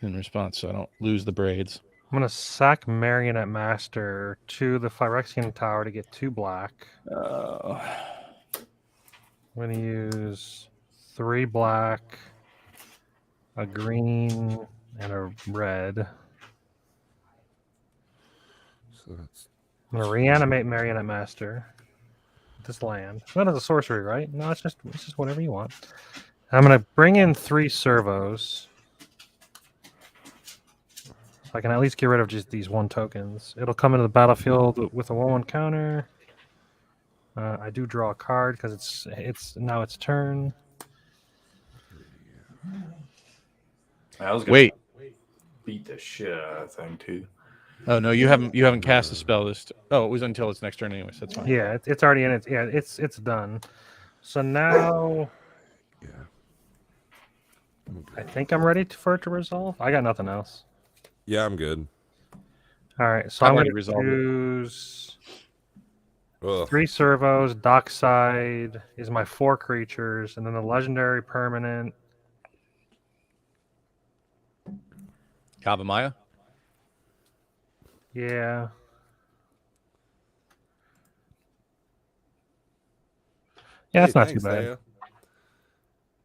in response, so I don't lose the braids. I'm gonna sack Marionette Master to the Phyrexian Tower to get 2 black. I'm gonna use 3 black, a green, and a red. so that's I'm gonna reanimate Marionette Master. This land. It's not as a sorcery, right? No, it's just whatever you want. I'm gonna bring in 3 servos. So I can at least get rid of just these 1 tokens. It'll come into the battlefield with a 1/1 counter. I do draw a card because it's now its turn. I was gonna Wait. beat the shit out of that thing too. Oh no, you haven't cast the spell this. Oh, it was until its next turn, anyways. That's fine. Yeah, it's already in it. Yeah, it's done. So now yeah. I think I'm ready for it to resolve. I got nothing else. Yeah, I'm good. All right, so I've I'm already going to resolved it. choose Ugh. 3 servos. Dockside is my 4 creatures, and then the legendary permanent. Kavamaya. Yeah. Yeah, that's Hey, not thanks, too bad. Thea.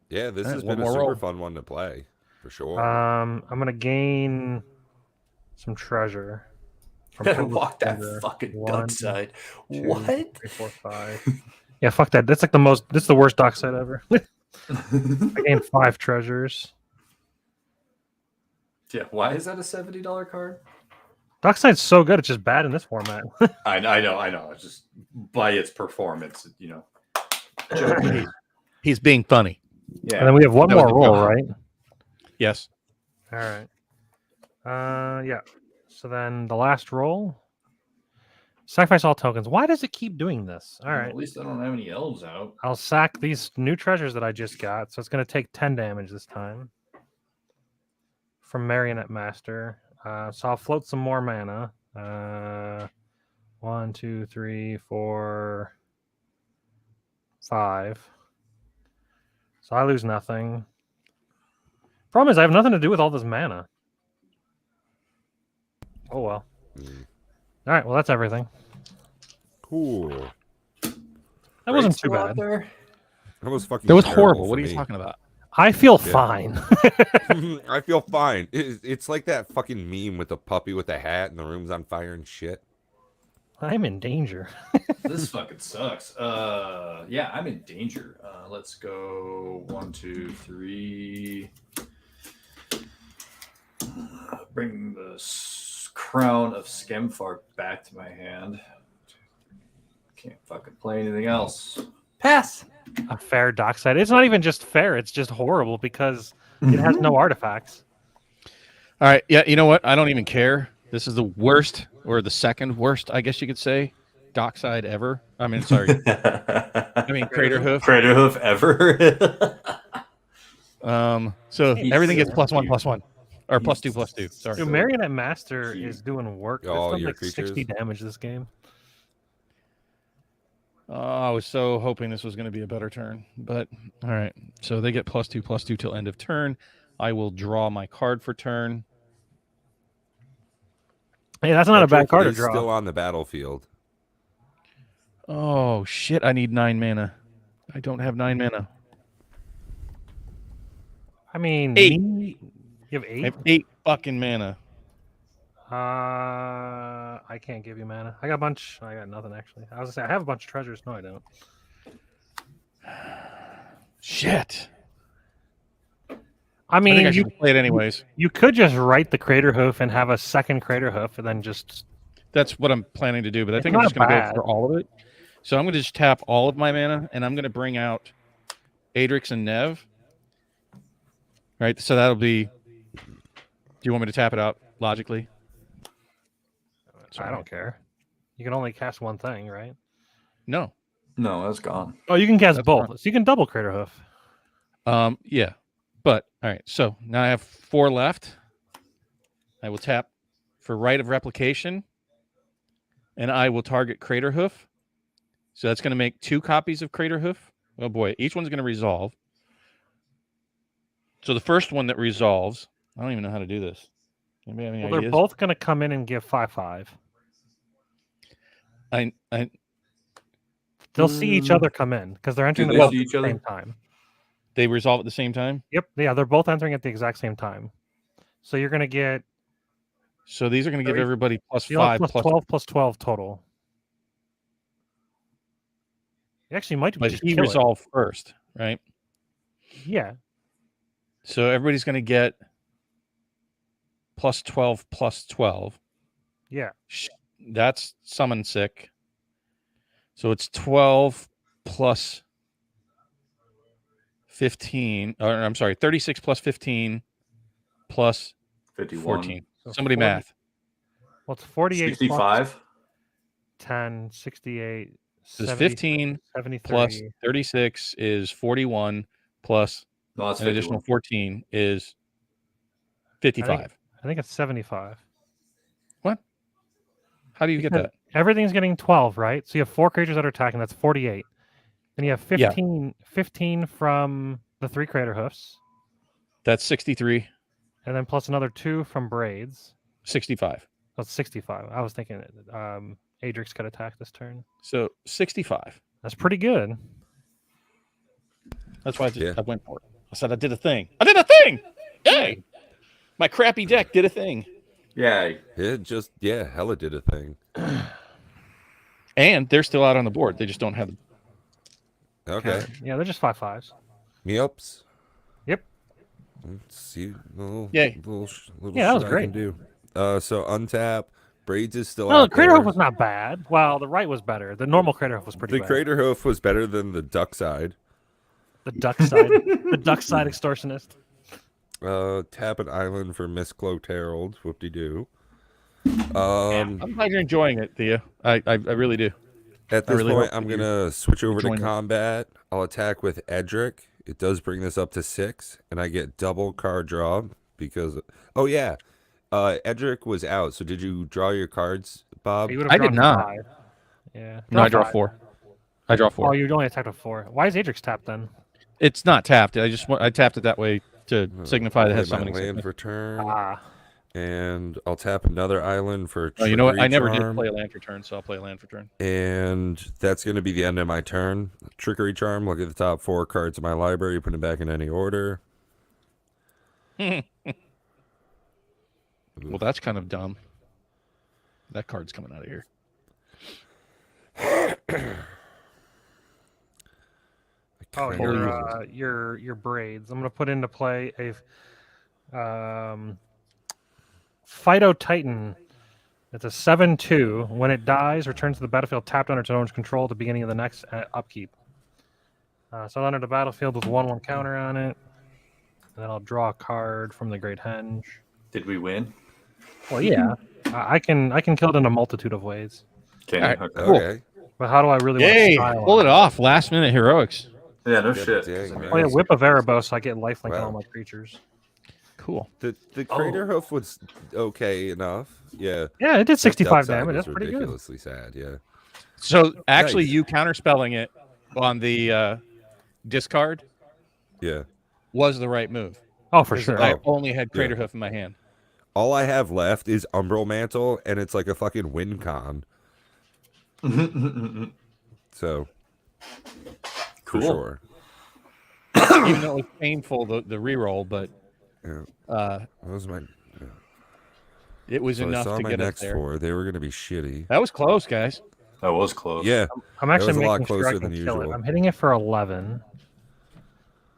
Yeah, this Alright, has one been a more super roll. fun one to play, for sure. I'm going to gain some treasure. from Walk that Under fucking 1, dockside. 2, What? 3, 4, 5. Yeah, fuck that. That's like that's the worst dockside ever. I gained 5 treasures. Yeah, why is that a $70 card? Dockside's so good, it's just bad in this format. I know. It's just by its performance, you know. He's being funny. Yeah. And then we have one That was more the roll, joke. right? Yes. All right. Yeah. So then the last roll. Sacrifice all tokens. Why does it keep doing this? All right. At least I don't have any elves out. I'll sack these new treasures that I just got. So it's going to take 10 damage this time from Marionette Master. So I'll float some more mana. 1, 2, 3, 4, 5. So I lose nothing. Problem is, I have nothing to do with all this mana. Oh well. Mm. All right. Well, that's everything. Cool. That wasn't too bad. There. That was fucking. That was terrible horrible. for What are you me. talking about? I feel Yeah. fine. I feel fine. It's like that fucking meme with the puppy with the hat and the room's on fire and shit. I'm in danger. This fucking sucks. Yeah, I'm in danger. Let's go 1, 2, 3. Bring the crown of Skemfark back to my hand. Can't fucking play anything else. Pass. A fair dockside. It's not even just fair. It's just horrible because it has no artifacts. All right. Yeah. You know what? I don't even care. This is the worst or the second worst, I guess you could say, dockside ever. I mean, sorry, I mean Crater Hoof. Crater Hoof ever. So He's everything gets so +1/+1, or +2/+2. Sorry. Dude, So Marionette Master cute. is doing work. It's All done your like 60 creatures? damage this game. I was so hoping this was going to be a better turn, but all right. So they get +2/+2 till end of turn. I will draw my card for turn. Hey, that's not a bad Edric card to is draw. still on the battlefield. Oh shit! I need 9 mana. I don't have 9 mana. I mean, 8. you have I 8? have 8 fucking mana. I can't give you mana. I got a bunch. I got nothing actually. I was gonna say I have a bunch of treasures. No, I don't. Shit. I I think mean, I should play it anyways. you could just write the Crater Hoof and have a second Crater Hoof, and then just That's what I'm planning to do, but I It's think I'm not just going to go bad. for all of it. So I'm going to just tap all of my mana, and I'm going to bring out Adrix and Nev. Right, so that'll be... Do you want me to tap it out logically? I don't care. You can only cast one thing, right? No. No, that's gone. Oh, you can cast That's both. fine. So you can double Crater Hoof. Yeah. But, all right, so now I have 4 left. I will tap for Rite of Replication, and I will target Crater Hoof. So that's going to make 2 copies of Crater Hoof. Oh, boy. Each one's going to resolve. So the first one that resolves, I don't even know how to do this. Anybody have any Well, they're ideas? both going to come in and give 5/5. I They'll see each other come in because they're entering they the boat see at each the other? same time. They resolve at the same time. Yep. Yeah, they're both entering at the exact same time. So you're going to get So these are going to give 30 everybody plus you'll have 5 plus. 12 plus 12 total. You actually might But just he kill it. resolve first, right? Yeah. So everybody's going to get plus 12 plus 12. Yeah. That's summon sick. So it's 12 plus 15. Or I'm sorry, 36 plus 15 plus 51. 14. So Somebody 40 math. Well, it's 48 plus 65. 10, 68, So it's 70, 15 73. plus 36 is 41 plus No, that's an additional 51. 14 is 55. I think it's 75. How do you get Because that? Everything's getting 12, right? So you have 4 creatures that are attacking. That's 48. Then you have 15 from the 3 Crater Hoofs, That's 63, and then plus another 2 from Braids. 65. That's 65. I was thinking Adrix could attack this turn. So 65. That's pretty good. That's why Yeah. I went for it. I said I did a thing. I did a thing. Yay! My crappy deck did a thing. Yeah. Hella did a thing. And they're still out on the board. They just don't have. Okay. Yeah, they're just 5/5s. Me-ups. Yep. Let's see. Little, Yay. little Yeah, that was shit I can great. do. So untap. Braids is still No, the out Crater there. Hoof was not bad. Well, the right was better. The normal Crater Hoof was pretty The bad. Crater Hoof was better than the duck side. The duck side. The duck side extortionist. Tap an island for Miscloaked Herald. Whoop-de-doo. I'm glad you're enjoying it, Thea. I really do. At I this really point, hope I'm that gonna switch over to enjoying it. combat. I'll attack with Edric. It does bring this up to 6, and I get double card draw because. Oh yeah, Edric was out. So did you draw your cards, Bob? You would have I did drawn not. 5. Yeah. No, I draw 5. 4. I draw 4. Oh, you only attacked with 4. Why is Adrix tapped then? It's not tapped. I tapped it that way to signify that it has Play my summoning land sickness. for turn, Ah. and I'll tap another island for. Oh, you know what? I Trickery never did Charm, play a land for turn, so I'll play a land for turn. And that's going to be the end of my turn. Trickery Charm. Look at the top 4 cards of my library. Put them back in any order. Well, that's kind of dumb. That card's coming out of here. Oh, Kinda- your braids. I'm gonna put into play a Phyto Titan. It's a 7/2. When it dies, returns to the battlefield tapped under its owner's control at the beginning of the next upkeep. So under the battlefield with 1/1 counter on it. And then I'll draw a card from the Great Henge. Did we win? Well, yeah. I can kill it in a multitude of ways. Can All right. you? Cool. Okay. But how do I really want Yay! to style Pull it on off. Last minute heroics. Yeah, no Good shit. dang, 'cause I mean, Oh yeah, nice. Whip of Erebos, so I get lifelink on Wow. all my creatures. Cool. The crater hoof was okay enough. Yeah. Yeah, it did That 65 Duckside damage. was That's pretty good. ridiculously sad. Yeah. So actually, Nice. you counterspelling it on the discard Yeah. was the right move. Oh, for 'Cause sure. I Oh, only had Crater yeah. Hoof in my hand. All I have left is Umbral Mantle, and it's like a fucking win con. So, for Cool. sure. Even though it was painful, the reroll, but Yeah. uh, That was my. it was So I enough saw to my get us next there. 4. They were gonna be shitty. That was close, guys. That was close. Yeah. I'm actually was a lot making sure I closer can than kill it. usual. I'm hitting it for 11.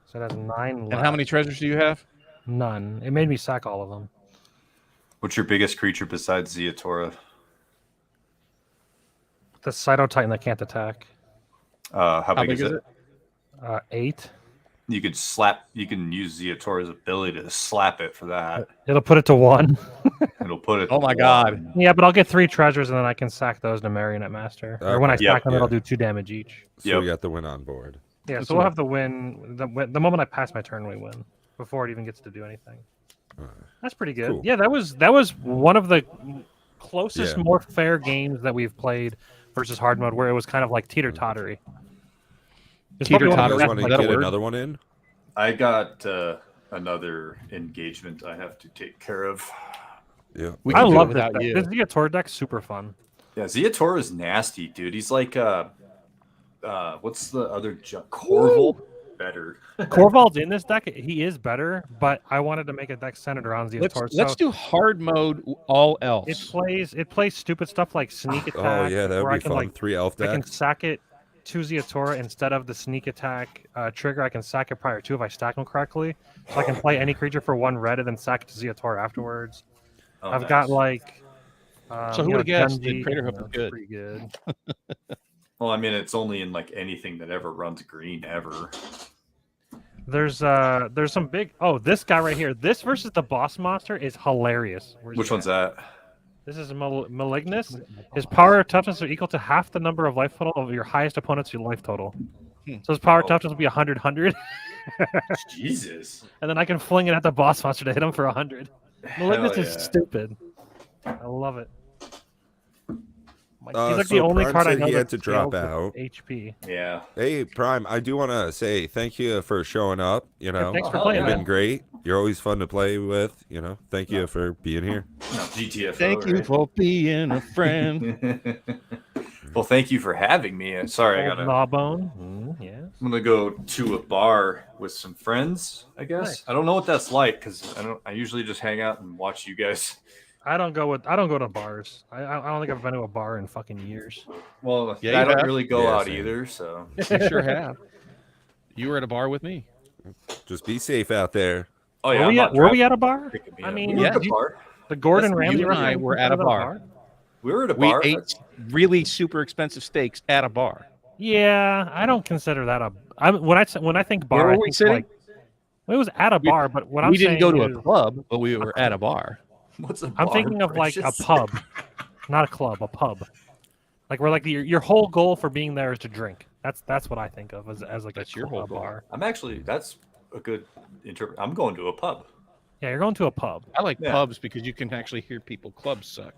So that's 9 left. And how many treasures do you have? None. It made me sack all of them. What's your biggest creature besides Zeotora? The Cyto Titan that can't attack. How big is it? 8. You could slap. You can use Zeotora's ability to slap it for that. It'll put it to 1. It'll put it. Oh my to God. one. Yeah, but I'll get 3 treasures and then I can sack those to Marionette Master. Or when I Okay. sack Yep, them, yeah. it'll do 2 damage each. So we Yep. got the win on board. Yeah, That's so we'll all. have the win. The moment I pass my turn, we win. Before it even gets to do anything. That's pretty good. Cool. Yeah, that was one of the closest, Yeah. more fair games that we've played versus hard mode, where it was kind of like teeter-tottery. It's probably one of You the Teeter-tottery? guys best, want to Is that a get word? another one in? I got another engagement I have to take care of. Yeah. We I can do it love this without deck. you. This Zeotor deck's super fun. Yeah, Zeotora is nasty, dude. He's like what's the other Corval? Better. Corval's in this deck. He is better, but I wanted to make a deck centered around Zeotor. Let's do hard mode all else. It plays stupid stuff like sneak attack. Oh yeah, that where would I be can, fun. like, 3 elf I can deck. sack it to Zeotora instead of the sneak attack trigger. I can sack it prior to if I stack them correctly. So I can play any creature for 1 red and then sack it to Zeotora afterwards. Oh, I've nice. got like. So who would've guessed that Crater Hoof was good? Pretty good. Well, I mean, it's only in like anything that ever runs green ever. There's some big. Oh, this guy right here. This versus the boss monster is hilarious. Where's Which he one's at? that? This is Malignus. His power of toughness are equal to half the number of life total of your highest opponent's life total. So his power of Oh. toughness will be 100, Jesus. and then I can fling it at the boss monster to hit him for 100. Malignus is yeah. stupid. I love it. He's like So the only Prime card I said know he that had to drop scales with out. HP. Yeah. Hey, Prime, I do want to say thank you for showing up. You know, Thanks for Oh, playing. you've yeah. been great. You're always fun to play with. You know, thank you for being here. No, GTFO. Thank you right? for being a friend. Well, thank you for having me. Sorry, I Old gotta. Gnawbone. Yeah. I'm gonna go to a bar with some friends. I guess Nice. I don't know what that's like because I usually just hang out and watch you guys. I don't go to bars. I don't think I've been to a bar in fucking years. Well, Yeah, I you don't have. really go Yeah, out same. either. So You sure have. You were at a bar with me. Just be safe out there. oh Were yeah, we I'm at, not were we driving. at a bar? Picking me I up. mean, we were at a you- bar. The Gordon Yes, Ramsay you and I reference were was at a bar. We were at a We bar. ate really super expensive steaks at a bar. Yeah, I don't consider that a. when I think bar, Where I were we think sitting? like it was at a We- bar. But what I'm We didn't go to saying a is, club, but we were at a bar. What's a I'm bar, thinking of like a Precious? pub, not a club, a pub. Like where like your whole goal for being there is to drink. That's what I think of as like That's a your whole club goal. bar. I'm actually that's a good interpret. I'm going to a pub. Yeah, you're going to a pub. I like Yeah. pubs because you can actually hear people. Clubs suck.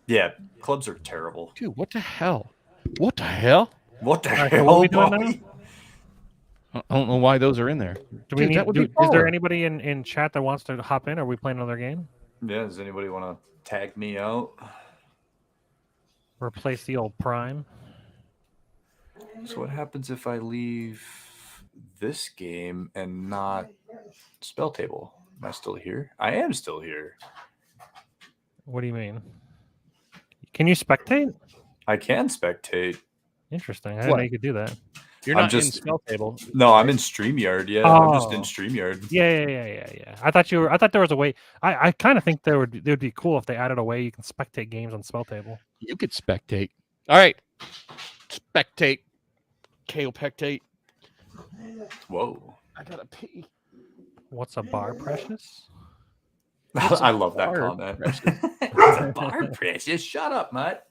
Yeah, clubs are terrible. Dude, what the hell? What the hell? What the Alright, so hell? what are we doing Bobby? I don't know why those are in there. Do we Dude, need? that would Do, be is there baller. anybody in chat that wants to hop in? Are we playing another game? Yeah, does anybody want to tag me out? Replace the old Prime. So what happens if I leave this game and not spell table? Am I still here? I am still here. What do you mean? Can you spectate? I can spectate. Interesting. I didn't What? know you could do that. You're I'm not in just- spell table. No, I'm in StreamYard. Yeah, I'm just in Oh. StreamYard. Yeah. I thought there was a way. I kind of think it would be cool if they added a way you can spectate games on spell table. You could spectate. All right. Spectate. Kaopectate. Whoa. I gotta pee. What's a bar, Precious? I love that bar, comment. a bar, Precious. Shut up, Mutt.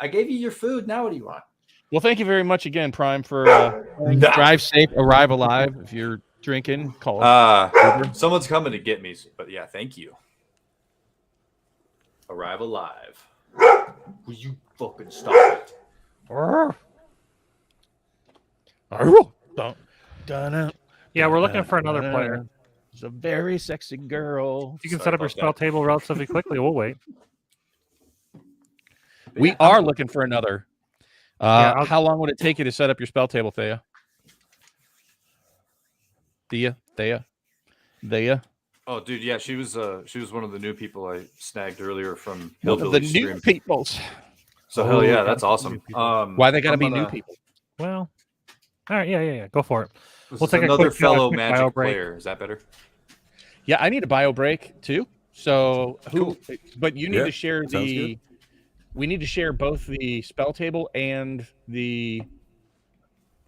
I gave you your food. Now what do you want? Well, thank you very much again, Prime, for Nah. drive safe, arrive alive. If you're drinking, call. Someone's coming to get me, but yeah, thank you. Arrive alive. Will you fucking stop it? Yeah, we're looking for another player. It's a very sexy girl. If you can Sorry set up your about spell that. table relatively quickly, we'll wait. We are looking for another. I'll- How long would it take you to set up your spell table, Thea? Thea. Oh, dude, yeah, she was one of the new people I snagged earlier from One of Hillbilly the new Stream. peoples. So hell yeah, yeah, that's awesome. new people. Why they got to I'm be new gonna- people? Well, all right, yeah. Go for it. This We'll is take a another quick, fellow quick bio Magic break. player. Is that better? Yeah, I need a bio break too. So who? But you need Yeah, to share sounds the. We need to share both the spell table and the.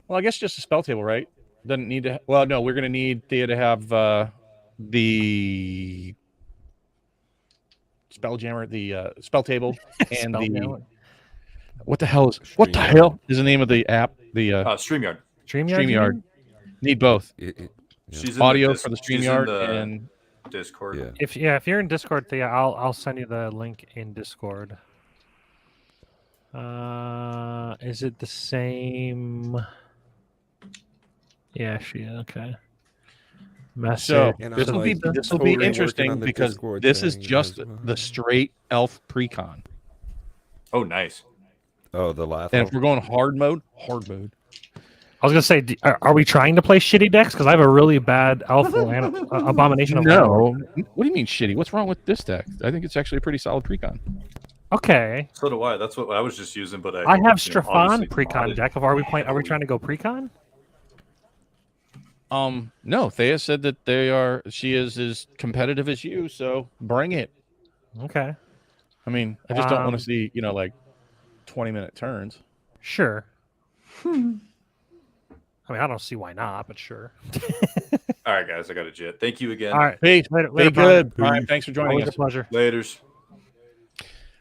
Well, I guess just the spell table, right? Doesn't need to. Well, no, we're gonna need Thea to have the Spelljammer, the spell table, and the. Spelljammer. What the hell is? What the StreamYard. hell is the name of the app? The StreamYard. StreamYard. you StreamYard. mean? Need both Yeah. She's in audio for the she's in StreamYard the and Discord. Yeah. If you're in Discord, Thea, I'll send you the link in Discord. Is it the same? Yeah, okay. Message. So And this I'm will be like this will totally be working interesting on the because Discord this is thing just as well. the straight elf precon. Oh, nice. Oh, the laugh. And if we're going hard mode. I was gonna say, are we trying to play shitty decks? Because I have a really bad elf abomination of War. What do you mean shitty? What's wrong with this deck? I think it's actually a pretty solid precon. Okay, So do I. That's what I was just using, but I have you know, Strafan obviously precon modded. deck. Are we trying to go precon? No, Thea said that she is as competitive as you, so bring it. Okay, I mean, I just don't want Um, to see, like 20-minute turns. sure. I mean, I don't see why not, but sure. All right, guys, I got a jet. Thank you again. All right, Peace. later, Be Brian. good. Brian, thanks for joining Always a us. pleasure. Laters.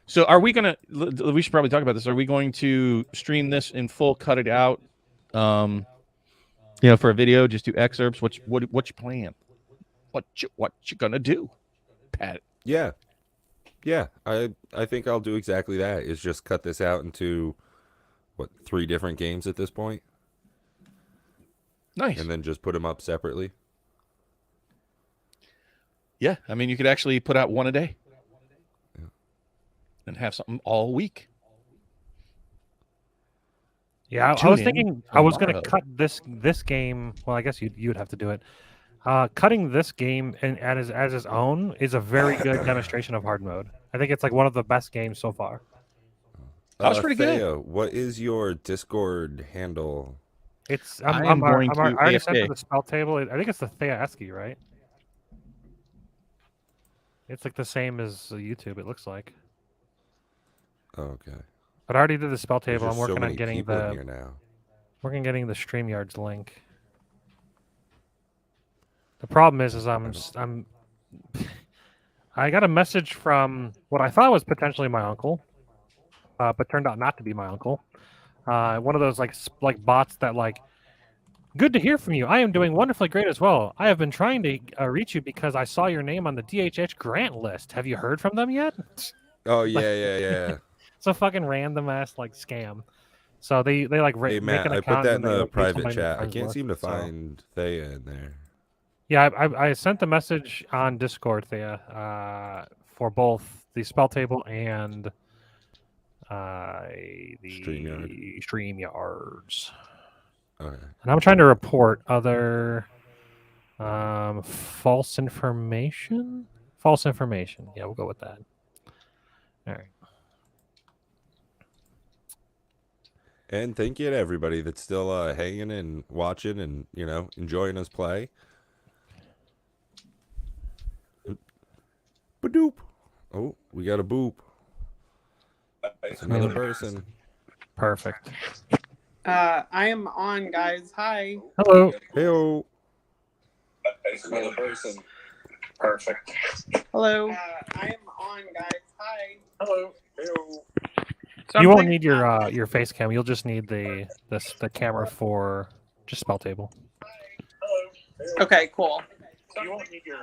So are we gonna? We should probably talk about this. Are we going to stream this in full, cut it out, for a video, just do excerpts? What's your plan? What you gonna do, Pat? Yeah. I think I'll do exactly that. Is just cut this out into 3 different games at this point, Nice. and then just put them up separately. Yeah, I mean, you could actually put out one a day, Yeah. and have something all week. Yeah, I Tune was in thinking I was going to tomorrow. cut this game. Well, I guess you'd have to do it. Cutting this game as its own is a very good demonstration of hard mode. I think it's like one of the best games so far. That was pretty good. Thea, what is your Discord handle? It's I am going I to already sent AFK. you the spell table. I think it's the Thea Esky, right? It's like the same as YouTube. It looks like. Oh, okay. But I already did the spell There's table. I'm just so working on many getting people in here now. getting the StreamYard's link. The problem is I got a message from what I thought was potentially my uncle, but turned out not to be my uncle. One of those like bots that like, good to hear from you. I am doing wonderfully great as well. I have been trying to reach you because I saw your name on the DHH grant list. Have you heard from them yet? Oh yeah. It's a fucking random ass like scam. So they like Hey make Matt, an I account put that in and they the like, leave private somebody in the chat. I friends can't list, seem to so- find Thea in there. Yeah, I sent the message on Discord, Thea, for both the spell table and the StreamYards. Okay. And I'm trying to report other false information. False information. Yeah, we'll go with that. All right. And thank you to everybody that's still hanging and watching and enjoying us play. Ba-doop. Oh, we got a boop. It's another person. Perfect. I am on, guys. Hi. Hello. Heyo. It's another person. Perfect. Hello. I am on, guys. Hello. You won't need your face cam. You'll just need the camera for just spell table. Okay, cool. You won't need your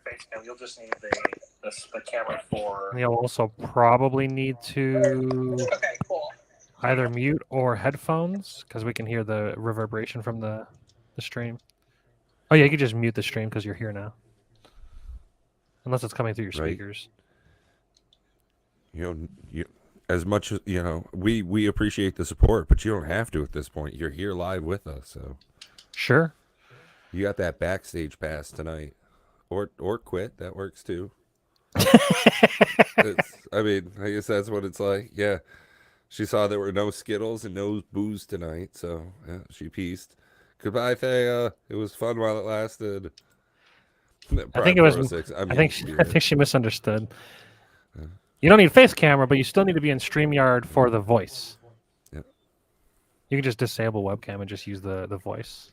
face cam. You'll just need the camera for. And you'll also probably need to Okay, cool. either mute or headphones because we can hear the reverberation from the stream. Oh yeah, you could just mute the stream because you're here now. Unless it's coming through your Right. speakers. As much as we appreciate the support, but you don't have to at this point. You're here live with us, so Sure. you got that backstage pass tonight, or quit. That works too. I mean, I guess that's what it's like. Yeah, she saw there were no Skittles and no booze tonight, so yeah, she pieced. Goodbye, Thea. It was fun while it lasted. I think it was. I think she misunderstood. You don't need face camera, but you still need to be in StreamYard for the voice. Yep. You can just disable webcam and just use the voice.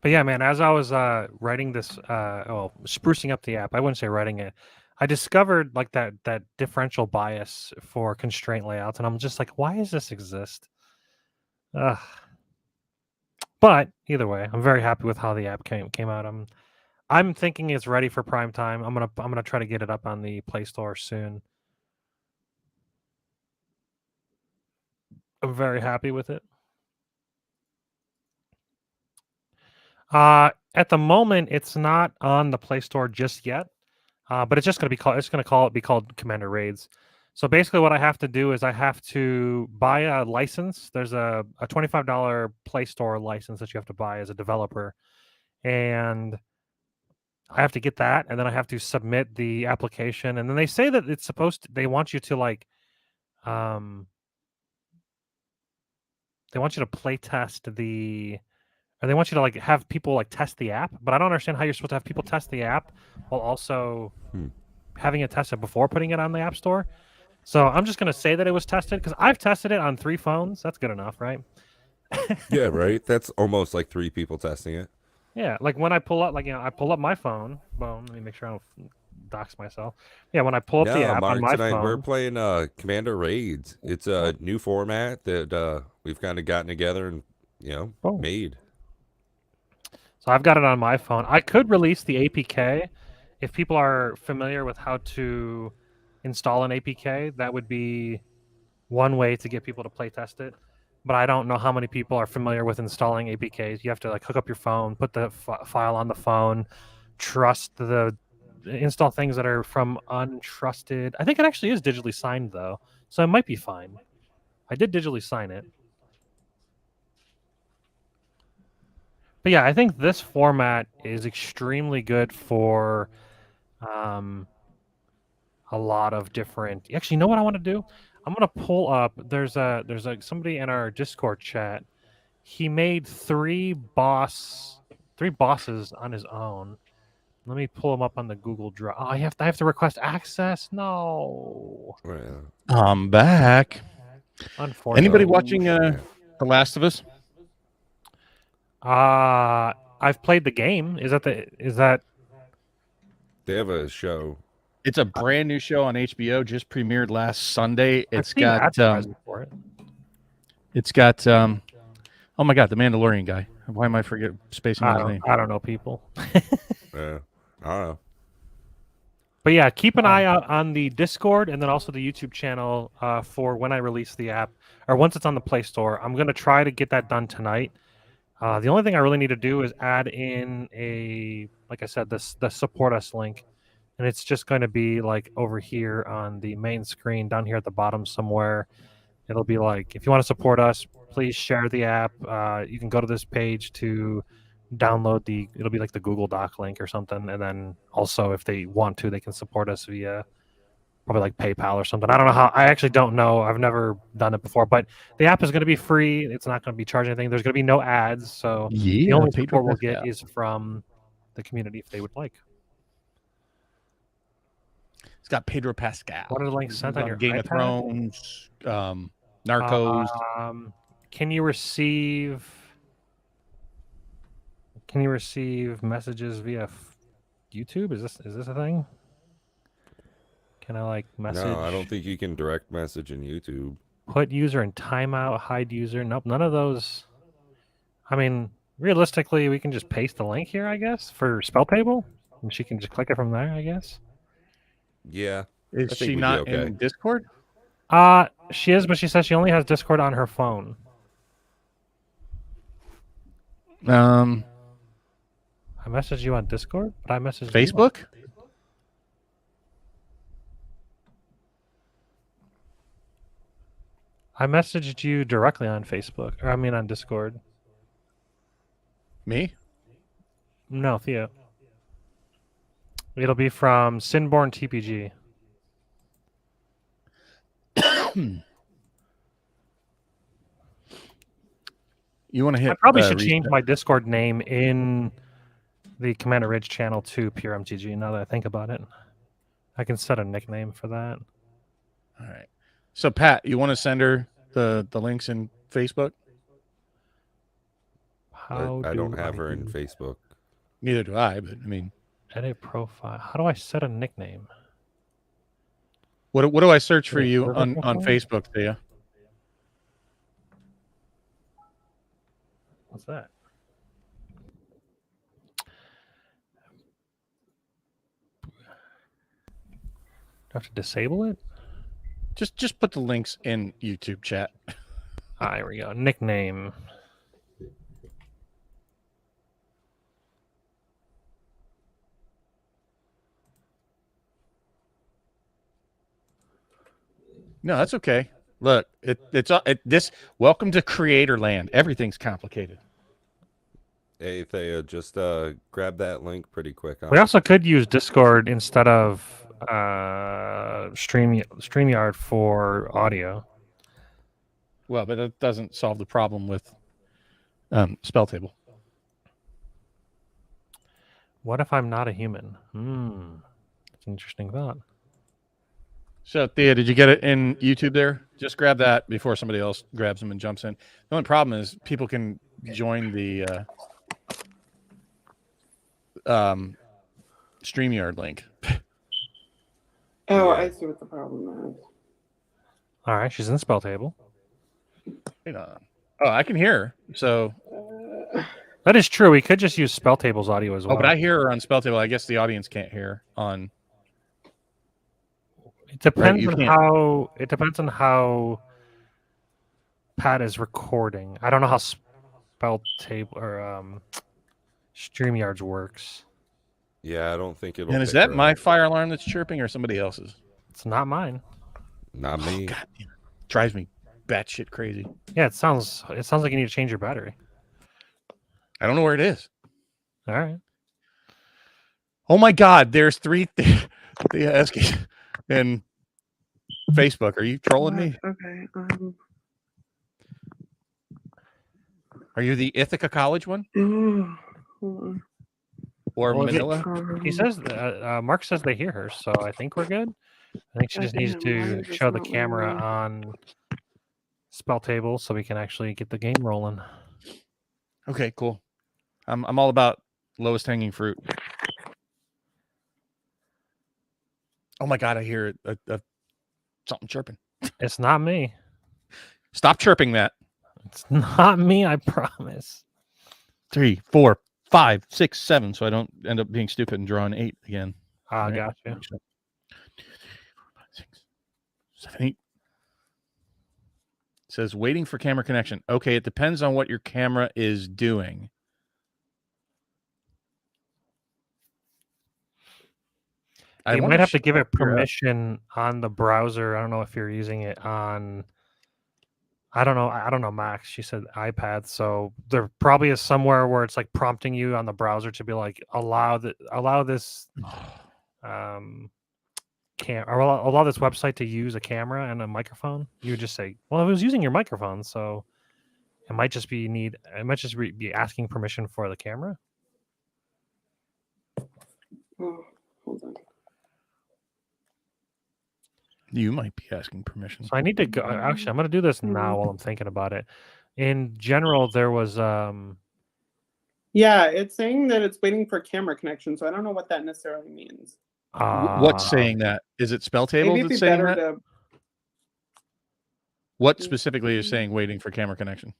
But yeah, man, as I was writing this, sprucing up the app, I wouldn't say writing it. I discovered like that differential bias for constraint layouts, and I'm just like, why does this exist? But either way, I'm very happy with how the app came out. I'm thinking it's ready for prime time. I'm gonna try to get it up on the Play Store soon. I'm very happy with it. At the moment, it's not on the Play Store just yet, but it's just going to be called. It's going to be called Commander Raids. So basically, what I have to do is I have to buy a license. There's a $25 Play Store license that you have to buy as a developer, and I have to get that, and then I have to submit the application. And then they say that it's supposed to. They want you to like, they want you to play test the. Or they want you to like have people like test the app, but I don't understand how you're supposed to have people test the app while also having it tested before putting it on the App Store. So I'm just gonna say that it was tested because I've tested it on 3 phones. That's good enough, right? Yeah, right. That's almost like 3 people testing it. Yeah, like when I pull up, I pull up my phone. Well, let me make sure I don't dox myself. Yeah, when I pull up the app Mark, on my tonight phone, we're playing Commander Raids. It's a new format that we've kind of gotten together and made. So I've got it on my phone. I could release the APK if people are familiar with how to install an APK. That would be one way to get people to play test it. But I don't know how many people are familiar with installing APKs. You have to like hook up your phone, put the file on the phone, install things that are from untrusted. I think it actually is digitally signed though, so it might be fine. I did digitally sign it. But yeah, I think this format is extremely good for a lot of different. Actually, you know what I want to do? I'm gonna pull up. There's somebody in our Discord chat. He made 3 bosses on his own. Let me pull him up on the Google Drive. Oh, I have to request access. No. I'm back. Unfortunately. Anybody watching The Last of Us? I've played the game. Is that? They have a show. It's a brand new show on HBO. Just premiered last Sunday. It's got oh my god, the Mandalorian guy. Why am I spacing his name? I don't know people. Yeah, I don't know. But yeah, keep an eye out on the Discord and then also the YouTube channel for when I release the app or once it's on the Play Store. I'm gonna try to get that done tonight. The only thing I really need to do is add in like I said, the support us link. And it's just going to be like over here on the main screen down here at the bottom somewhere. It'll be like, if you want to support us, please share the app. You can go to this page to download it'll be like the Google Doc link or something. And then also if they want to, they can support us via probably like PayPal or something. I don't know how. I actually don't know. I've never done it before, but the app is going to be free. It's not going to be charging anything. There's going to be no ads. So the only support we'll get is from the community if they would like. It's got Pedro Pascal. What are the links sent on your Game iPad? of Thrones, Narcos. can you receive messages via YouTube? Is this a thing? Can I like message? No, I don't think you can direct message in YouTube. Put user in timeout, hide user. Nope, none of those. I mean, realistically, we can just paste the link here, I guess, for Spell Table, and she can just click it from there, I guess. Yeah. Is think she we'd be not okay. in Discord? She is, but she says she only has Discord on her phone. Um, I messaged you on Discord, but I messaged you on- Facebook? I messaged you directly on Facebook, or I mean on Discord. Me? No, Theo. It'll be from Sinborn TPG. You want to hit? I probably should reset. change my Discord name in the Commander Ridge channel to Pure MTG. Now that I think about it, I can set a nickname for that. All right. So Pat, you want to send her the links in Facebook? How I don't do have her in do- Facebook. Neither do I. But I mean, Edit profile. How do I set a nickname? what do I search for Wait, you server on profile? Facebook, Thea? What's that? Do I have to disable it? Just put the links in YouTube chat. Here we go. Nickname. No, that's okay. Look, it's this. Welcome to Creator Land. Everything's complicated. Hey, Thea, just grab that link pretty quick. We also could use Discord instead of StreamYard for audio. Well, but it doesn't solve the problem with Spell Table. What if I'm not a human? That's an interesting thought. So, Thea, did you get it in YouTube there? Just grab that before somebody else grabs them and jumps in. The only problem is people can join the StreamYard link. Oh, Yeah. I see what the problem is. All right, she's in Spell Table. Hang on. Oh, I can hear her. So, That is true. We could just use Spell Table's audio as well. but I hear her on Spell Table. I guess the audience can't hear on. It depends you on can't. how. It depends on how Pat is recording. I don't know how Spell Table or StreamYards works. Yeah, I don't think it'll. And is pick that her my up. fire alarm that's chirping or somebody else's? It's not mine. Not me. God, damn it. Drives me batshit crazy. Yeah, it sounds like you need to change your battery. I don't know where it is. All right. Oh my God, there's three asking in Facebook. Are you trolling me? Okay. Are you the Ithaca College one Hold on. or Well, is it- Manila? He says Mark says they hear her, so I think we're good. I think she just needs Okay, why to is this show the not camera working? on Spell Table so we can actually get the game rolling. Okay, cool. I'm all about lowest hanging fruit. Oh my God, I hear something chirping. It's not me. Stop chirping that. It's not me, I promise. 3, 4, 5, 6, 7. So I don't end up being stupid and drawing 8 again. Ah, Right. gotcha. 6, 7, 8. It says waiting for camera connection. Okay, it depends on what your camera is doing. You wanna might have to sh- give it figure out- permission on the browser. I don't know if you're using it on. I don't know, Max. She said iPad, so there probably is somewhere where it's like prompting you on the browser to be like allow this allow this website to use a camera and a microphone. You would just say, well, it was using your microphone, so it might just be be asking permission for the camera. Oh, hold on. You might be asking permission. So I need to go. Actually, I'm going to do this now while I'm thinking about it. In general, there was Yeah, it's saying that it's waiting for camera connection, so I don't know what that necessarily means. What's saying that? Is it spell table Maybe it'd that's be saying better that? to. What specifically is saying waiting for camera connection?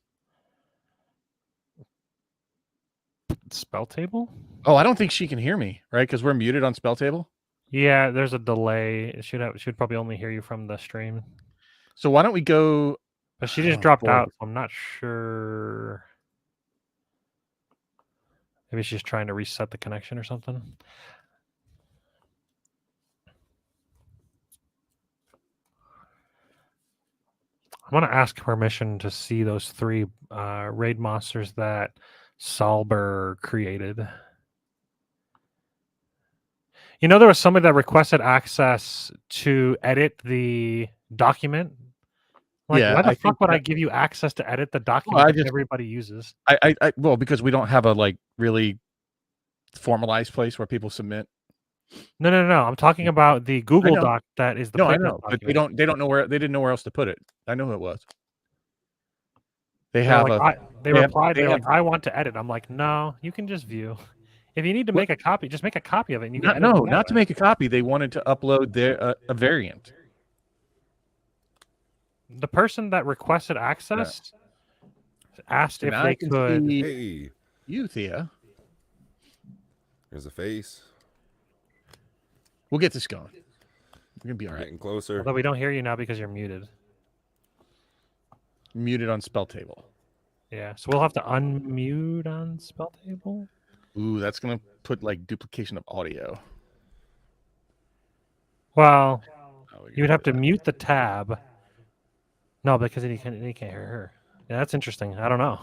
spell table? Oh, I don't think she can hear me, right? Because we're muted on spell table. Yeah, there's a delay. It should probably only hear you from the stream. So why don't we go? But she just Oh, dropped boy. out, so I'm not sure. Maybe she's trying to reset the connection or something. I want to ask permission to see those 3 raid monsters that Salber created. You know, there was somebody that requested access to edit the document. Like, Yeah, why the I fuck think would I that- give you access to edit the document that everybody uses? Well, because we don't have a like really formalized place where people submit. No. I'm talking about the Google know. Doc that is the No, I playtest know, but they document. don't know where they didn't know where else to put it. I know who it was. They They're have like, they they have- replied, they they're have- like, I want to edit. I'm like, no, you can just view. If you need to make a copy, just make a copy of it. And you can edit it that not to way. make a copy. They wanted to upload their a variant. The person that requested access asked if And they I can could. see Hey, you, Thea. there's a face. We'll get this going. We're gonna be all right. Getting closer. Although we don't hear you now because you're muted. Muted on spell table. Yeah, so we'll have to unmute on spell table. Ooh, that's gonna put like duplication of audio. Well, Oh, we you would gotta have do to mute the tab. No, because he can't hear her. Yeah, that's interesting. I don't know.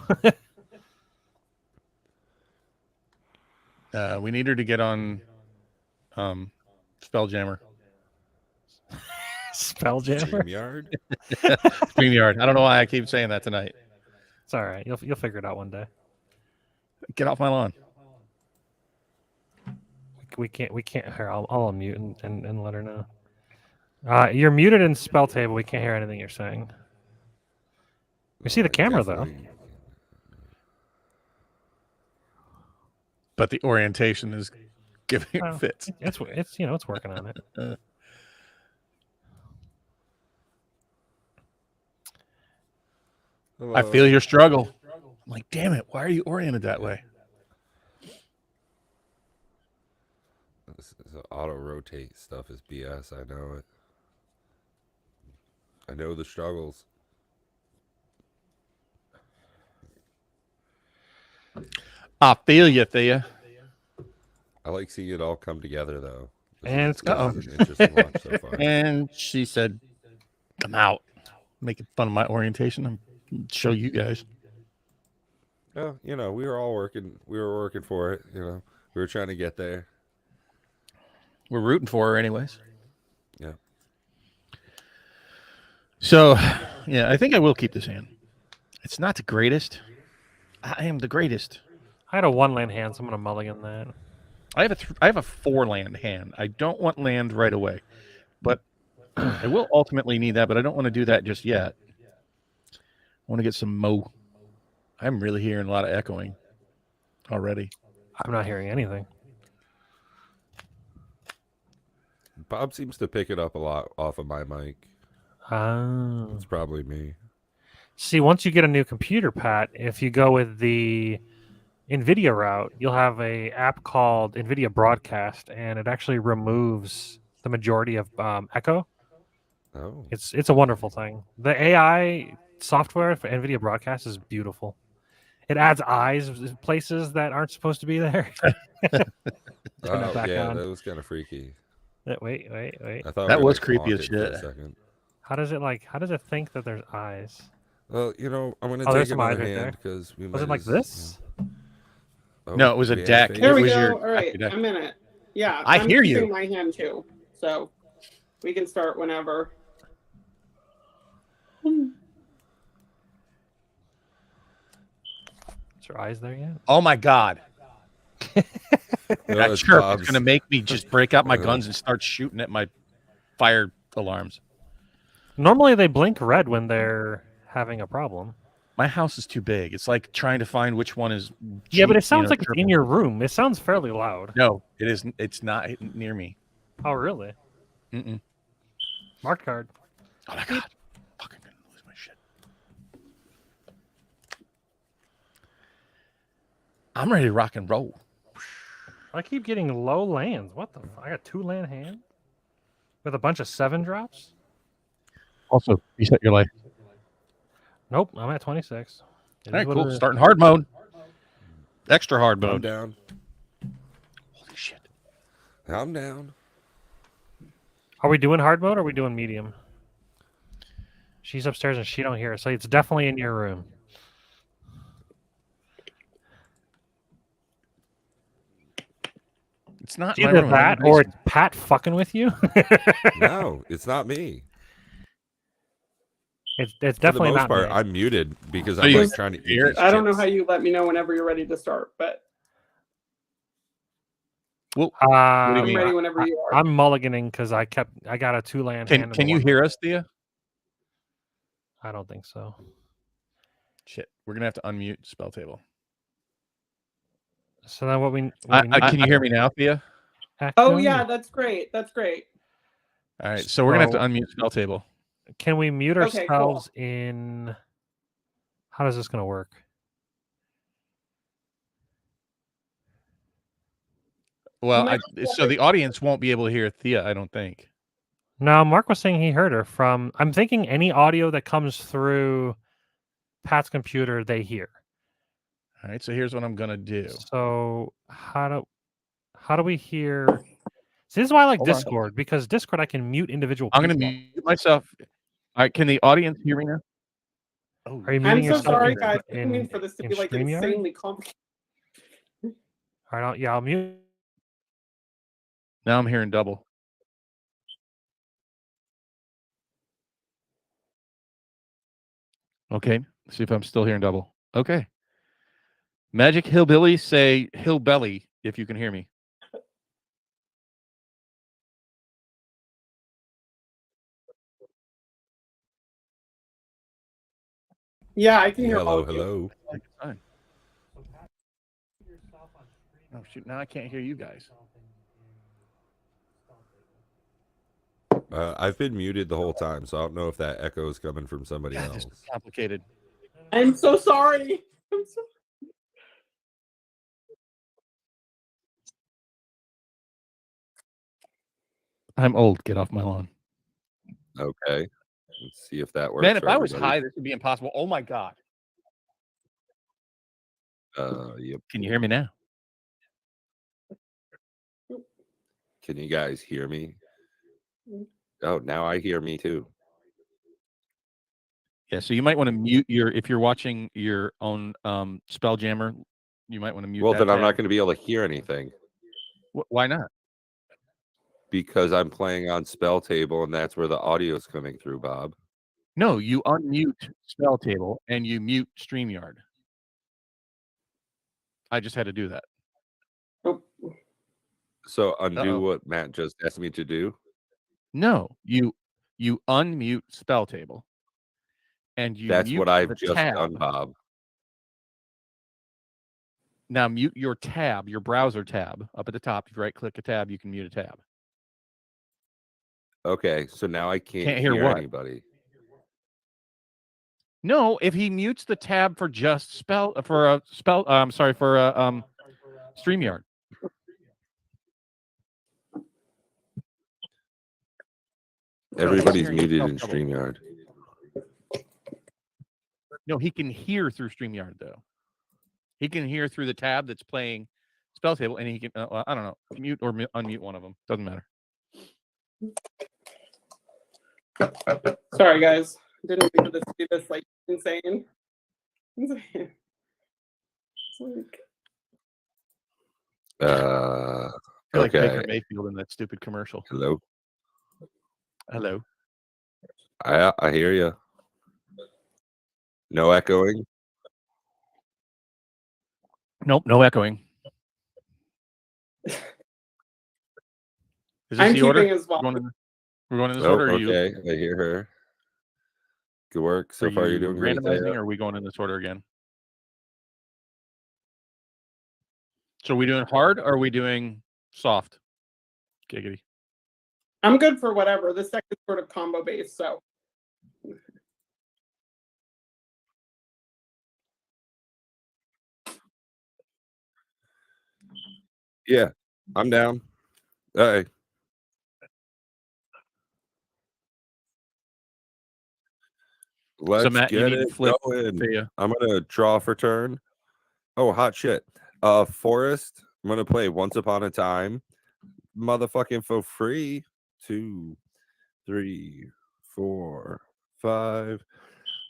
that. We need her to get on Spelljammer. Spelljammer. StreamYard. StreamYard. I don't know why I keep saying that tonight. It's all right. You'll figure it out one day. Get off my lawn. We can't. Here, I'll unmute and let her know. You're muted in spell table. We can't hear anything you're saying. We see the camera though. Definitely. But the orientation is giving it Well, fits. It's it's working on it. Hello. I feel your struggle. I'm like, damn it, why are you oriented that way? This auto rotate stuff is BS. I know it. I know the struggles. I feel you, Thea. I like seeing it all come together, though. And it's This is an interesting launch so far. And she said, come out. Making fun of my orientation. I'm show you guys. Oh, you know, we were all working. We were working for it. You know, we were trying to get there. We're rooting for her anyways. Yeah. So, yeah, I think I will keep this hand. It's not the greatest. I am the greatest. I had a 1-land hand, so I'm gonna mulligan that. I have a 4-land hand. I don't want land right away, but I will ultimately need that. But I don't want to do that just yet. I want to get some mo. I'm really hearing a lot of echoing already. I'm not hearing anything. Bob seems to pick it up a lot off of my mic. It's probably me. See, once you get a new computer, Pat, if you go with the NVIDIA route, you'll have a app called NVIDIA Broadcast, and it actually removes the majority of echo. Oh, It's a wonderful thing. The AI software for NVIDIA Broadcast is beautiful. It adds eyes in places that aren't supposed to be there. Turn it back yeah, on. that was kind of freaky. Wait. I thought That we were was gonna creepy clock as it for a shit. second. How does it think that there's eyes? Well, you know, I'm gonna Oh, there's take some eyes another right there. hand because we Was might it like as- this? Oh, No, it was a we had deck. face? There It we was go. your- All right, deck. I'm in it. Yeah, I I'm hear you. keeping my hand too, so we can start whenever. Is your eyes there yet? Oh my god! No, That it's chirp Bob's. is going to make me just break out my guns and start shooting at my fire alarms. Normally they blink red when they're having a problem. My house is too big. It's like trying to find which one is. Yeah, but cheap, it sounds like it's triple. in your room. It sounds fairly loud. No, it isn't. It's not near me. Oh, really? Mm-mm. Marked card. Oh my god! Fucking gonna lose my shit. I'm ready to rock and roll. I keep getting low lands. What the? I got 2 land hand with a bunch of 7 drops. Also, reset your life. Nope, I'm at 26. All right, cool. Starting hard mode. Extra hard I'm mode. down. Holy shit! I'm down. Are we doing hard mode or are we doing medium? She's upstairs and she don't hear us, so it's definitely in your room. It's not It's my either room. that or it's Pat fucking with you. No, it's not me. It's For the definitely most not part, me. I'm muted because So I'm you- like trying to eat Here- these I don't know chips. how you let me know whenever you're ready to start, but What do you I'm mean? ready whenever you are. I'm mulliganing because I got a 2 land hand. Can you hear us, Thea? I don't think so. Shit, we're gonna have to unmute spell table. So then what we need Can you hear me now, Thea? Oh yeah, that's great. That's great. All right, so we're gonna have to So- unmute spell table. Can we mute Okay, cool. ourselves in? How is this going to work? Well, might so the audience won't be able to hear Thea, I don't think. No, Mark was saying he heard her from. I'm thinking any audio that comes through Pat's computer, they hear. All right, so here's what I'm gonna do. So how do we hear? See, this is why I like Hold on. Discord, because Discord I can mute individual. I'm gonna people. mute myself. All right, can the audience hear me now? Oh, Are you I'm muting so yourself sorry, in- guys. I in- didn't mean for this to in be like StreamYard? insanely complicated. All right, I'll mute. now I'm hearing double. Okay, see if I'm still hearing double. Okay. Magic Hillbilly, say hillbelly if you can hear me. Yeah, I can hear all Hello, of you. hello. Fine. Oh shoot! Now I can't hear you guys. I've been muted the whole time, so I don't know if that echo is coming from somebody God, else. this is complicated. I'm so sorry. I'm so... I'm old. Get off my lawn. Okay. Let's see if that works. Man, if for I was everybody. high, this would be impossible. Oh my god! Yep. Can you hear me now? Can you guys hear me? Oh, now I hear me too. Yeah. So you might want to mute your if you're watching your own Spelljammer. You might want to mute. Well, that then I'm not tab. going to be able to hear anything Why not? because I'm playing on Spell Table, and that's where the audio is coming through, Bob. No, you unmute Spell Table and you mute StreamYard. I just had to do that. Oh, So undo Uh-oh. what Matt just asked me to do. No, you unmute Spell Table, and you. That's mute what I've the just tab. done, Bob. Now mute your tab, your browser tab up at the top. If you right click a tab, you can mute a tab. Okay, so now I can't hear hear what? anybody. No, if he mutes the tab for just StreamYard. Everybody's hearing muted yourself in double. StreamYard. No, he can hear through StreamYard though. He can hear through the tab that's playing Spell Table, and he can. Well, I don't know, mute or unmute one of them. Doesn't matter. sorry, guys. Didn't mean for this to be this like insane. Insane. It's like... I feel like Okay. Baker Mayfield in that stupid commercial. Hello. Hello. I hear you. No echoing. Nope, no echoing. Is this I'm the order? keeping as well. We're going in this Oh, order. Or you? okay. I hear her. Good work. So Are far, you're you doing great. randomizing, There. or are we going in this order again? So are we doing hard, or are we doing soft? Giggity. I'm good for whatever. This deck is sort of combo based, so Yeah, I'm down. All right. Let's Matt, you get need it flip going. Thea. I'm gonna draw for turn. Oh, hot shit. Forest. I'm gonna play Once Upon a Time. Motherfucking for free. 2, 3, 4, 5.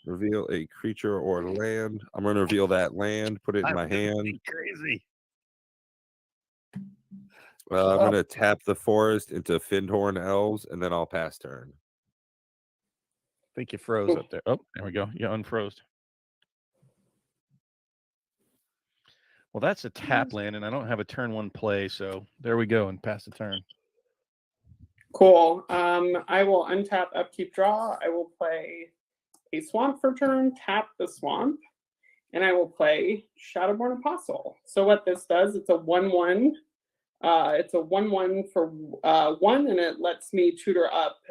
Reveal a creature or land. I'm gonna reveal that land, put it in my hand. Crazy. I'm gonna tap the forest into Findhorn Elves, and then I'll pass turn. I think you froze up there. Oh, there we go. You unfroze. Well, that's a tap land, and I don't have a turn 1 play, so there we go, and pass the turn. cool. I will untap, upkeep, draw. I will play a swamp for turn, tap the swamp, and I will play Shadowborn Apostle. So what this does, it's a 1/1. It's a 1/1 for 1, and it lets me tutor up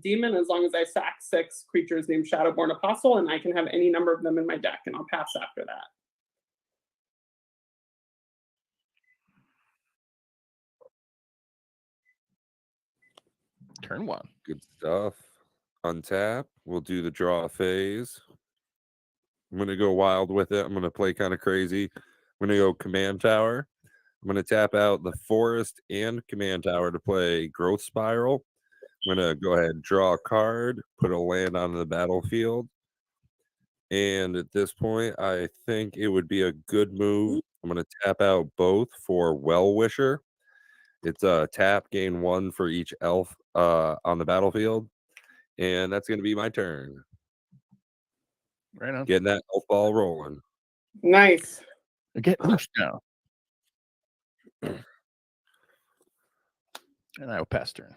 demon as long as I sack 6 creatures named Shadowborn Apostle, and I can have any number of them in my deck, and I'll pass after that. Turn 1. Good stuff. Untap. We'll do the draw phase. I'm gonna go wild with it. I'm gonna play kind of crazy. I'm gonna go Command Tower. I'm gonna tap out the Forest and Command Tower to play Growth Spiral. I'm gonna go ahead and draw a card, put a land on the battlefield. And at this point, I think it would be a good move. I'm gonna tap out both for Well Wisher. It's a tap, gain 1 for each elf on the battlefield. And that's gonna be my turn. Right on. Getting that elf ball rolling. Nice. Get loose now. And I will pass turn.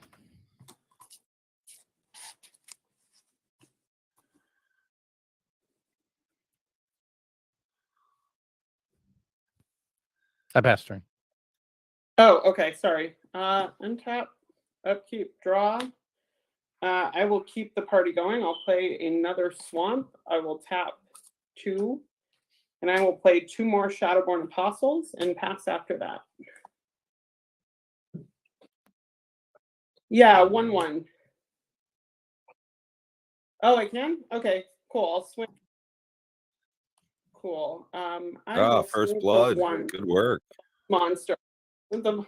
I pass turn. Oh, okay. Sorry. Untap, upkeep, draw. I will keep the party going. I'll play another swamp. I will tap 2, and I will play 2 more Shadowborn Apostles and pass after that. Yeah, 1/1. Oh, I can? Okay, cool. I'll swing. Cool. I will First swing for blood. 1 Good work. monster. The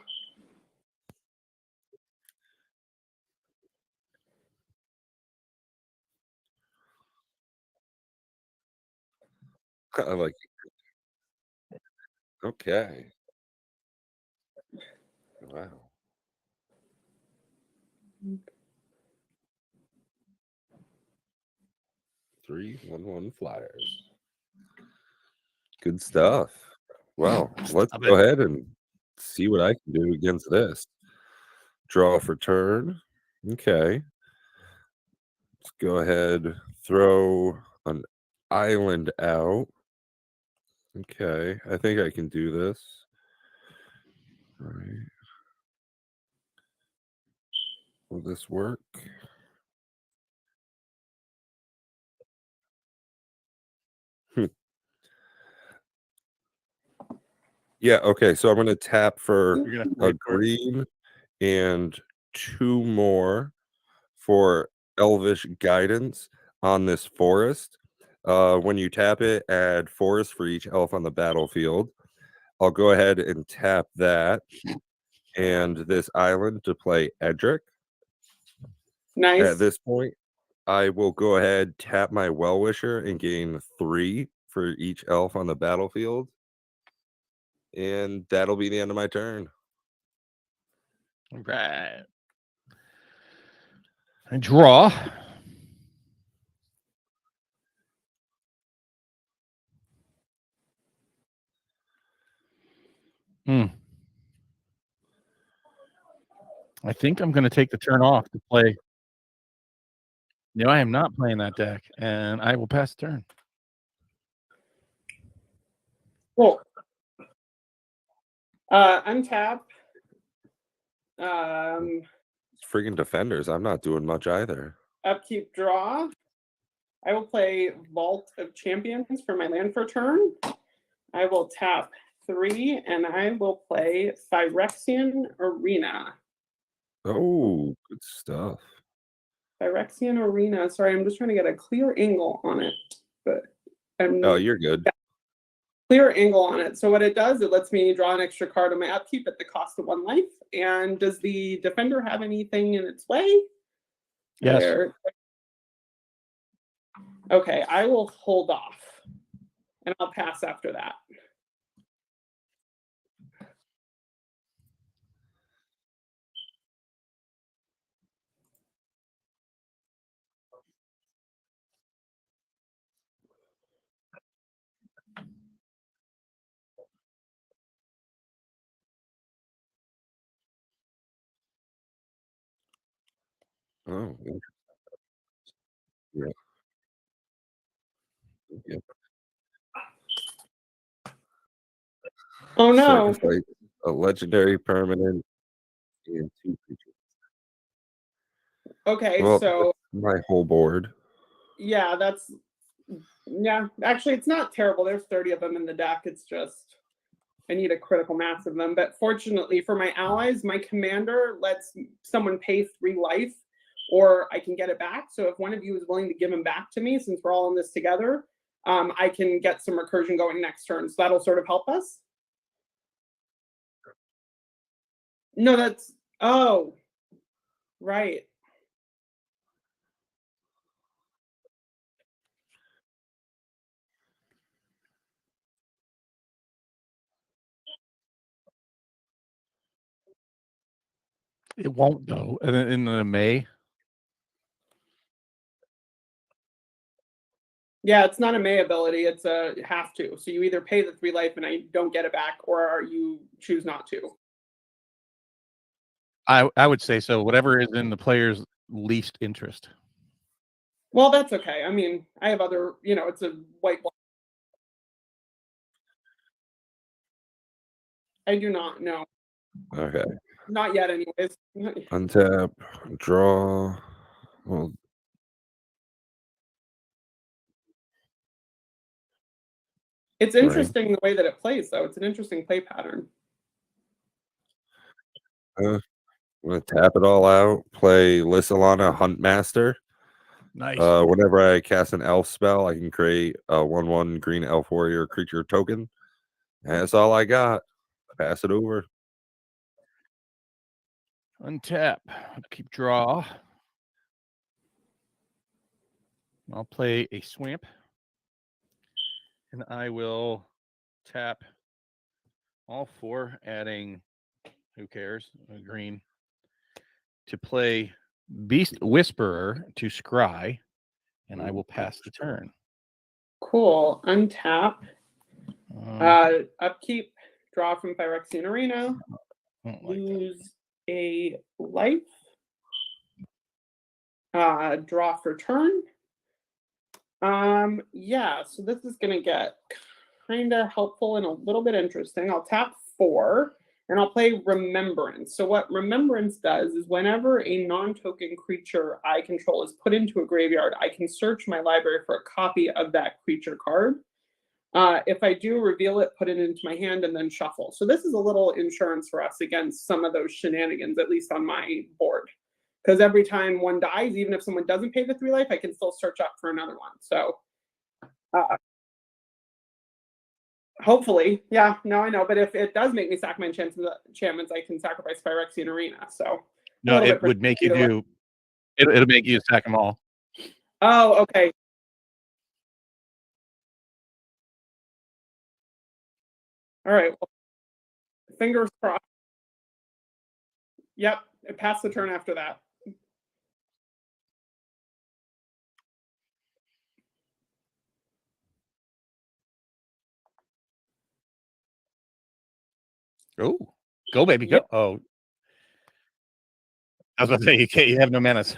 I like it. Okay. Wow. Three 1/1 flyers. Good stuff. Well, let's go ahead and see what I can do against this. Draw for turn. Okay. Let's go ahead, throw an island out. Okay. I think I can do this. All right. Will this work? Yeah, okay. So I'm going to tap for You're gonna a green and 2 more for Elvish Guidance on this forest. When you tap it, add forest for each elf on the battlefield. I'll go ahead and tap that and this island to play Edric. nice. At this point, I will go ahead, tap my Well Wisher, and gain 3 for each elf on the battlefield. And that'll be the end of my turn. Right. I draw. I think I'm going to take the turn off to play. No, I am not playing that deck, and I will pass the turn. Cool. Untap. Friggin' defenders. I'm not doing much either. Upkeep, draw. I will play Vault of Champions for my land for turn. I will tap 3, and I will play Phyrexian Arena. Oh, good stuff. Phyrexian Arena. Sorry, I'm just trying to get a clear angle on it. But Oh, you're good. clear angle on it. So what it does, it lets me draw an extra card on my upkeep at the cost of 1 life. And does the defender have anything in its way? Yes. There. Okay, I will hold off. And I'll pass after that. Oh, interesting. Yeah. Yeah. Oh no. Sacrifice a legendary permanent and 2 creatures. Okay, Well, so that's my whole board. yeah, actually it's not terrible. There's 30 of them in the deck. It's just I need a critical mass of them. But fortunately for my allies, my commander lets someone pay 3 life, or I can get it back. So if one of you is willing to give them back to me, since we're all in this together, I can get some recursion going next turn. So that'll sort of help us. No, that's right. It won't though. And then in the May. Yeah, it's not a May ability. It's a have to. So you either pay the 3 life and I don't get it back, or you choose not to. I would say so. Whatever is in the player's least interest. Well, that's okay. I mean, I have other, it's a white block. I do not know. Okay. Not yet, anyways. Untap, draw. Well, It's interesting the way that it plays, though. It's an interesting play pattern. I'm gonna tap it all out. Play Lissalana Huntmaster. Nice. Whenever I cast an elf spell, I can create a 1/1 green elf warrior creature token. And that's all I got. Pass it over. Untap. Keep draw. I'll play a Swamp. And I will tap all 4, adding, who cares, a green, to play Beast Whisperer to scry, and I will pass the turn. Cool. Untap. Upkeep. Draw from Phyrexian Arena. Lose a life. Draw for turn. Yeah, so this is going to get kind of helpful and a little bit interesting. I'll tap 4 and I'll play Remembrance. So what Remembrance does is whenever a non-token creature I control is put into a graveyard, I can search my library for a copy of that creature card. If I do, reveal it, put it into my hand, and then shuffle. So this is a little insurance for us against some of those shenanigans, at least on my board. Because every time one dies, even if someone doesn't pay the 3 life, I can still search up for another one. So hopefully, yeah, no, I know. But if it does make me sack my enchantments, I can sacrifice Phyrexian Arena. So no, it would make you do. It'll make you sack them all. Oh, okay. All right. Well, fingers crossed. Yep. Pass the turn after that. Oh, go baby, go! Yep. Oh, I was about to say you have no menace.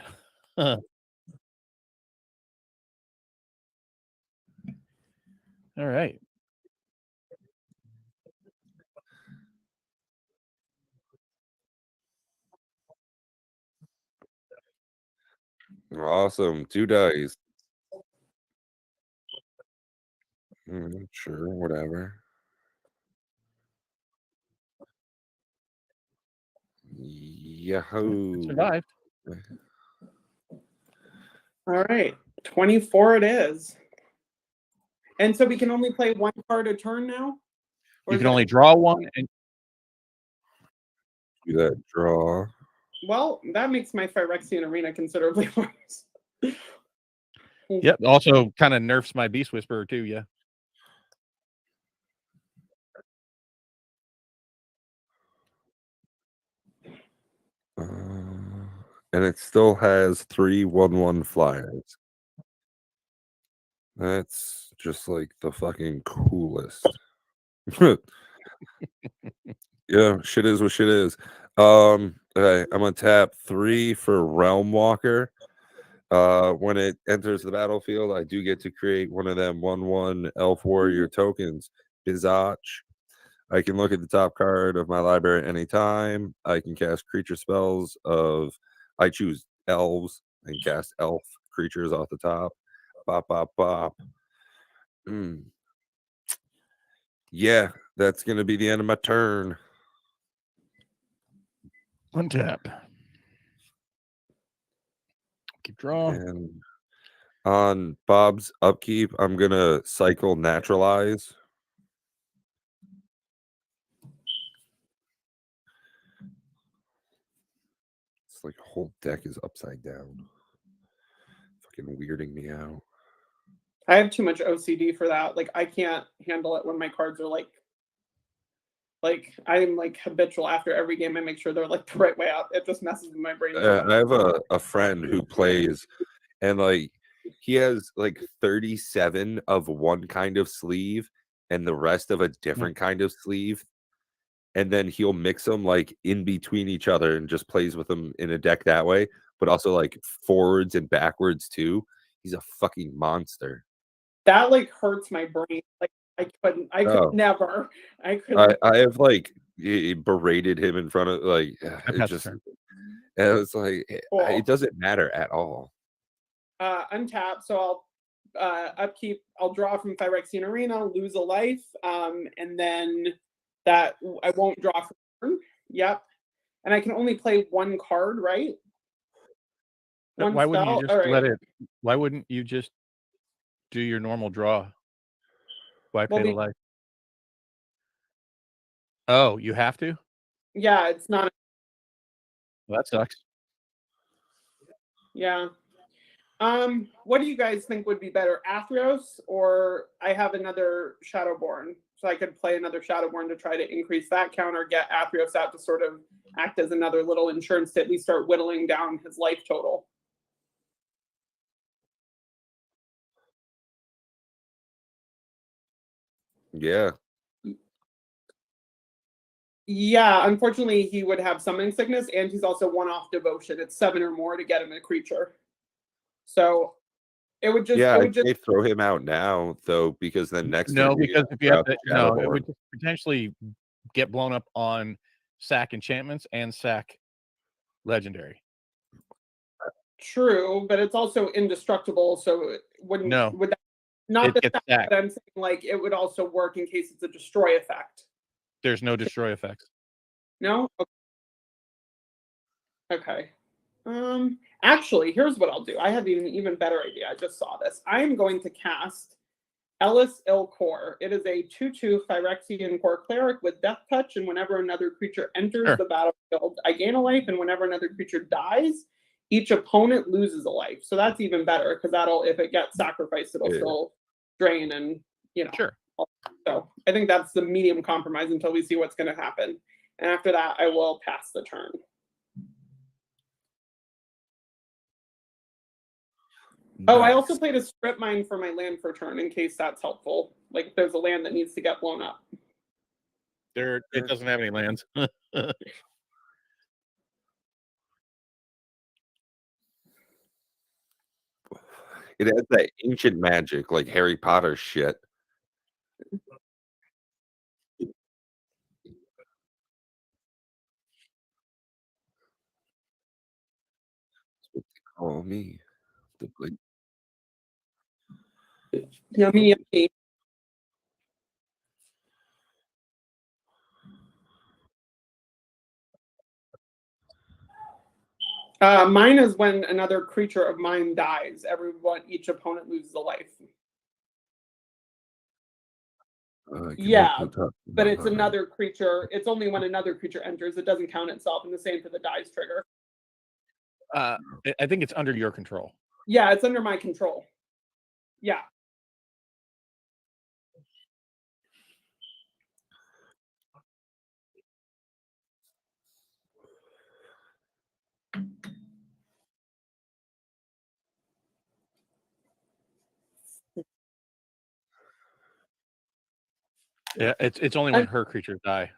All right. Awesome. 2 dice. Sure, whatever. Yahoo! Survived. All right, 24 it is. And so we can only play one card a turn now? Or You is can it- only draw one, and Do that draw. Well, that makes my Phyrexian Arena considerably worse. yep. Also, kind of nerfs my Beast Whisperer too. Yeah. And it still has 3 1/1 flyers. That's just like the fucking coolest. Yeah, shit is what shit is. Okay, I'm gonna tap 3 for Realm Walker. When it enters the battlefield, I do get to create one of them 1/1 Elf Warrior tokens, Bizach. I can look at the top card of my library at any time. I can cast creature spells I choose elves and cast elf creatures off the top. Bop, bop, bop. Yeah, that's going to be the end of my turn. Untap. Keep drawing. And on Bob's upkeep, I'm going to cycle Naturalize. It's like a whole deck is upside down. Fucking weirding me out. I have too much OCD for that. Like, I can't handle it when my cards are like I'm like habitual after every game. I make sure they're like the right way out. It just messes with my brain. I have a friend who plays, and like he has like 37 of one kind of sleeve and the rest of a different kind of sleeve, and then he'll mix them like in between each other and just plays with them in a deck that way, but also like forwards and backwards too. He's a fucking monster. That like hurts my brain. Like I could never. I have like berated him in front of like it just, and it was like Cool. it doesn't matter at all. Untap, so I'll upkeep. I'll draw from Phyrexian Arena, lose a life, and then that I won't draw for turn. Yep, and I can only play one card, right? Why wouldn't you just let it? Why wouldn't you just do your normal draw? Why pay the life? Oh, you have to? Yeah, it's not. Well, that sucks. Yeah. What do you guys think would be better, Athreos, or I have another Shadowborn, so I could play another Shadowborn to try to increase that count, or get Athreos out to sort of act as another little insurance to at least start whittling down his life total. Yeah. Yeah, unfortunately, he would have summoning sickness, and he's also one off devotion. It's 7 or more to get him a creature. So it would just I'd throw him out now though, because then next no, because if you have to, it would just potentially get blown up on sack enchantments and sack legendary. True, but it's also indestructible, so it wouldn't. No, would that not the sack, but I'm saying like it would also work in case it's a destroy effect. There's no destroy effects. No. Okay. Actually, here's what I'll do. I have an even better idea. I just saw this. I am going to cast Ellis Il-Kor. It is a 2/2 Phyrexian Core Cleric with Death Touch, and whenever another creature enters the battlefield, I gain a life, and whenever another creature dies, each opponent loses a life. So that's even better, because that'll, if it gets sacrificed, it'll still drain, and Sure. So I think that's the medium compromise until we see what's going to happen. And after that, I will pass the turn. Oh, I also played a Strip Mine for my land for turn, in case that's helpful. Like if there's a land that needs to get blown up. It doesn't have any lands. It has that ancient magic, like Harry Potter shit. Oh, me. The blade. Yummy, yummy. Mine is when another creature of mine dies. Each opponent loses a life. Yeah, but it's another creature. It's only when another creature enters. It doesn't count itself, and the same for the dies trigger. I think it's under your control. Yeah, it's under my control. Yeah. Yeah, it's only when her creatures die.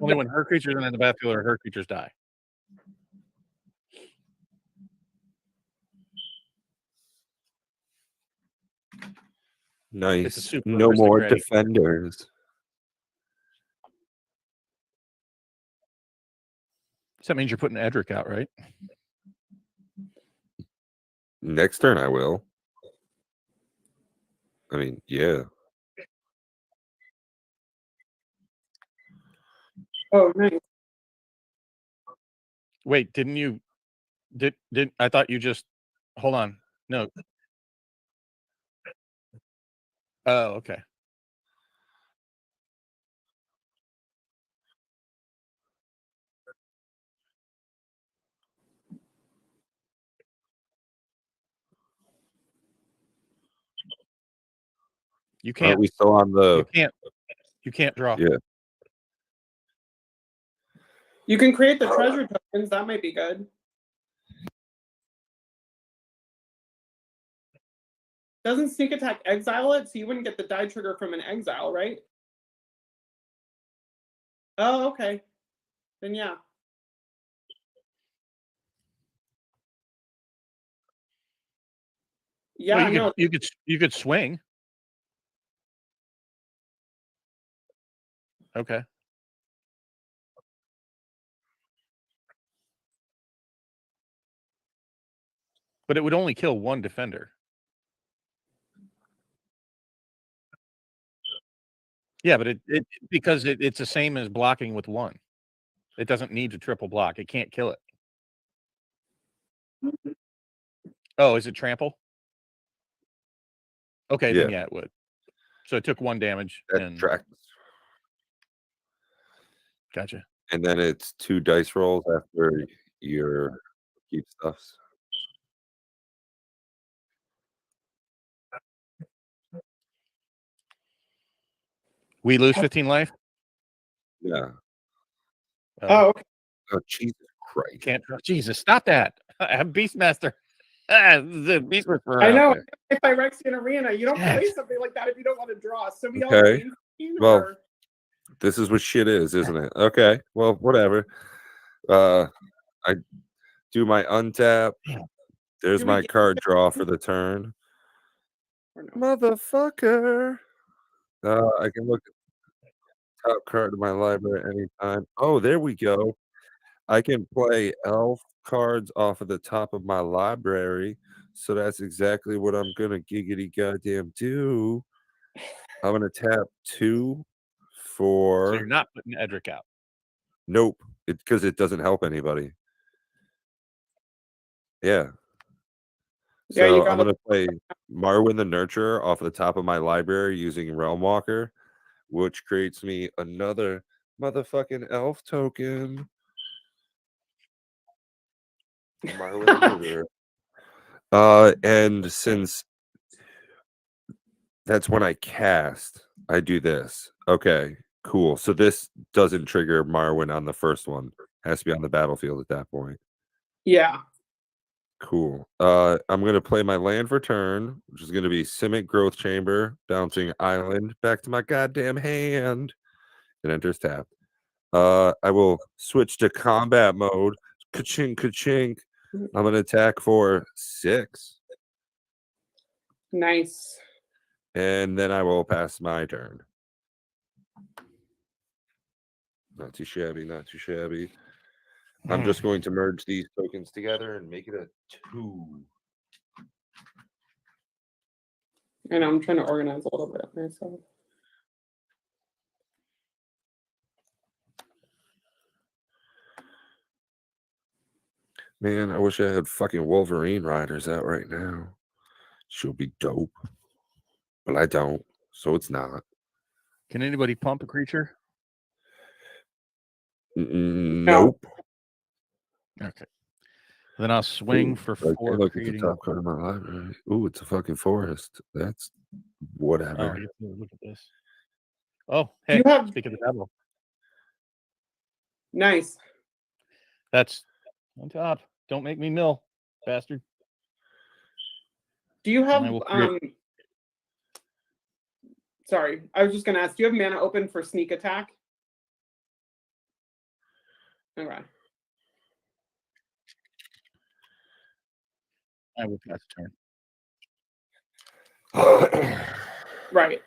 Only when her creatures are in the battlefield or her creatures die. Nice. super No more aristocratic. defenders. So that means you're putting Edric out, right? Next turn, I will. I mean, yeah. Oh, nice. Wait, didn't you? Did I thought you just? Hold on. No. Oh, okay. You Are can't. we still on the? You can't draw. Yeah. You can create the treasure tokens. That might be good. Doesn't sneak attack exile it? So you wouldn't get the die trigger from an exile, right? Oh, okay. Then yeah. Yeah, Well, no. you could swing. Okay. But it would only kill one defender. Yeah, but because it's the same as blocking with one. It doesn't need to triple block. It can't kill it. Oh, is it trample? Okay, then yeah, it would. So it took 1 damage. That tracks. Gotcha. And then it's 2 dice rolls after your keep stuffs. We lose 15 life? Yeah. Oh, okay. Oh, Jesus Christ. Can't draw. Jesus, stop that. I have Beastmaster. The Beastmaster. I know. If I Phyrexian Arena, you don't play something like that if you don't want to draw. So we all Okay. play. Well, this is what shit is, isn't it? Okay. Well, whatever. I do my untap. There's my card draw for the turn. Motherfucker. I can look at the top card of my library anytime. Oh, there we go. I can play elf cards off of the top of my library. So that's exactly what I'm going to giggity goddamn do. I'm going to tap 2 for... So you're not putting Edric out? Nope. Because it doesn't help anybody. Yeah. So I'm going to play Marwyn the Nurturer off the top of my library using Realm Walker, which creates me another motherfucking elf token. Marwyn the Nurturer. And since that's when I cast, I do this. Okay, cool. So this doesn't trigger Marwyn on the first one. Has to be on the battlefield at that point. Yeah. Cool. I'm gonna play my land for turn, which is gonna be Simic Growth Chamber, bouncing island back to my goddamn hand. It enters tapped. I will switch to combat mode. Ka-chink, ka-chink. I'm gonna attack for 6. Nice. And then I will pass my turn. Not too shabby, not too shabby. I'm just going to merge these tokens together and make it a 2. And I'm trying to organize a little bit myself. Man, I wish I had fucking Wolverine riders out right now. She'll be dope. But I don't, so it's not. Can anybody pump a creature? Nope. Okay. Then I'll swing Ooh, for right 4, there, look at the creating. top card of my library. Ooh, it's a fucking forest. That's Oh, whatever. I guess we'll look at this. Oh, Do hey, you have speak of the devil. nice? That's on top. Don't make me mill, bastard. Do you have I will create- Sorry, I was just gonna ask. Do you have mana open for sneak attack? Okay. I will pass a turn. Right.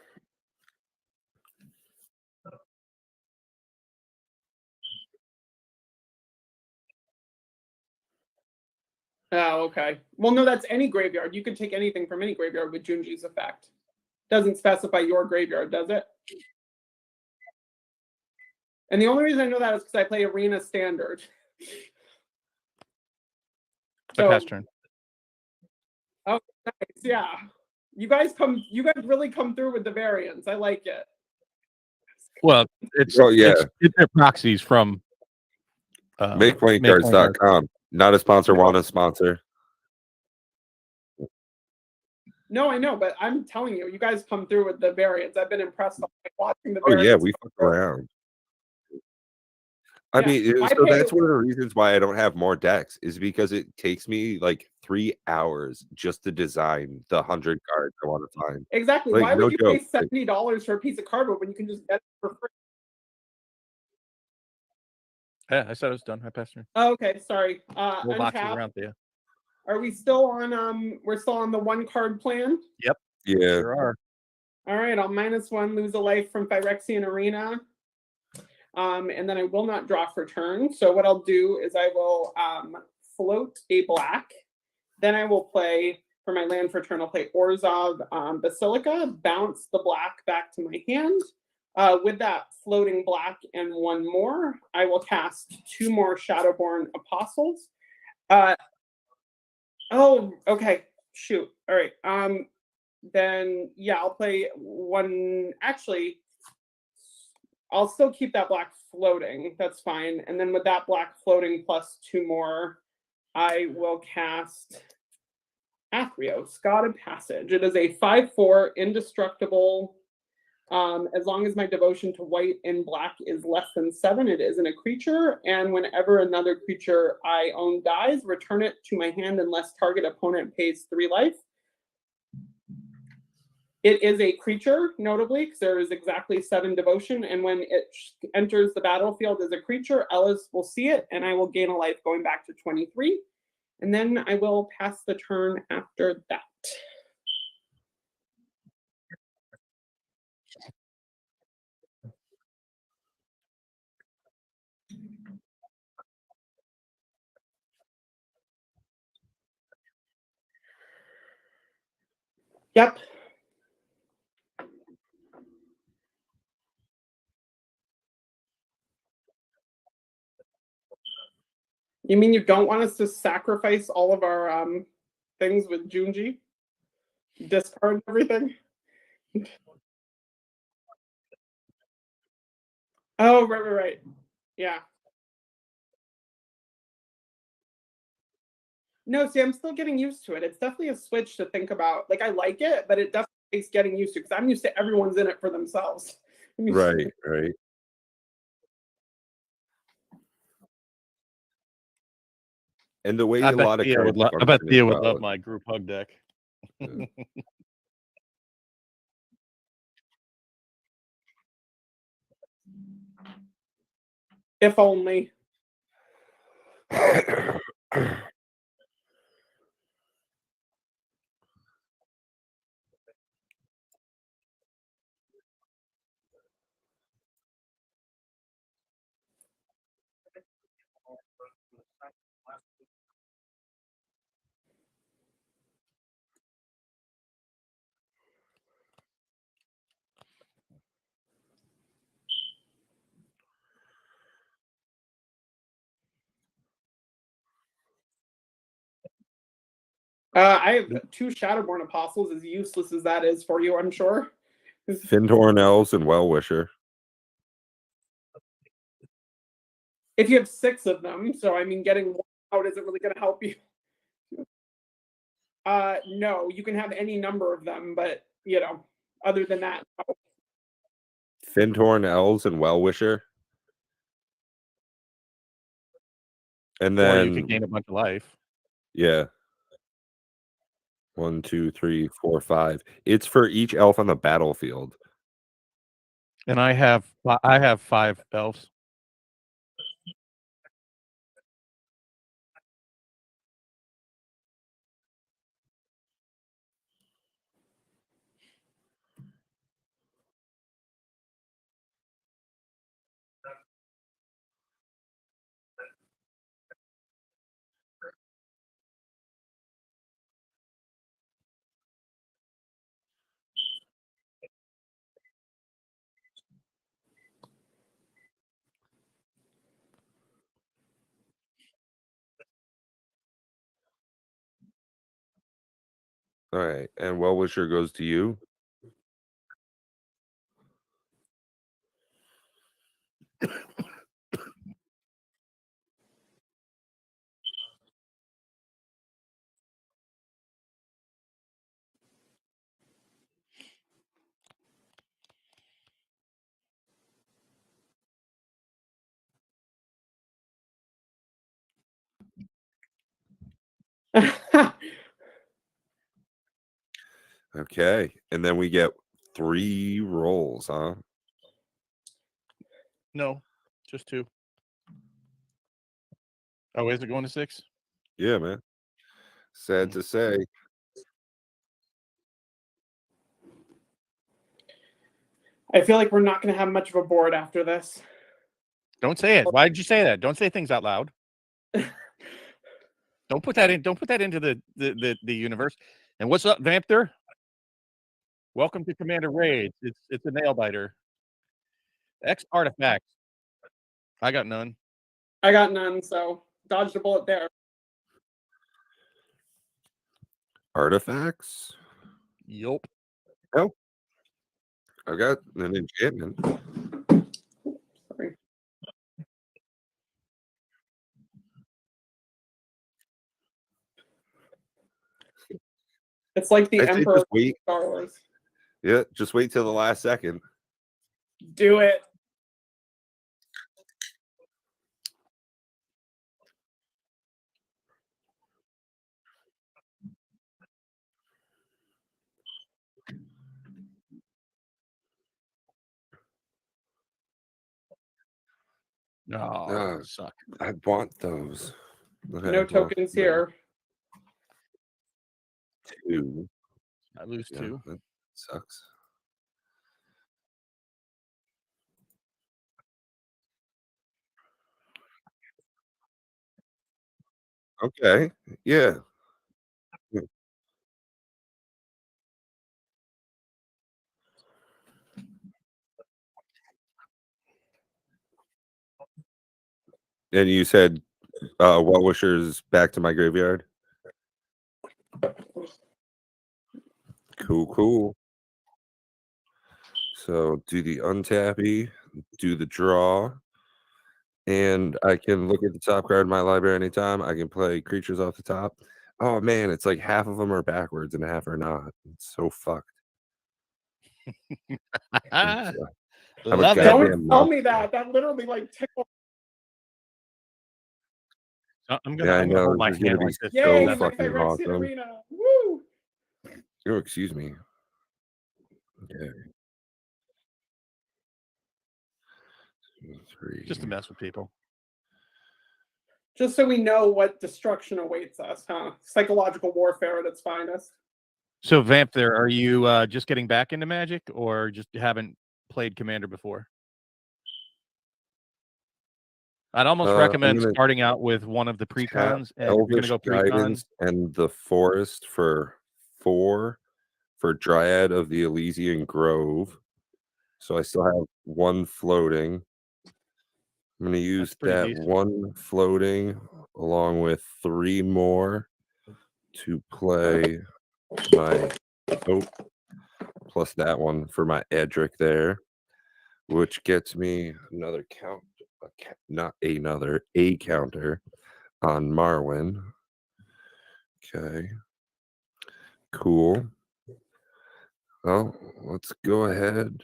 Oh, okay. Well, no, that's any graveyard. You can take anything from any graveyard with Junji's effect. Doesn't specify your graveyard, does it? And the only reason I know that is because I play Arena Standard. I pass turn. Oh, nice. Yeah. You guys really come through with the variants. I like it. Well, it's Oh, yeah. it's their proxies from MakePlayingCards.com. Not a sponsor, want a sponsor. No, I know, but I'm telling you, you guys come through with the variants. I've been impressed watching the Oh variants. yeah, we fuck around. I Yeah, mean, I so pay- that's one of the reasons why I don't have more decks is because it takes me like 3 hours just to design the 100 cards I want to find. Exactly. Like, Why no would you joke. pay $70 for a piece of cardboard when you can just get it for free? Yeah, I said it was done. I passed turn. Oh, okay, sorry. We'll box it Untap. around there. Are we still on we're still on the 1 card plan? Yeah. Sure are. All right, I'll -1, lose a life from Phyrexian Arena. And then I will not draw for turn. So what I'll do is I will float a black. Then I will play, for my land for turn, I'll play Orzhov Basilica, bounce the black back to my hand. With that floating black and 1 more, I will cast 2 more Shadowborn Apostles. Oh, okay. Shoot. All right. Then yeah, I'll play 1. Actually, I'll still keep that black floating. That's fine. And then with that black floating plus 2 more, I will cast Athreos, God of Passage. It is a 5/4 indestructible. As long as my devotion to white and black is less than 7, it isn't a creature. And whenever another creature I own dies, return it to my hand unless target opponent pays 3 life. It is a creature, notably, because there is exactly 7 devotion. And when it enters the battlefield as a creature, Ellis will see it, and I will gain a life going back to 23. And then I will pass the turn after that. Yep. You mean you don't want us to sacrifice all of our things with Junji? Discard everything? Oh, right. Yeah. No, see, I'm still getting used to it. It's definitely a switch to think about. Like, I like it, but it definitely takes getting used to because I'm used to everyone's in it for themselves. Right. And the way I a bet lot of Thea cards would, I function bet as Thea would well. love my group hug deck. Yeah. If only. I have 2 Shadowborn Apostles, as useless as that is for you, I'm sure. Findorn Elves and Well-Wisher. If you have 6 of them, so I mean, getting 1 out isn't really going to help you. No, you can have any number of them, but other than that, no. Findorn Elves and Well-Wisher. And Or you then could gain a bunch of life. yeah. 1, 2, 3, 4, 5. It's for each elf on the battlefield. And I have 5 elves. All right. And Well-Wisher goes to you. Okay. And then we get 3 rolls, huh? No, just 2. Oh, is it going to 6? Yeah, man. Sad to say. I feel like we're not going to have much of a board after this. Don't say it. Why did you say that? Don't say things out loud. Don't put that into the universe. And what's up, Vampter? Welcome to Commander Raids. It's a nail biter. X artifacts. I got none. I got none, so dodged a bullet there. Artifacts? Yup. Oh. I got an enchantment. Sorry. It's like the I'd say Emperor just of wait. Star Wars. Yeah, just wait till the last second. Do it. No, suck. I want those. Okay, No well, tokens no. here. 2. I lose Yeah, 2. that sucks. Okay. Yeah. And you said Well-Wisher's back to my graveyard? Cool. So do the untappy, do the draw, and I can look at the top card of my library anytime. I can play creatures off the top. Oh man, it's like half of them are backwards and half are not. It's so fucked. I'm a Love it. goddamn Don't tell monster. me that. That literally tickled. I'm gonna I know, hold my this is gonna hand be like this. Yay, so my fucking Phyrexian awesome. Arena. Woo! Oh, excuse me. Okay. 2, 3. Just to mess with people. Just so we know what destruction awaits us, huh? Psychological warfare at its finest. So, Vamp, there, are you just getting back into Magic, or just haven't played Commander before? I'd almost recommend starting out with one of the precons, and if you're going to go precon, Guidance and the Forest for 4 for Dryad of the Elysian Grove. So I still have 1 floating. I'm going to use pretty that decent. 1 floating along with 3 more to play my plus that one for my Edric there, which gets me another count, not another, a counter on Marwyn. Okay. Cool. Well, let's go ahead.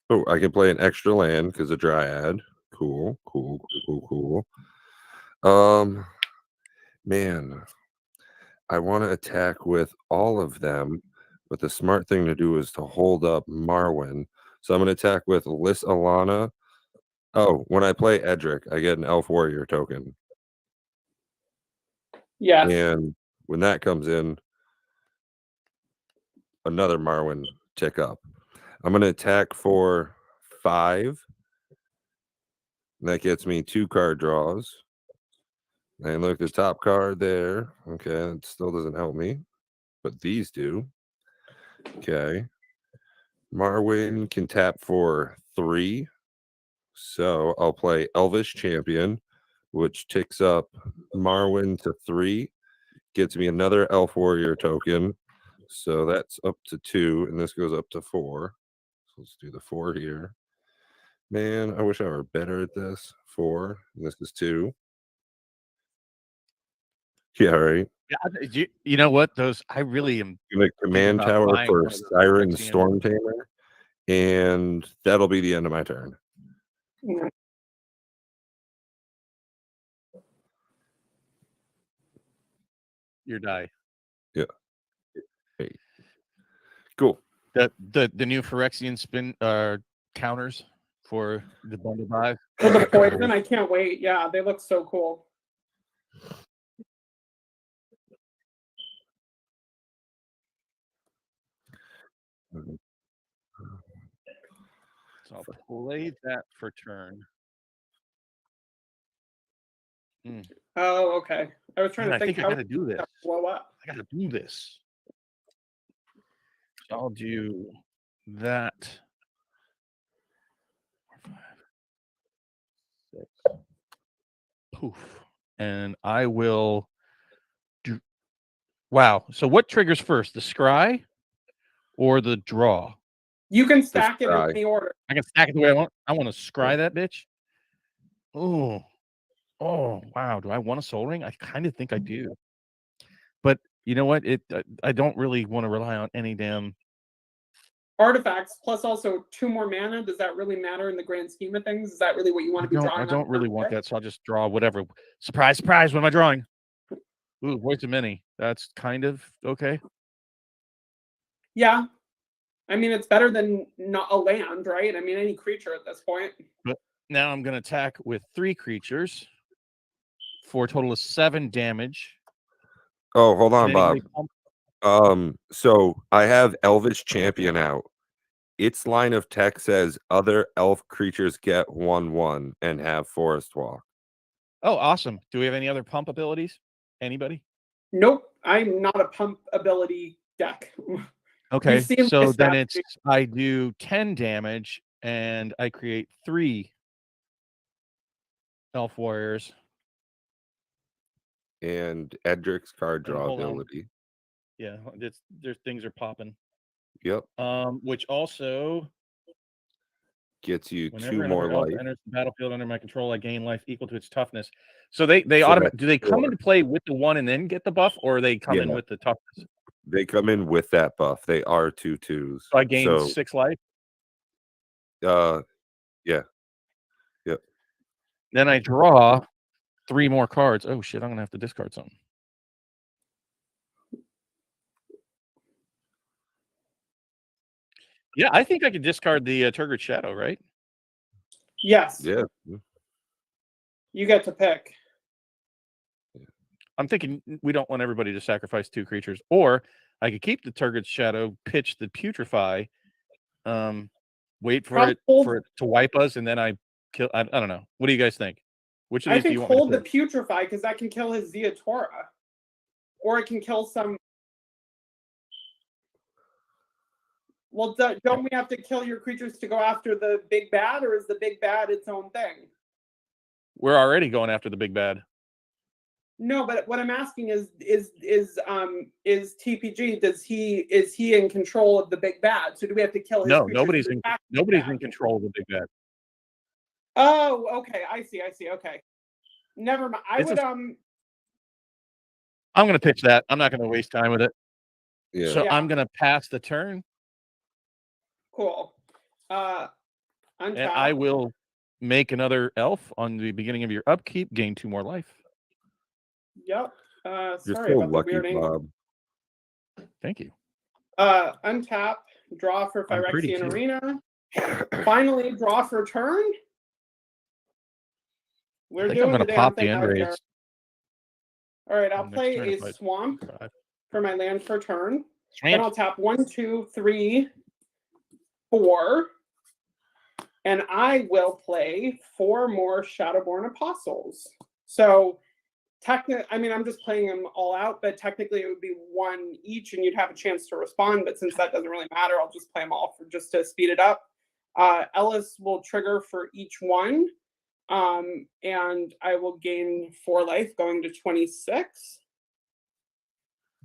Oh, I can play an extra land because of Dryad. Cool. Man, I want to attack with all of them, but the smart thing to do is to hold up Marwyn. So I'm going to attack with Lys Alana. Oh, when I play Edric, I get an Elf Warrior token. Yes. And when that comes in, another Marwyn tick up. I'm going to attack for 5. And that gets me 2 card draws. And look, the top card there. Okay, it still doesn't help me, but these do. Okay. Marwyn can tap for 3. So I'll play Elvish Champion, which ticks up Marwyn to 3. Gets me another Elf Warrior token. So that's up to 2, and this goes up to 4. So let's do the 4 here. Man, I wish I were better at this. 4, and this is 2. Yeah, right. Yeah, you know what? Those I really am. Gonna command about tower buying for one of those Siren Phyrexian. Storm Tamer, and that'll be the end of my turn. Your die. Yeah. Hey. Cool. The new Phyrexian spin counters for the bundle buy. For the poison, I can't wait. Yeah, they look so cool. So I'll play that for turn. Oh, okay. I was trying Man, to I think think I how gotta do this. that blow up. I gotta do this. So I'll do that. 4, 5, 6. Poof. And I will do. Wow. So what triggers first, the scry or the draw? You can stack it in scry. any order. I can stack it the way I want. I want to scry that bitch. Oh, wow. Do I want a Soul Ring? I kind of think I do. But you know what? I don't really want to rely on any damn Artifacts plus also 2 more mana. Does that really matter in the grand scheme of things? Is that really what you want to be drawing? I don't on really turn want six? that, so I'll just draw whatever. Surprise, surprise! What am I drawing? Ooh, Voice of Many. That's kind of okay. Yeah. I mean, it's better than not a land, right? I mean, any creature at this point. But now I'm going to attack with 3 creatures for a total of 7 damage. Oh, hold on, And Bob. anybody pump- So I have Elvish Champion out. Its line of text says other elf creatures get 1/1 and have Forest Walk. Oh, awesome. Do we have any other pump abilities? Anybody? Nope. I'm not a pump ability deck. Okay, seem so like then that- it's I do 10 damage and I create 3 Elf Warriors. And Edric's card draw hold on. ability. Yeah, there's things are popping. Yep. Which also Gets you whenever 2 more another elf life. enters the battlefield under my control, I gain life equal to its toughness. So they So automatically that's do they come 4. into play with the 1 and then get the buff, or they come in Yeah. with the toughness? They come in with that buff. They are 2/2s. So I gain 6 life. Yeah. Yep. Then I draw 3 more cards. Oh shit, I'm gonna have to discard something. Yeah, I think I could discard the Turgid Shadow, right? Yes. Yeah. You get to pick. I'm thinking we don't want everybody to sacrifice 2 creatures, or I could keep the Turgid Shadow, pitch the Putrefy, wait for Probably it hold- for it to wipe us, and then I kill. I don't know. What do you guys think? Which of I these do think you want me hold to the pick? Putrefy because that can kill his Zeatora. Or it can kill some. Well, don't we have to kill your creatures to go after the big bad, or is the big bad its own thing? We're already going after the big bad. No, but what I'm asking is TPG, is he in control of the big bad? So do we have to kill his No, creatures nobody's to in attack the nobody's bad? in control of the big bad. Oh, okay. I see. Okay. Never mind. I It's would I'm going to pitch that. I'm not going to waste time with it. Yeah. So Yeah. I'm going to pass the turn, cool. and Untap. I will make another elf on the beginning of your upkeep. Gain 2 more life. Yep. You're Sorry so about the lucky, weird angle. Bob. Thank you. Untap. Draw for I'm pretty Phyrexian too. Arena. Finally, draw for turn. We're I think doing I'm going the to damn pop the thing end out raids. here. All right, I'll Next play turn a if I- swamp for my land for turn. Then Swamp. I'll tap 1, 2, 3, 4. And I will play 4 more Shadowborn Apostles. So technically, I mean, I'm just playing them all out, but technically it would be 1 each and you'd have a chance to respond. But since that doesn't really matter, I'll just play them all for just to speed it up. Ellis will trigger for each one. And I will gain 4 life going to 26.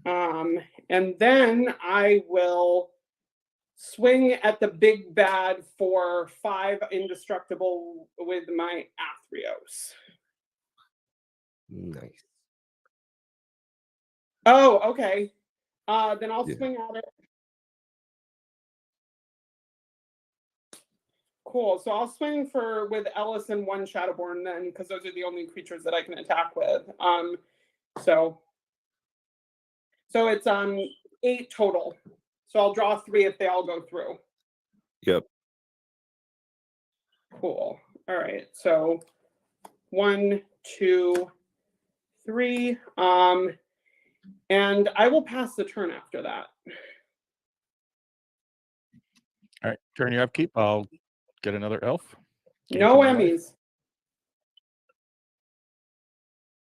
And then I will swing at the big bad for 5 indestructible with my Athreos. Nice. Oh, okay. Then I'll Yeah. swing at it. Cool. So I'll swing with Ellis and 1 Shadowborn then, because those are the only creatures that I can attack with. So it's 8 total. So I'll draw 3 if they all go through. Yep. Cool. All right. So 1, 2, 3. And I will pass the turn after that. All right. Turn your upkeep. I'll get another elf. Gain No 2 more life. Emmys.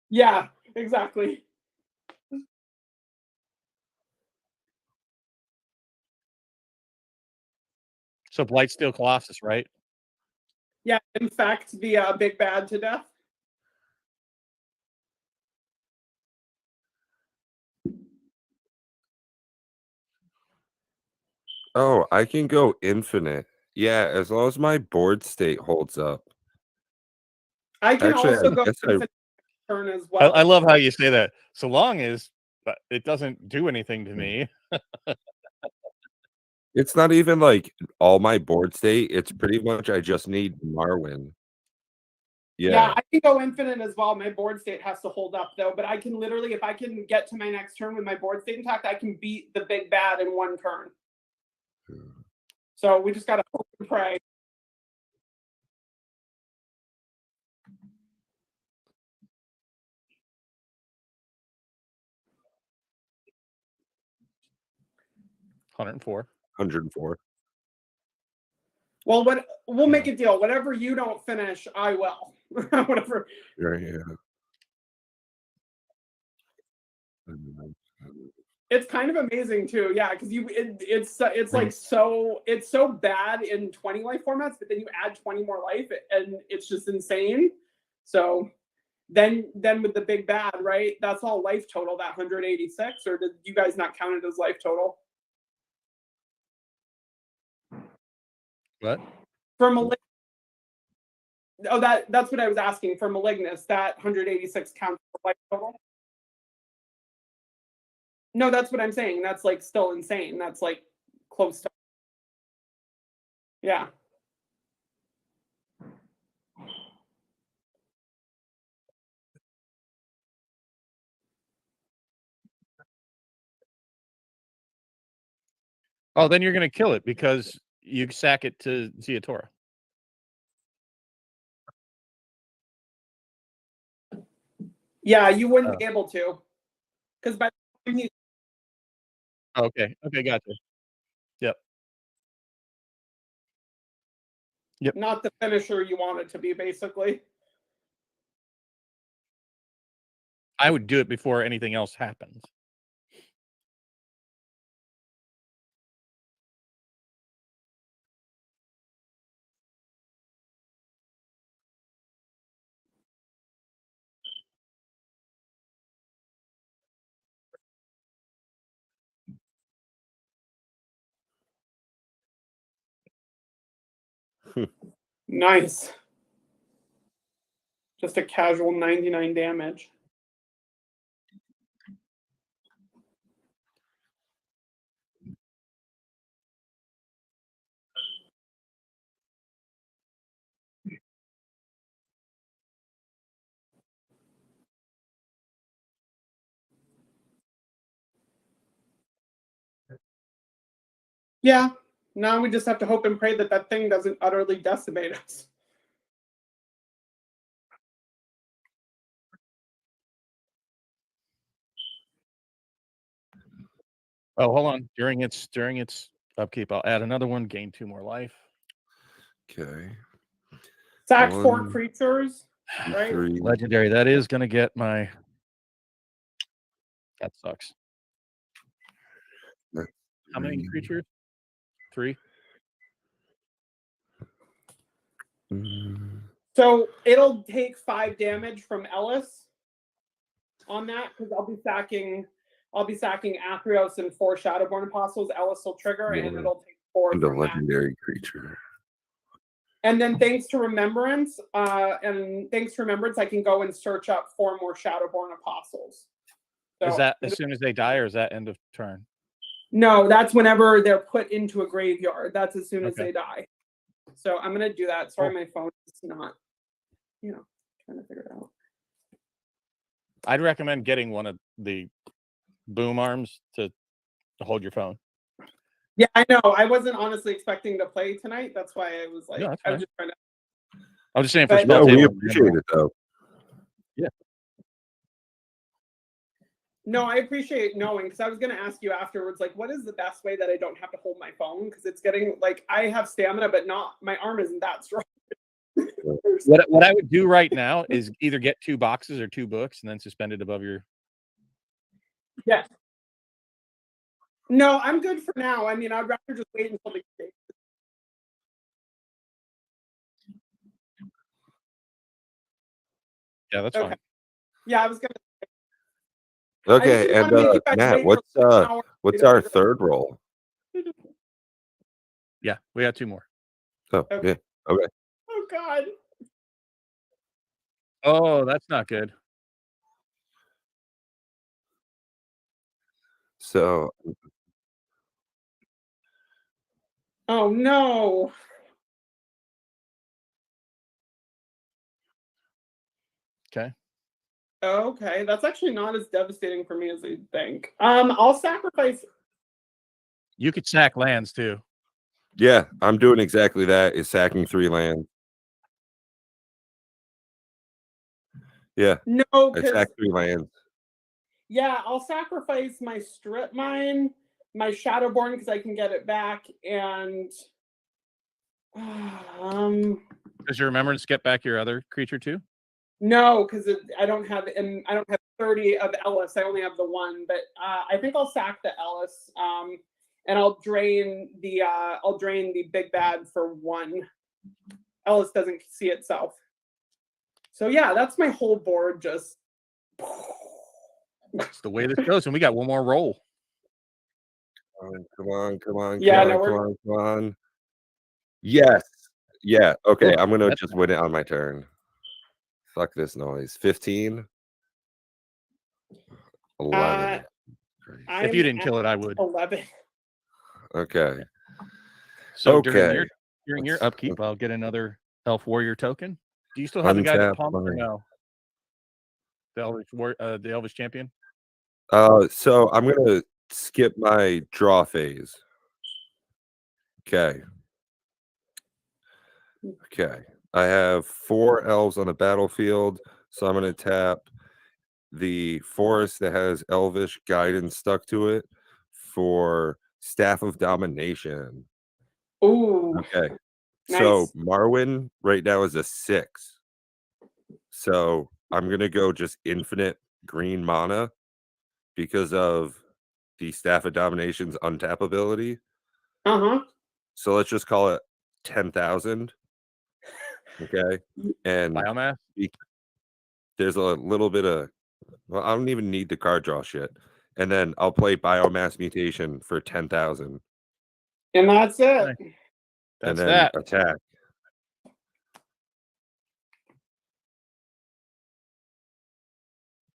Yeah, exactly. So Blightsteel Colossus, right? Yeah, infect the big bad to death. Oh, I can go infinite. Yeah, as long as my board state holds up. I can Actually, also I go guess I- infinite turn as well. I love how you say that. So long as it doesn't do anything to me. It's not even like all my board state. It's pretty much I just need Marwyn. Yeah, I can go infinite as well. My board state has to hold up though, but I can literally, if I can get to my next turn with my board state intact, I can beat the big bad in 1 turn. So we just gotta hope and pray. $104. 104. Well, we'll make a deal. Whatever you don't finish, I will. Whatever. Yeah. It's kind of amazing too, yeah, because it's like it's so bad in 20 life formats, but then you add 20 more life, and it's just insane. So then with the big bad, right? That's all life total, that 186, or did you guys not count it as life total? What? For oh, that's what I was asking. For Malignus, that 186 counts for life total. No, that's what I'm saying. That's like still insane. That's like close to. Yeah. Oh, then you're going to kill it because you sack it to Ziatora. Yeah, you wouldn't be able to, because by the time he's Okay. Okay. Gotcha. Yep. not the finisher you want it to be, basically. I would do it before anything else happens. Nice. Just a casual 99 damage. Yeah. Now we just have to hope and pray that that thing doesn't utterly decimate us. Oh, hold on. During its upkeep, I'll add another one. Gain 2 more life. Okay. Sack 4 1, creatures, right? 3. Legendary. That is going to get my. That sucks. How many creatures? 3. Mm, So it'll take 5 damage from Ellis on that because I'll be sacking Athreos and 4 Shadowborn Apostles. Ellis will trigger and Yeah. it'll take 4 And a from that. legendary creature. And then thanks to Remembrance, I can go and search up 4 more Shadowborn Apostles. So, Is that as soon as they die, or is that end of turn? No, that's whenever they're put into a graveyard. That's as soon as Okay. they die. So I'm gonna do that. Sorry, my phone is not, trying to figure it out. I'd recommend getting one of the boom arms to hold your phone. Yeah, I know. I wasn't honestly expecting to play tonight. That's why I was like, No, that's I was fine. just trying to. I'm just saying for But- spell No, we table in appreciate general. it though. No, I appreciate knowing because I was going to ask you afterwards, like, what is the best way that I don't have to hold my phone? Because it's getting like I have stamina, but not my arm isn't that strong. What I would do right now is either get 2 boxes or 2 books and then suspend it above your. Yeah. No, I'm good for now. I mean, I'd rather just wait until the game. Yeah, that's Okay. fine. Yeah, I was gonna. Okay, didn't and wanna make you guys Matt, wait for what's an hour what's to our figure out- third roll? Yeah, we got 2 more. Oh, Okay. yeah. Okay. Oh God. Oh, that's not good. So Oh no. Okay. Okay, that's actually not as devastating for me as I think. I'll sacrifice. You could sack lands too. yeah, I'm doing exactly that. Is sacking 3 land. Yeah, No, I because sacked 3 lands. yeah, I'll sacrifice my strip mine, my Shadowborn because I can get it back, and Does your remembrance get back your other creature too? no, because I don't have 30 of Ellis. I only have the 1, but I think I'll sack the Ellis, and I'll drain the big bad for 1. Ellis doesn't see itself. So yeah, that's my whole board. Just That's the way this goes, and we got 1 more roll. Come on. Yeah, come no, on, we're- come on. Yes. Yeah. Okay, Look, I'm gonna that's just win it on my turn. Fuck this noise. 15. 11. If you didn't kill it, I would. 11. Okay. So Okay. during your Let's- upkeep, I'll get another Elf Warrior token. Do you still have the guy that Untap pumped or mine. no? The Elvish champion. So I'm gonna skip my draw phase. Okay. Okay. I have 4 elves on the battlefield, so I'm gonna tap the forest that has Elvish guidance stuck to it for Staff of Domination. Ooh, Okay. So nice. Marwyn right now is a 6. So I'm gonna go just infinite green mana because of the Staff of Domination's untap ability. Uh-huh. So let's just call it 10,000. Okay. And Biomass. there's a little bit of, well, I don't even need the card draw shit. And then I'll play Biomass Mutation for 10,000. And that's it. Nice. And That's then that. attack.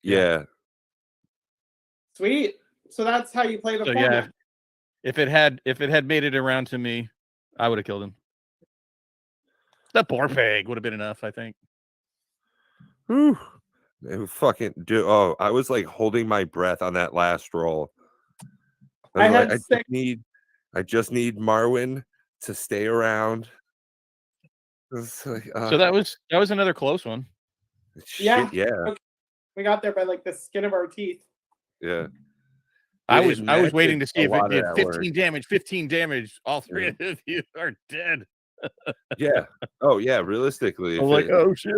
Yeah. Sweet. So that's how you play the So format. yeah, if it had made it around to me, I would have killed him. That Borpeg would have been enough, I think. Whew. Fucking do. Oh, I was like holding my breath on that last roll. I was had like, six. I just need Marwin to stay around. It's like, So that was another close one. Yeah. shit, yeah, We got there by like the skin of our teeth. yeah. I It was matches waiting to see a if it lot of did that 15 work. damage. 15 damage. All three of you are dead. Yeah. Oh yeah. Realistically, I'm if like, it, oh shit.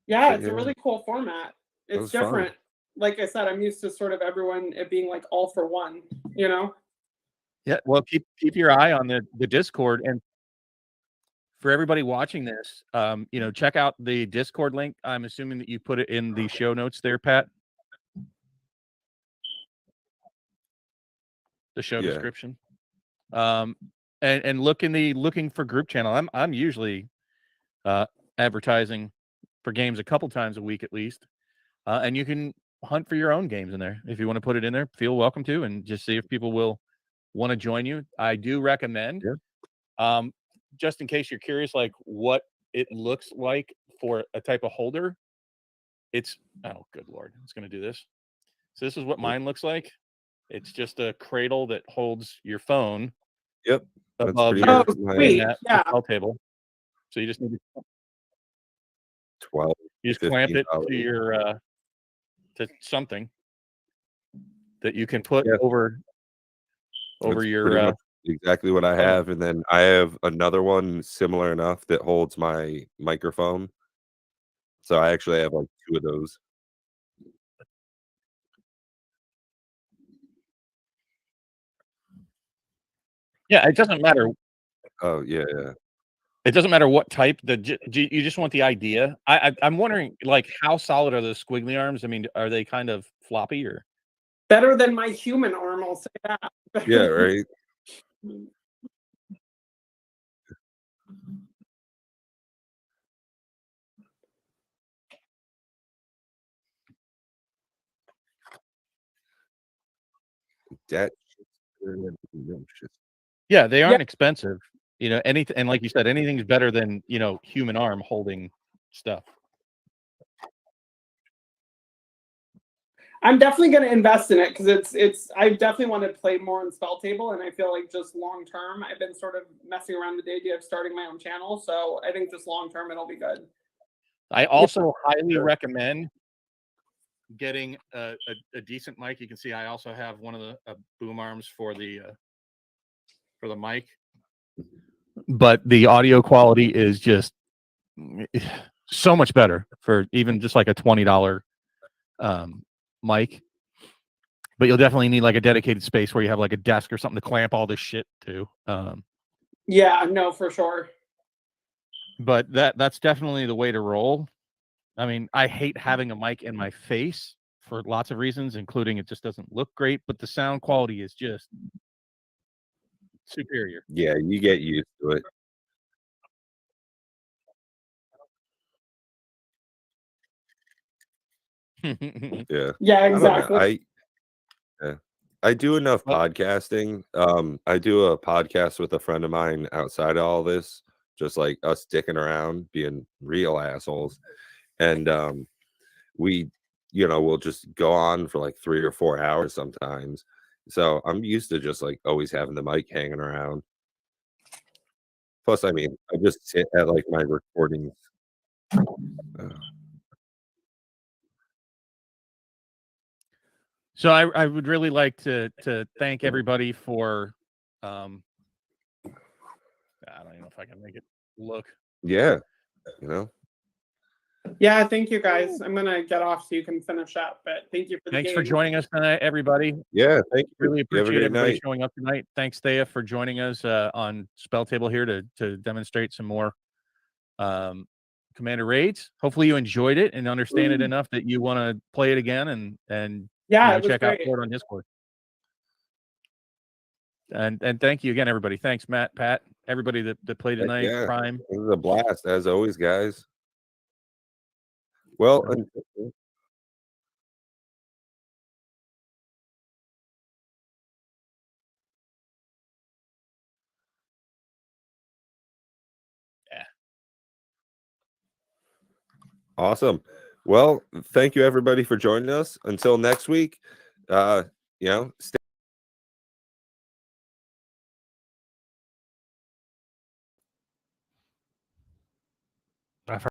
Yeah, So, it's a yeah. really cool format. That It's was fun. different. Like I said, I'm used to sort of everyone it being like all for one, you know? Yeah. Well, keep your eye on the Discord, and for everybody watching this, check out the Discord link. I'm assuming that you put it in the show notes there, Pat. The show Yeah. description. And look in the looking for group channel. I'm usually advertising for games a couple times a week at least. And you can hunt for your own games in there. If you want to put it in there, feel welcome to, and just see if people will want to join you. I do recommend, just in case you're curious, like what it looks like for a type of holder. It's, oh, good Lord, it's going to do this. So this is what mine looks like. It's just a cradle that holds your phone. Yep. That's Above pretty your much my sweet. Yeah. spell table. So you just need to 12. you just clamp it $15. to your to something that you can put Yeah. over That's pretty your much exactly what I have, and then I have another one similar enough that holds my microphone. So I actually have like 2 of those. yeah. It doesn't matter. Oh yeah, yeah. It doesn't matter what type. You just want the idea. I'm wondering, like, how solid are those squiggly arms? I mean, are they kind of floppy or? Better than my human arm, I'll say that. Yeah, right. That Yeah, they aren't expensive. Anything, and like you said, anything's better than human arm holding stuff. I'm definitely going to invest in it because I definitely want to play more on Spell Table, and I feel like just long term, I've been sort of messing around with the idea of starting my own channel. So I think just long term, it'll be good. I also highly recommend getting a decent mic. You can see I also have one of the boom arms for the mic, but the audio quality is just so much better for even just like a $20 mic. But you'll definitely need like a dedicated space where you have like a desk or something to clamp all this shit to. Yeah, no, for sure. But that's definitely the way to roll. I mean, I hate having a mic in my face for lots of reasons, including it just doesn't look great, but the sound quality is just superior. Yeah, you get used to it. Yeah. Yeah, exactly. I do enough podcasting. I do a podcast with a friend of mine outside of all this, just like us dicking around, being real assholes. And we'll just go on for like 3 or 4 hours sometimes. So I'm used to just like always having the mic hanging around. Plus, I mean, I just sit at like my recordings. So I would really like to thank everybody for I don't even know if I can make it look. Yeah, Yeah, thank you guys. I'm gonna get off so you can finish up. But thank you for the Thanks game. for joining us tonight, everybody. Yeah, thank you. Really You have a appreciate great everybody night. showing up tonight. Thanks, Thea, for joining us on Spell Table here to demonstrate some more Commander raids. Hopefully you enjoyed it and understand it enough that you want to play it again and Yeah, it was check out great. for it on Discord. And thank you again, everybody. Thanks, Matt, Pat, everybody that played tonight. Yeah. Prime. It was a blast as always, guys. Well, awesome. Well, thank you everybody for joining us. Until next week, stay